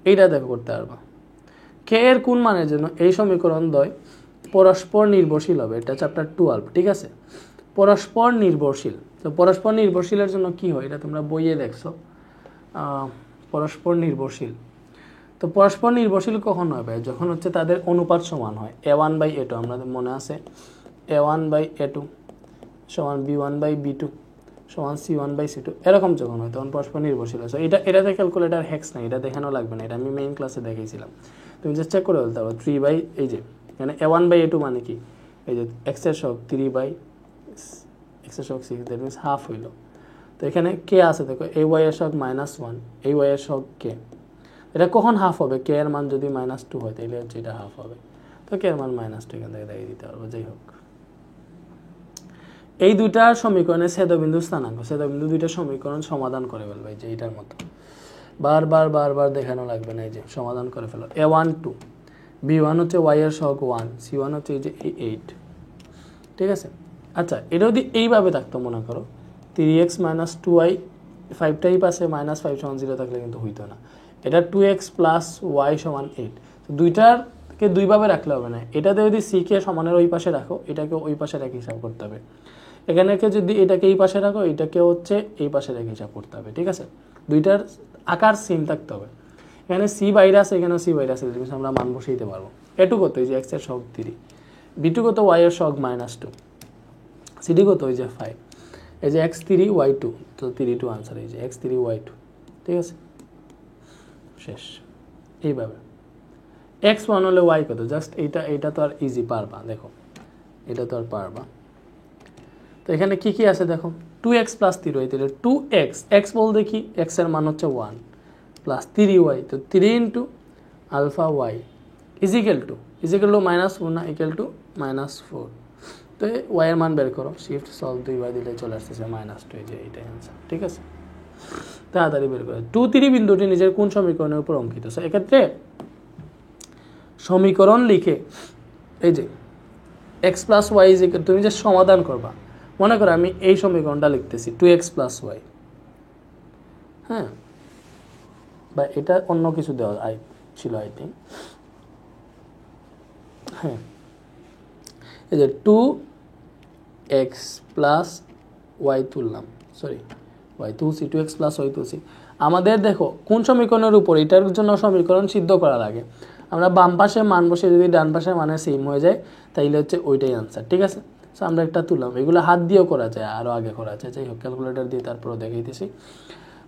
এইটা দেখো করতে পারবা। কে এর কোন মানের জন্য এই সমীকরণ দ্বয় পরস্পর নির্ভরশীল হবে? এটা চ্যাপ্টার 12, ঠিক আছে। পরস্পর নির্ভরশীল, তো পরস্পর নির্ভরশীলের জন্য কি হয় এটা তোমরা বইয়ে দেখছো। পরস্পর নির্ভরশীল, তো পরস্পর নির্ভরশীল কখন হবে? যখন হচ্ছে তাদের অনুপাত সমান হয়, a1/a2, আমাদের মনে আছে a1/a2 সমান b1/b2 সমান c1/c2, এরকম যখন হয় তখন পরস্পর নির্ভরশীল আছে। এটাতে ক্যালকুলেটার হ্যাক্স নাই, এটা দেখানো লাগবে না, এটা আমি মেইন ক্লাসে দেখিয়েছিলাম। তুমি জাস্ট চেক করে বলতে পারো 3 এই যে এখানে a1/a2 মানে কি, এই যে এক্স এর সহগ 3/x এর সহগ 6, দ্যাট মিনস হাফ হইল। তো এখানে কে আছে দেখো, এই ওয়াই এর সহগ -1, এই ওয়াই এর সহগ কে, এটা কখন হাফ হবে? কে এর মান যদি -2 হয় তাহলে হচ্ছে এটা হাফ হবে। তো কে এর মান -2 এখান থেকে দেখিয়ে দিতে পারবো। যাই হোক, এই দুইটার সমীকরণে ছেদবিন্দু স্থানাঙ্ক, ছেদবিন্দু দুইটা সমীকরণ সমাধান করে ফেলবে, এই যে এইটার মতো বারবার দেখানো লাগবে না, এই যে সমাধান করে ফেলো। a1 2, b1 হচ্ছে ওয়াই এর সহগ 1, c1 হচ্ছে এই যে 8, ঠিক আছে। আচ্ছা, এটা যদি এইভাবে থাকতো, মনে করো 3x - 2y, 5টাই পাশে -5 = 0 থাকলে কিন্তু হইতো না। এটা 2x + y = 8, তো দুইটারকে দুইভাবে রাখলে হবে না। এটাতে যদি c কে সমানের ওই পাশে রাখো, এটাকে ওই পাশে রেখে হিসাব করতে হবে। এখানে যদি এটাকে এই পাশে রাখো, এটাকে হচ্ছে এই পাশে রেখে হিসাব করতে হবে, ঠিক আছে। দুইটার আকার সেম থাকতে হবে। এখানে c বাইরে আছে, এখানেও c বাইরে আছে, আমরা মান বসিয়ে দিতে পারবো। a2 কত, এই যে x এর সহগ 3, b2 কত, y এর সহগ -2, cd কত, এই যে 5, এই যে x3 y2, তো 3 আনসার, এই যে x3 y2, ঠিক আছে, শেষ। এইভাবে x1 হলে y কত, জাস্ট এইটা তো আর ইজি পারবা, দেখো এটা তো আর পারবা। তো এখানে কি কি আছে দেখো, 2x + 3y, তাহলে 2x, x বলতে কি, x এর মান হচ্ছে 1 প্লাস 3y, তো 3 × আলফা y ইজিক্যাল টু -4 না, ইকুয়াল টু -4। তো y এর মান বের করো, শিফট সলভ 2বার দিলে চলে আসতেছে -2, এই যে এইটাই আনসার, ঠিক আছে। তাড়াতাড়ি বের করো। 2, 3 বিন্দুটি নিজের কোন সমীকরণের উপর অঙ্কিত? এক্ষেত্রে সমীকরণ লিখে এই যে x + y তুমি যে সমাধান করবা, মনে করো আমি এই সমীকরণটা লিখতেছি 2x + y, হ্যাঁ, বা এটা অন্য কিছু দেওয়া ছিল আই থিঙ্ক, হ্যাঁ, এই যে 2x + y তুললাম, সরি y তুলছি, 2x + y তুলছি। আমাদের দেখো কোন সমীকরণের উপর, এটার জন্য সমীকরণ সিদ্ধ করা লাগে। আমরা বাম পাশে মান বসে যদি ডান পাশে মানে সেম হয়ে যায় তাইলে হচ্ছে ওইটাই আনসার, ঠিক আছে। সো আমরা একটা তুললাম, এগুলো হাত দিয়েও করা যায়, আরও আগে করা যায়, যাই হোক ক্যালকুলেটার দিয়ে তারপরে দেখাইতেছি।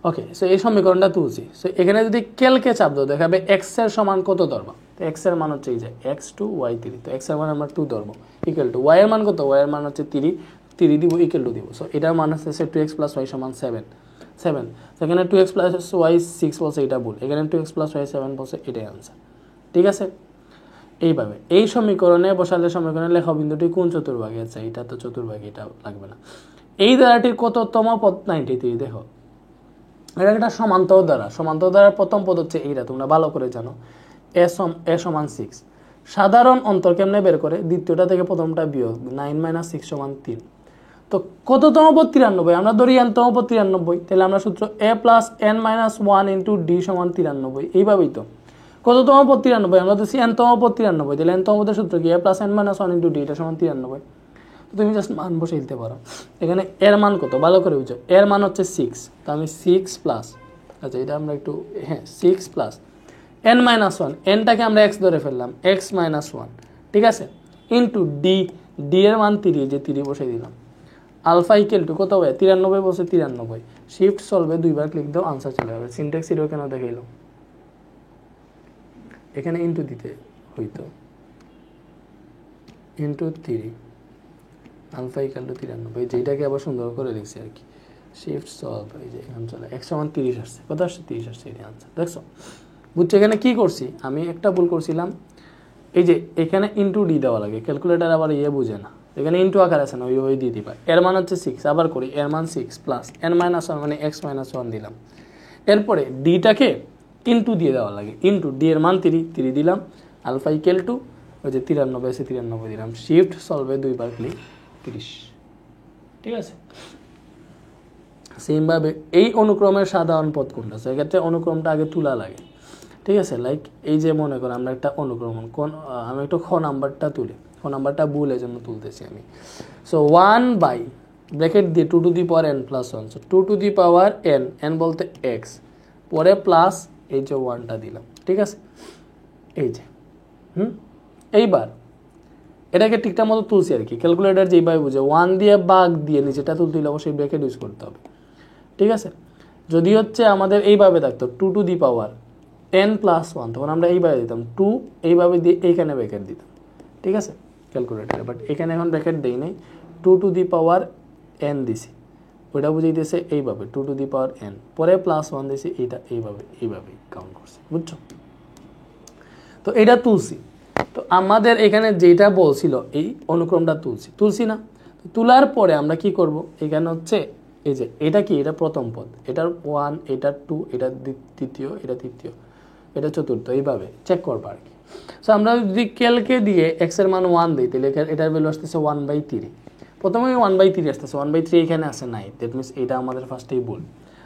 ওকে, সো এই সমীকরণটা তুলছি। সো এখানে যদি ক্যালকে চাপ দাও, দেখাবে x এর সমান কত ধরবা, তো x এর মান হচ্ছে এই যে x2 y3, তো x এর মান আমরা 2 ধরবো, ইকুয়াল টু y এর মান কত, y এর মান হচ্ছে 3 দিব, ইকুয়াল টু দিব। সো এটার মান হচ্ছে 2x + y = 7, সেখানে 2x + y 6 বলছে, এটা ভুল, এখানে 2x + y 7 বলছে, এটাই আনসার, ঠিক আছে। এইভাবে এই সমীকরণে বসালে সমীকরণে লেখা বিন্দুটি কোন চতুর্ভাগে আছে, এটা তো চতুর্ভাগে, এটা লাগবে না। এই ধারাটির কততম পদ? 93, দেখো এটা একটা সমান্তর দ্বারা, সমান্তর দ্বারার প্রথম পদ হচ্ছে এইটা, তোমরা ভালো করে জানো, এ সমান 6। সাধারণ অন্তর কেমনে বের করে, দ্বিতীয়টা থেকে প্রথমটা বিয়োগ, 9 - 6 = 3। তো কততম পদ 93, আমরা ধরি n তম পদ 93, তাহলে আমরা সূত্র a + n - 1 * d = 93, এইভাবেই তো। কততম পদ 93, আমরা ধরছি n তম পদ 93, তাহলে n তম পদের সূত্র কি a + n - 1 * d এটা সমান 93। তুমি জাস্ট মান বসে দিতে পারো। এখানে এর মান কত ভালো করে বুঝো, এর মান হচ্ছে 6, তো আমি 6 প্লাস, আচ্ছা এটা আমরা একটু, হ্যাঁ 6 প্লাস n - 1, nটাকে আমরা x ধরে ফেললাম, x - 1, ঠিক আছে, ইন্টু ডি, ডি এর মান 3, যে 3 বসে দিলাম। আলফা ইকুয়াল টু কত হবে, 93 বসে 93, শিফট সলভে দুইবার ক্লিক দাও, আনসার চলে যাবে। সিনট্যাক্স এরও কেন দেখাইলো, এখানে ইন্টু দিতে হইতো, ইন্টু 3, আলফা ইকুয়াল টু 93, যেটাকে আবার সুন্দর করে লিখছি আর কি, শিফট সলভ, এই যে এখানে চলে x = 30 আসছে, কত আসছে 30 আসছে, এই আনসার। দেখছো, বুঝছো এখানে কি করছি, আমি একটা ভুল করছিলাম, এই যে এখানে ইন্টু ডি দেওয়া লাগে, ক্যালকুলেটার আবার বুঝে না, এখানে ইন্টু আকার আছে না, ওই দিয়ে দিবা। এর মান হচ্ছে 6, আবার করি, এর মান 6 প্লাস n - 1 মানে x - 1 দিলাম। এরপরে ডিটাকে ইন্টু দিয়ে দেওয়া লাগে, ইন্টু ডি এর মান 3 দিলাম, আলফা ইকুয়াল টু ওই যে 93 আছে 93 দিলাম, শিফট সলভে দুইবার ক্লিক, 30, ঠিক আছে। সেমভাবে এই অনুক্রমের সাধারণ পদ কোনটা, সেক্ষেত্রে অনুক্রমটা আগে তোলা লাগে, ঠিক আছে। লাইক এই যে মনে করো আমরা একটা অনুক্রম, আমি একটু খ নাম্বারটা তুলি, খ নাম্বারটা ভুল এই জন্য তুলতেছি আমি। সো 1 বাই ব্র্যাকেট দিয়ে 2 two the power n plus 1, so 2 two the power n, n বলতে x, পরে প্লাস এই যে 1টা দিলাম, ঠিক আছে, এই যে এইবার এটাকে ঠিকঠাক মতো তুলছি আর কি, ক্যালকুলেটার যেইভাবে বুঝে 1 দিয়ে ভাগ দিয়ে নিচেটা তুলতে হলে অবশ্যই ব্র্যাকেট ইউজ করতে হবে, ঠিক আছে। যদি হচ্ছে আমাদের এইভাবে থাকতো 2 two the power n plus 1, তখন আমরা এইভাবে দিতাম 2, এইভাবে দিয়ে এইখানে ব্র্যাকেট দিতাম, ঠিক আছে, ক্যালকুলেটারে। বাট এখানে এখন ব্র্যাকেট দেই নাই, 2 টু দি পাওয়ার n দিছি, ওইটা বুঝাইতেছে এইভাবে 2 টু দি পাওয়ার n, পরে প্লাস 1 দিছি, এইটা এইভাবেই কাউন্ট করছি, বুঝছো। তো এটা তুলছি, তো আমাদের এখানে যেটা বলছিল এই অনুক্রমটা তুলছি না, তোলার পরে আমরা কি করব, এখানে হচ্ছে এই যে এটা কি, এটা প্রথম পদ, এটার 1, এটার 2, এটা তৃতীয়, এটা তৃতীয়, এটা চতুর্থ, এইভাবে চেক করবো আর কি। সো আমরা যদি ক্যালকে দিয়ে x এর মান 1 দিই, তাহলে এটার ভ্যালু আসতেছে 1/3, প্রথমে 1/3 আসতেছে, 1/3 এখানে আসে নাই, দ্যাট মিনস এটা আমাদের ফার্স্টেই ভুল।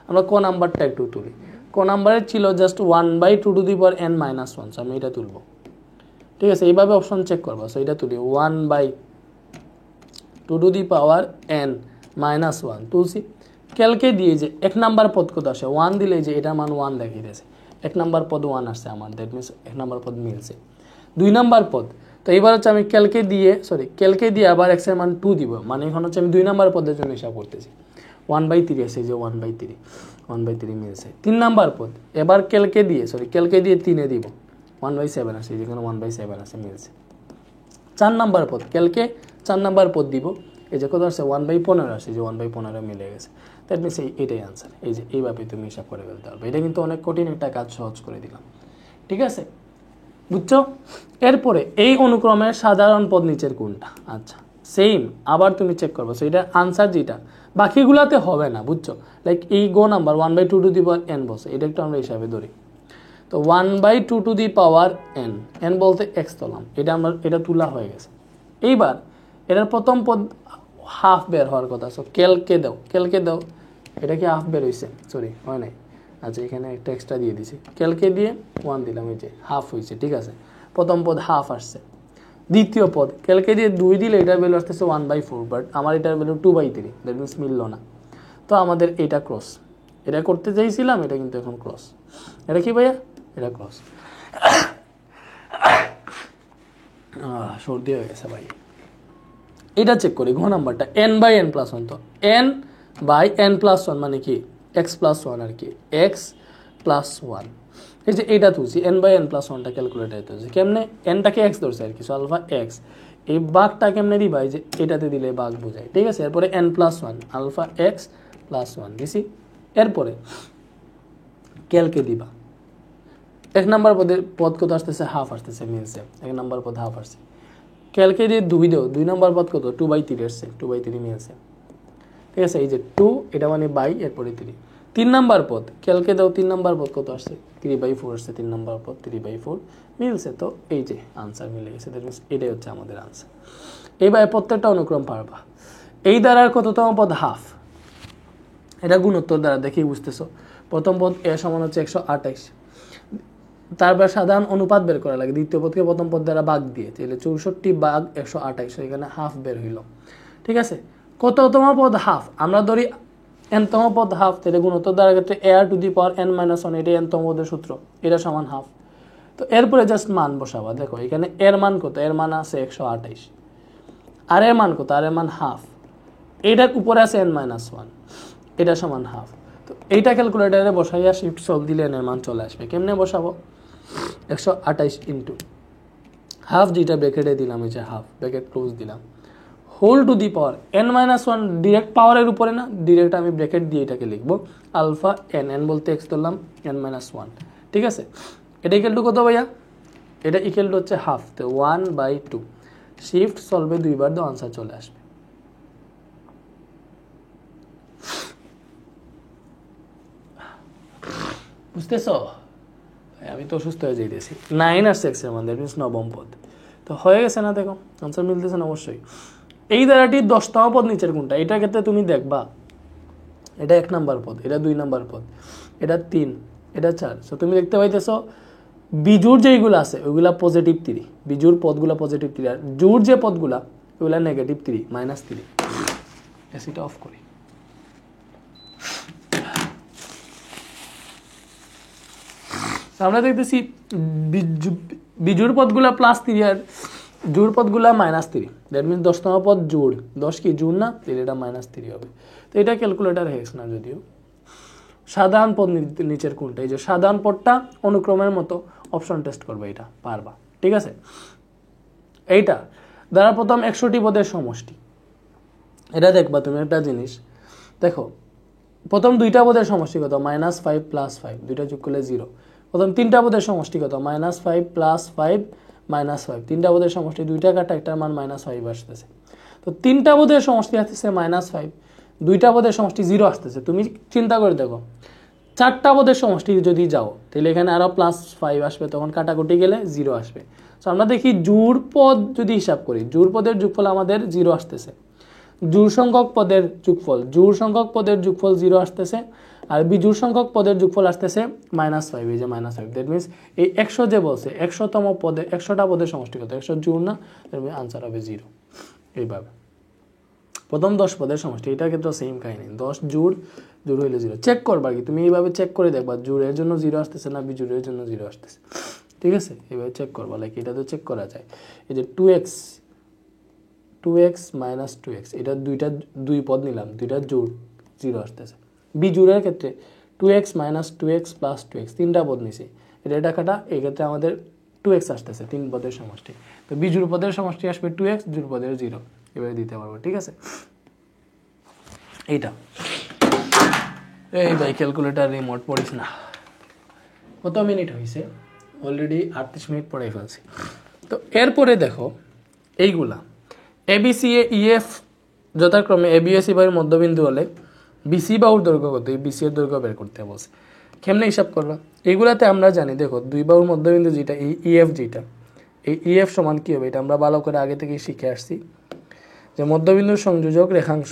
আমরা ক নাম্বারটা একটু তুলি, ক নাম্বারের ছিল just 1/2 to the power n - 1, so আমি এটা তুলবো, ঠিক আছে, এইভাবে অপশন চেক করবো। সো এটা তুলি 1/2 টু দি পাওয়ার n - 1 তুলছি, ক্যালকে দিয়ে যে এক নাম্বার পদ কত আসে 1 দিলে, যে এটার মান 1 দেখিয়ে দিয়েছে, এক নাম্বার পদ 1 আসছে আমার, দ্যাট মিনস এক নাম্বার পদ মিলছে। 2 নাম্বার পদ, তো এইবার হচ্ছে আমি ক্যালকে দিয়ে আবার x এর মান 2 দিব, মানে এখন হচ্ছে আমি 2 নাম্বার পদের জন্য হিসাব করতেছি, 1/3 আছে, যে 1/3 মিলছে। 3 নাম্বার পদ, এবার ক্যালকে দিয়ে 3 এ দিব, 1/7 আসে, যেখানে 1/7 আছে, মিলছে। 4 নাম্বার পদ, ক্যালকে 4 নাম্বার পদ দিব, এই যে কত আসছে 1/15 আসে, যে 1/15 মিলে গেছে, দ্যাট মিনস এইটাই আনসার। এই যে এইভাবে তুমি হিসাব করে ফেলতে পারবে, এটা কিন্তু অনেক কঠিন একটা কাজ সহজ করে দিলাম, ঠিক আছে, বুঝছো। এরপরে এই অনুক্রমের সাধারণ পদ নিচের কোনটা, আচ্ছা সেম, আবার তুমি চেক করবো, সো এটা আনসার যেটা, বাকিগুলাতে হবে না, বুঝছো। লাইক এই গো number 1/2 to the power n বসে, এটা একটু আমরা হিসাবে ধরি, তো 1/2 to the power n, n বলতে x তোলাম, এটা তোলা হয়ে গেছে। এইবার এটার প্রথম পদ হাফ বের হওয়ার কথা, সো ক্যালকে দাও, এটা কি হাফ বের হয়েছে, সরি হয় নাই, আচ্ছা এখানে একটা এক্সট্রা দিয়ে দিছি, ক্যালকে দিয়ে 1 দিলাম, এই যে হাফ হয়েছে, ঠিক আছে, প্রথম পদ হাফ আসছে। দ্বিতীয় পদ ক্যালকে দিয়ে 2 দিলে এটার ভ্যালু আসতেছে 1/4, বাট আমার এটার ভ্যালু 2/3, দ্যাট মিনস মিললো না, তো আমাদের এটা ক্রস, এটা করতে চাইছিলাম, এটা কিন্তু এখন ক্রস, এটা কি ভাইয়া, এটা ক্রস, সর্দি হয়ে গেছে ভাই। এটা চেক করি ঘ নাম্বারটা n/n+1, তো n/n+1 মানে কি x+1 আর কি, x+1, এই যে এইটা তুলছি n/n+1টা ক্যালকুলেটারে তুলছি, কেমনে nটাকে x ধরছে আর কি, সো আলফা x, এই বাঘটা কেমনে দিবা, এই যে এটাতে দিলে বাঘ বোঝায়, ঠিক আছে। এরপরে n+1 আলফা x+1 দিছি, এরপরে ক্যালকে দিবা, এক নাম্বার পদ কত আসতেছে, হাফ আসতেছে, মিলছে, এক নাম্বার পদ হাফ আসছে, ক্যালকে দিয়ে 2 দেও, 2 নাম্বার পদ কত 2/3 আসছে, 2/3 মিলছে, ঠিক আছে। এই যে 2, এটা মানে বাই, এরপরে 3, 3 নাম্বার পদ ক্যালকে দাও, 3 নাম্বার পদ কত আসছে 3/4 আসছে, 3 নাম্বার পদ 3/4 মিলছে। তো এই যে আনসার মিলে গেছে, দ্যাট মিন্স এটাই হচ্ছে আমাদের আনসার। এইবার প্রত্যেকটা অনুক্রম পারবা। এই দ্বারার কততম পদ হাফ, এটা গুণোত্তর দ্বারা দেখেই বুঝতেছো। প্রথম পদ এ সমান হচ্ছে 128, তারপর সাধারণ অনুপাত বের করা লাগে, দ্বিতীয় পদকে প্রথম পদ দ্বারা ভাগ দিয়ে, তাহলে 64 ভাগ 128, এখানে হাফ বের হইল। ঠিক আছে, কততম পদ হাফ, আমরা ধরি n-তম পদ হাফ, তাহলে গুণোত্তর দ্বারা ক্ষেত্রে a⁻n-1, এটাই n-তম পদের সূত্র, এটা সমান হাফ। তো এরপরে জাস্ট মান বসাবা। দেখো এখানে এর মান কত, এর মান আছে 128, আর এর মান কত, আর এর মান হাফ, এটার উপরে আছে n-1, এটা সমান হাফ। তো এইটা ক্যালকুলেটারে বসাইয়া শিফট সলভ দিলে এর মান চলে আসবে। কেমনে বসাবো, 128 ইন্টু হাফ, যেটা ব্র্যাকেটে দিলাম, এই যে হাফ ব্র্যাকেট ক্লোজ দিলাম, whole to the power n-1, direct পাওয়ারের উপরে না, ডিরেক্ট আমি ব্র্যাকেট দিয়ে এটাকে লিখবো আলফা n বলতে x ধরলাম n-1। ঠিক আছে, এটা ইকুয়াল টু কত ভাইয়া, এটা ইকুয়াল টু হচ্ছে হাফ, তো 1/2। শিফট সলভে দুইবার দাও, আনসার চলে আসবে। বুঝতেছো, আমি তো অসুস্থ হয়ে যাইতেছি। 9 আর 6 এর মান, দ্যাট মিন্স নবম পদ। তো হয়ে গেছে না, দেখো আনসার মিলতেছে না অবশ্যই। এই দ্বারাটির 10তম পদ নিচের কোনটা, এটার ক্ষেত্রে তুমি দেখবা এটা 1 নাম্বার পদ, এটা 2 নাম্বার পদ, এটা 3, এটা 4। সো তুমি দেখতে পাইতেছো বিজুর যেইগুলো আছে ওইগুলা পজিটিভ 3, বিজুর পদগুলা পজিটিভ 3, আর জোর যে পদগুলা ওইগুলা নেগেটিভ 3, -3। এসিটা অফ করি। আমরা দেখতেছি বিজুর পদগুলা +3 আর জোর পদগুলা -3, দ্যাট মিনস 10তম পদ জোর, 10 কি জোর না, তাহলে এটা -3 হবে। তো এটা ক্যালকুলেটার হেক্স না যদিও। সাধারণ পদ নিচের কোনটা, এই যে সাধারণ পদটা অনুক্রমের মতো, অপশন টেস্ট করবে, এটা পারবা। ঠিক আছে, এইটা দ্বারা প্রথম 100টি পদের সমষ্টি, এটা দেখবা তুমি একটা জিনিস। দেখো প্রথম 2টা পদের সমষ্টি কত, -5 + 5, দুইটা যোগ করলে 0। প্রথম 3টা পদের সমষ্টি কত, -5 + 5 -5, 3টা পদের সমষ্টি, 2টা কাটা, একটার মান -5 আসতেছে। তো 3টা পদের সমষ্টি আসতেছে -5, 2টা পদের সমষ্টি 0 আসতেছে। তুমি চিন্তা করে দেখো 4টা পদের সমষ্টি যদি যাও, তাহলে এখানে আরো +5 আসবে, তখন কাটাকুটি গেলে 0 আসবে। তো আমরা দেখি জোড় পদ যদি হিসাব করি, জোড় পদের যোগফল আমাদের 0 আসতেছে, জোড় সংখ্যক পদের যোগফল, জোড় সংখ্যক পদের যোগফল 0 আসতেছে, আর বিজোড় সংখ্যক পদের যোগফল আসতেছে -5, এই যে -5। দ্যাট মিনস এই 100 যে বলছে 100তম পদে 100টা পদের সমষ্টি কত, 100 জোড় না, তাহলে আনসার হবে 0। এইভাবে প্রথম 10 পদের সমষ্টি, এটার ক্ষেত্রে সেম কাহিনী, 10 জোড় হইলে 0 চেক করবা কি, তুমি এইভাবে চেক করে দেখবা জোড়ের জন্য 0 আসতেছে না বিজোড়ের জন্য 0 আসতেছে। ঠিক আছে, এইভাবে চেক করবা, লাইক এটা তো চেক করা যায়। এই যে 2x - 2x, এটা দুই পদ নিলাম, দুইটা জোড় 0 আসতেছে। বিজোড়ের ক্ষেত্রে 2x - 2x + 2x, 3টা পদ নিছি, এটা কাটা, এই ক্ষেত্রে আমাদের 2x আসতেছে, 3 পদের সমষ্টি। তো বিজোড় পদের সমষ্টি আসবে 2x, জোড় পদের 0, এবারে দিতে পারবো। ঠিক আছে, এইটা এই ভাই ক্যালকুলেটার রিমোট পড়িস না। কত মিনিট হয়েছে, অলরেডি 38 মিনিট পড়াই ফেলছি। তো এরপরে দেখো এইগুলা ABCA EF যথাক্রমে ABSC বাহুর মধ্যবিন্দু হলে BC বাহুর দৈর্ঘ্য কত, এই BC এর দৈর্ঘ্য বের করতে বলছে। কেমনে হিসাব করবা, এইগুলাতে আমরা জানি, দেখো 2 বাহুর মধ্যবিন্দু যেটা, এই EF যেটা, এই EF সমান কি হবে, এটা আমরা ভালো করে আগে থেকে শিখে আসছি, যে মধ্যবিন্দুর সংযোজক রেখাংশ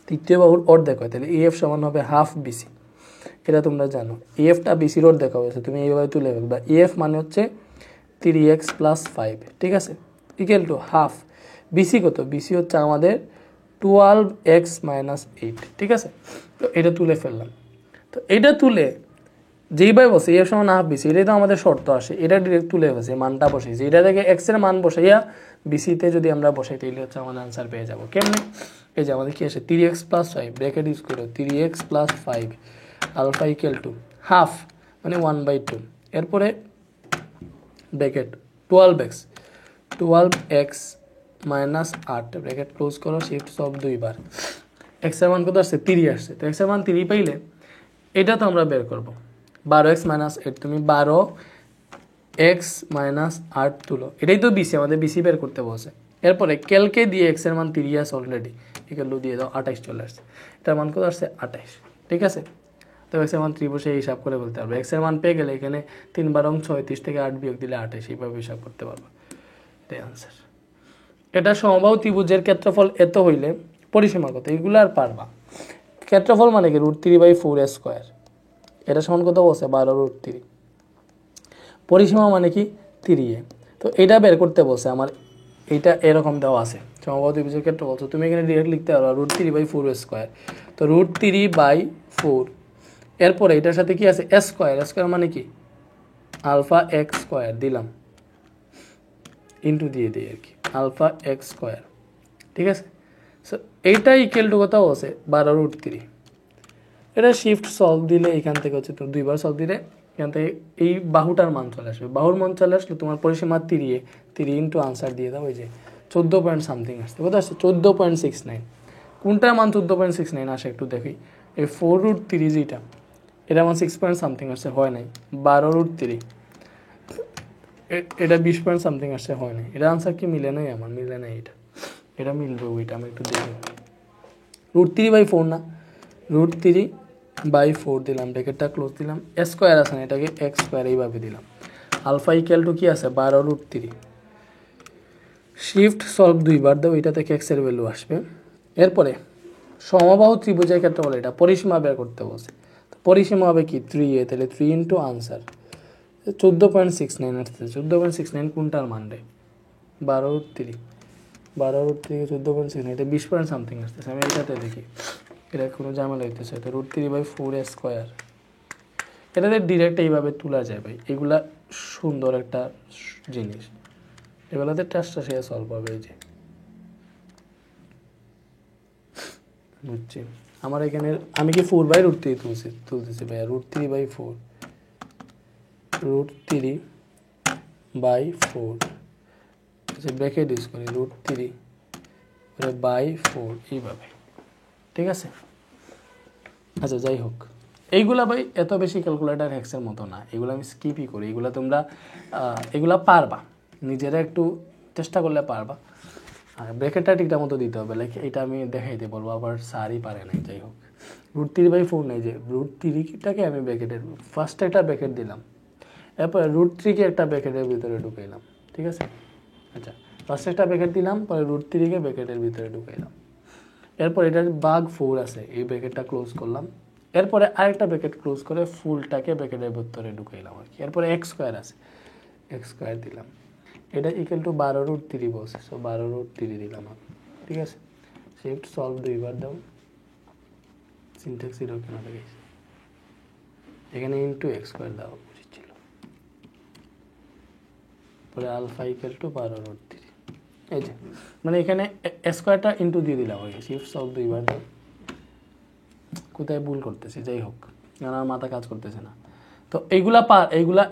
তৃতীয় বাহুর অর্ধেক হয়, তাহলে EF সমান হবে হাফ BC। এটা তোমরা জানো, EFটা BC এর অর্ধেক হবে, তুমি এইভাবে তুলে ফেলবা। EF মানে হচ্ছে 3x + 5, ঠিক আছে, ইকুয়াল টু হাফ। BC কত, BC হচ্ছে আমাদের 12x - 8, ঠিক আছে। তো এটা তুলে ফেললাম। তো এটা তুলে যেইভাবে বসে EF সমান হাফ BC, এটাই তো আমাদের শর্ত আসে, এটা ডিরেক্ট তুলে বসে মানটা বসেছি, এটা থেকে x এর মান বসাইয়া BC-তে যদি আমরা বসাই, তাহলে হচ্ছে আমাদের আনসার পেয়ে যাবো। কেমনে, এই যে আমাদের কি আসে 3x + 5, ব্র্যাকেট ইউজ করে 3x + 5 alpha equal to half, মানে 1/2, এরপরে ব্র্যাকেট 12x - 8, ব্র্যাকেট ক্লোজ করো, শিফট সব দুইবার। x এর মান কত আসছে, 3 আসছে। তো x এর মান 3 পাইলে এটা তো আমরা বের করব, 12x - 8, তুমি 12x - 8 তুলো, এটাই তো BC, আমাদের BC বের করতে বলছে। এরপরে ক্যালকে দিয়ে x এর মান 3 আসে অলরেডি, ইকুয়াল টু দিয়ে দাও, 28 চলে আসছে। এটার মান কত আসছে, 28। ঠিক আছে? তো এক্সের মান 3 বসে হিসাব করে বলতে পারবে। এক্সের মান পেয়ে গেলে এখানে 3 বার 36 থেকে 8 বিয়োগ দিলে 28, এইভাবে হিসাব করতে পারবো। এটাই আনসার। এটা সমবাহু ত্রিভুজের ক্ষেত্রফল এত হইলে পরিসীমা কত, এগুলো আর পারবা। ক্ষেত্রফল মানে কি √3/4 এটা সমান কত বলছে 12√3। পরিসীমা মানে কি 3a। তো এটা বের করতে বলছে আমার, এইটা এরকম দেওয়া আছে সমবাহু ত্রিভুজের ক্ষেত্রফল। তো তুমি এখানে ডিরেক্ট লিখতে পারো √3/4, তো √3/4, এরপরে এটার সাথে কি আছে স্কয়ার মানে কি আলফা এক্স স্কয়ার দিলাম, ইন্টু দিয়ে দিই আর কি আলফা এক্স স্কয়ার। ঠিক আছে? সো এইটা ইকুয়াল টু কত আছে 12√3। এটা শিফট সলভ দিলে এখান থেকে হচ্ছে তো 2 বার সলভ দিলে এখান থেকে এই বাহুটার মান চলে আসবে। বাহুর মান চলে আসলে তোমার পরিসীমা 3 ইন্টু আনসার দিয়ে দাও। ওই যে 14 পয়েন্ট সামথিং আসছে, কত আসছে 14.69। কোনটার মান 14.69 আসে একটু দেখি। এই 4√3 যেটা, এটা আমার 6 পয়েন্ট সামথিং আসছে, হয় নাই। 12√3 এটা 20 পয়েন্ট সামথিং আসছে, হয় নাই। এটা আনসার কি মিলে নাই? আমার মিলে নাই। এটা মিলবে, ওইটা আমি একটু দেখি। √3/4 না, √3/4 দিলাম, ব্র্যাকেটটা ক্লোজ দিলাম, স্কোয়ার আছে না, এটাকে এক্স স্কোয়ার এইভাবে দিলাম। আলফা ইকুয়াল টু কি আছে 12√3। শিফট সলভ 2 বার দাও, এটা থেকে এক্স এর ভ্যালু আসবে। এরপরে সমবাহু ত্রিভুজের ক্ষেত্রে বলে এটা পরিসীমা বের করতে বলছে। তো পরিসীমা হবে কি 3a, তাহলে 3 ইন্টু আনসার 14.69 আসছে। 14.69 কোনটার মান রে 12√3, 12√3 14.69, এটা 20 পয়েন্ট সামথিং আসতেছে। আমি এটাতে দেখি, এটা কোনো ঝামেলা হইতেছে। এটা √3/4 এটাতে ডিরেক্ট এইভাবে তোলা যায় ভাই, এগুলা সুন্দর একটা জিনিস, এগুলাতে টেস্টটা সে সলভ হবে। এই যে বুঝছি আমার এখানে আমি কি 4/√3 তুলতেছি ভাইয়া, √3/4, √3/4 ব্র্যাকেট ইউজ করি √3/4 এইভাবে। ঠিক আছে? আচ্ছা যাই হোক, এইগুলা ভাই এত বেশি ক্যালকুলেটার হ্যাক্সের মতো না, এগুলো আমি স্কিপই করি। এগুলো তোমরা এগুলা পারবা, নিজেরা একটু চেষ্টা করলে পারবা। আর ব্র্যাকেটটা ঠিকঠাক মতো দিতে হবে, লাইক এটা আমি দেখাইতে বলবো, আবার স্যারই পারে নাই। যাই হোক, √3/4 নেই, যে √3টাকে আমি ব্র্যাকেটের ফার্স্ট একটা ব্র্যাকেট দিলাম, এরপরে √3কে একটা ব্র্যাকেটের ভিতরে ঢুকাইলাম। ঠিক আছে? আচ্ছা, ফার্স্ট একটা ব্র্যাকেট দিলাম, পরে √3কে ব্র্যাকেটের ভিতরে ঢুকাইলাম। এরপর এটার ভাগ 4 আছে, এই ব্র্যাকেটটা ক্লোজ করলাম। এরপরে আরেকটা ব্র্যাকেট ক্লোজ করে ফুলটাকে ব্র্যাকেটের ভিতরে ঢুকাইলাম আর কি। এরপরে এক্স স্কোয়ার আছে, এক্স স্কোয়ার দিলাম। এটা ইকুয়াল টু 12√3 বলছে, সো 12√3 দিলাম আমি। ঠিক আছে? শিফট সলভ 2 বার দাও, সিনট্যাক্স এরকম কেন দেখাইছে, এখানে ইন্টু এক্স স্কোয়ার দেওয়া উচিত ছিল। পরে আলফা ইকুয়াল টু 12√3। এই যে মানে এখানে স্কোয়ারটা ইন্টু দিয়ে দিলাম আর কি। শিফট সলভ 2 বার দাও, কোথায় ভুল করতেছি, যাই হোক, আমার মাথা কাজ করতেছে না। তো এইগুলা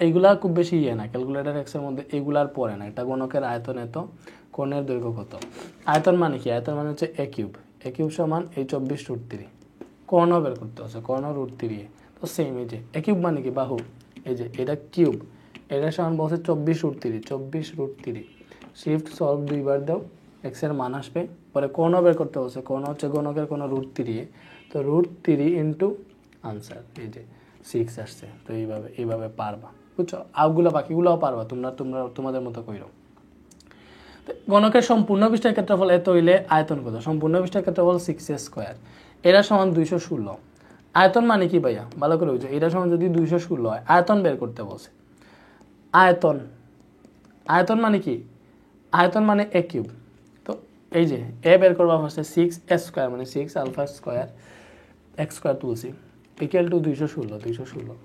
এইগুলা খুব বেশি ইয়ে না, ক্যালকুলেটার এক্সের মধ্যে এইগুলার পরে না। এটা গণকের আয়তন এত, কোণের দৈর্ঘ্য কত। আয়তন মানে কি? আয়তন মানে হচ্ছে এ কিউব সমান এই 24√3। কর্ণ বের করতে হচ্ছে, কর্ণ √3। তো সেম, এই যে এ কিউব মানে কি বাহু, এই যে এটা কিউব, এটা সমান বলছে 24√3। শিফট সলভ 2 বার দাও, এক্সের মান আসবে। পরে কর্ণ বের করতে হচ্ছে, কর্ণ হচ্ছে গণকের কোণ √3, তো √3 ইন্টু আনসার, এই যে 6 আসছে। তো এইভাবে পারবা, বুঝছো? আগুলা বাকিগুলোও পারবা, তোমাদের মতো কইরো। গণকের সম্পূর্ণ পৃষ্ঠের ক্ষেত্রফল এত হইলে আয়তন কত? সম্পূর্ণ পৃষ্ঠের ক্ষেত্রফল 6a², এরা সমান 216। আয়তন মানে কি ভাইয়া ভালো করে বুঝো, এটা সমান যদি 216 হয়, আয়তন বের করতে বলছে। আয়তন মানে কি? আয়তন মানে এ কিউব। তো এই যে এ বের করবা ফার্স্টে 6a² মানে 6 আলফা স্কোয়ার এক্স স্কোয়ার তুলছি ইকুয়াল টু 216।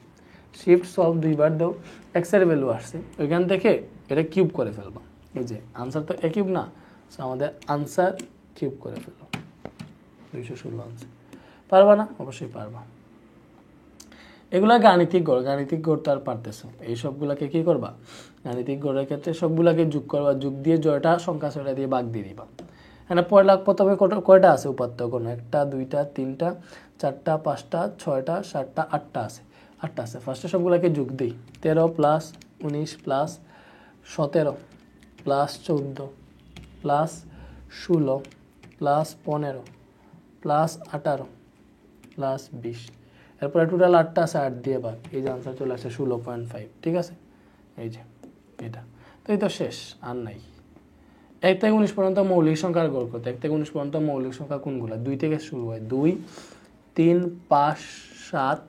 শিফট সলভ 2 বার দাও, এক্স এর ভ্যালু আসছে, ওইখান থেকে এটা কিউব করে ফেলবা। এই যে আনসার তো এ কিউব না, সো আমাদের আনসার কিউব করে ফেলো 216 আনসার। পারবা না? অবশ্যই পারবা। এগুলা গাণিতিক গড় তো আর পারতেছো, এই সবগুলাকে কি করবা? গাণিতিক গড়ের ক্ষেত্রে সবগুলাকে যোগ করবা, যোগ দিয়ে জয়টা সংখ্যা 6টা দিয়ে ভাগ দিয়ে দিবা। এখানে প্রথমে কয়টা আছে উপাত্ত কোণ? 1টা 2টা 3টা 4টা 5টা 6টা 7টা 8টা আছে, 8টা আছে। ফার্স্টে সবগুলাকে যোগ দিই, 13 plus 19 plus 17 plus 14 plus 16 plus 15 plus 18 plus 20 এরপরে টোটাল 8টা আছে, 8 দিয়ে ভাগ, এই যে আনসার চলে আসে 16.5। ঠিক আছে, এই যে এটা। তো এই তো শেষ, আর নাই। 1 থেকে 19 পর্যন্ত মৌলিক সংখ্যার গড় কত? 1 থেকে 19 পর্যন্ত মৌলিক সংখ্যা কোনগুলো? 2 থেকে শুরু হয়, 2, 3, 5, 7,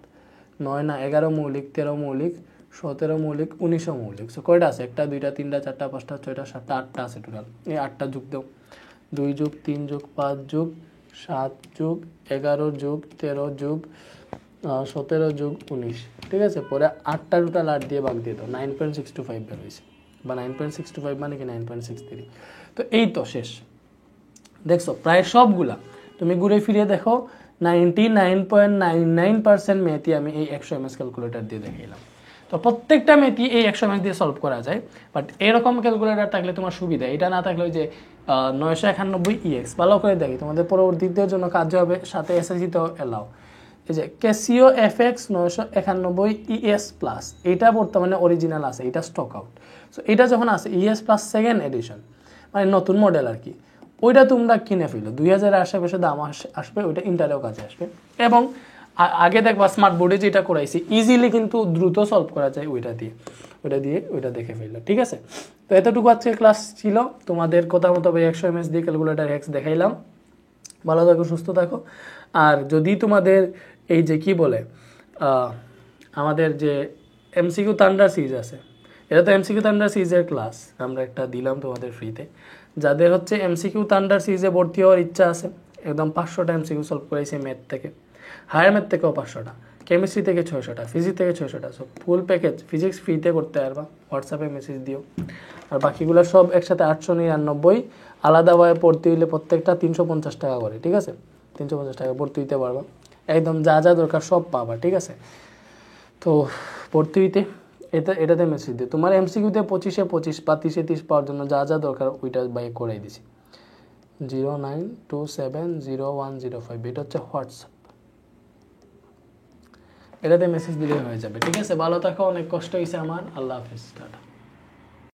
9 না 11 মৌলিক, 13 মৌলিক, 17 মৌলিক, 19 মৌলিক। সো কয়টা আছে? 1টা 2টা 3টা 4টা 5টা 6টা 7টা 8টা আছে টোটাল। এই 8টা যোগ দাও, 2 যোগ 3 যোগ 5 যোগ 7 যোগ 11 যোগ 13 যোগ 17 যোগ 19। ঠিক আছে, পরে 8টা টোটাল 8 দিয়ে ভাগ দিয়ে দাও, 9.625 বের হয়েছে, বা 9.625 মানে কি 9.63। তো এই তো শেষ। দেখছো প্রায় সবগুলা তুমি ঘুরে ফিরে দেখো 99.99% ম্যাথই আমি এই 100 ms ক্যালকুলেটর দিয়ে দেখাইলাম। তো প্রত্যেকটা ম্যাথই এই 100 ms দিয়ে সলভ করা যায়, বাট এরকম ক্যালকুলেটর থাকলে তোমার সুবিধা। এটা না থাকলে ওই যে 991 EX ভালো করে দেখি, তোমাদের পরবর্তীদের জন্য কাজ হবে, সাথে এসএসসি তো এলাও। এই যে ক্যাসিও FX 991 ES প্লাস, এটা বর্তমানে অরিজিনাল আছে, এটা স্টক আউট। সো এটা যখন আছে ES প্লাস সেকেন্ড এডিশন, মানে নতুন মডেল আর কি, ওইটা তোমরা কিনে ফেলো, 2000 আশেপাশে দাম আসবে, ওইটা ইন্টারেও কাজে আসবে। এবং আগে দেখবা স্মার্ট বোর্ডে যেটা করাইছি ইজিলি কিন্তু দ্রুত সলভ করা যায় ওইটা দিয়ে ওইটা দেখে ফেললো। ঠিক আছে, তো এতটুকু আজকে ক্লাস ছিল। তোমাদের কথা মতো 100 ms দিয়ে ক্যালকুলেটর হ্যাক্স দেখাইলাম। ভালো থাকো, সুস্থ থাকো। আর যদি তোমাদের এই যে কি বলে আমাদের যে MCQ থান্ডার সিরিজ আছে, এটা তো MCQ থান্ডার সিরিজের ক্লাস আমরা একটা দিলাম তোমাদের ফ্রিতে। যাদের হচ্ছে MCQ থান্ডার সিরিজে ভর্তি হওয়ার ইচ্ছা আছে, একদম 500টা MCQ সলভ করেছি ম্যাথ থেকে, হায়ার ম্যাথ থেকেও 500টা, কেমিস্ট্রি থেকে 600টা, ফিজিক্স থেকে 600টা। সব ফুল প্যাকেজ ফিজিক্স ফ্রিতে করতে পারবা, হোয়াটসঅ্যাপে মেসেজ দিও। আর বাকিগুলো সব একসাথে 899, আলাদাভাবে ভর্তি হইলে প্রত্যেকটা 350 টাকা করে। ঠিক আছে, 350 টাকা ভর্তি হইতে পারবা, একদম যা যা দরকার সব পাবা। ঠিক আছে, তো ভর্তি হইতে এটাতে মেসেজ দিও। তোমার MCQতে 25-এ 25 বা 30-এ 30 পাওয়ার জন্য যা যা দরকার ওইটা বাই করাই দিছি। 092701005, এটা হচ্ছে হোয়াটসঅ্যাপ, এটাতে মেসেজ দিলে হয়ে যাবে। ঠিক আছে, ভালো থাকো, অনেক কষ্ট হয়েছে আমার। আল্লাহ হাফেজ, টাটা।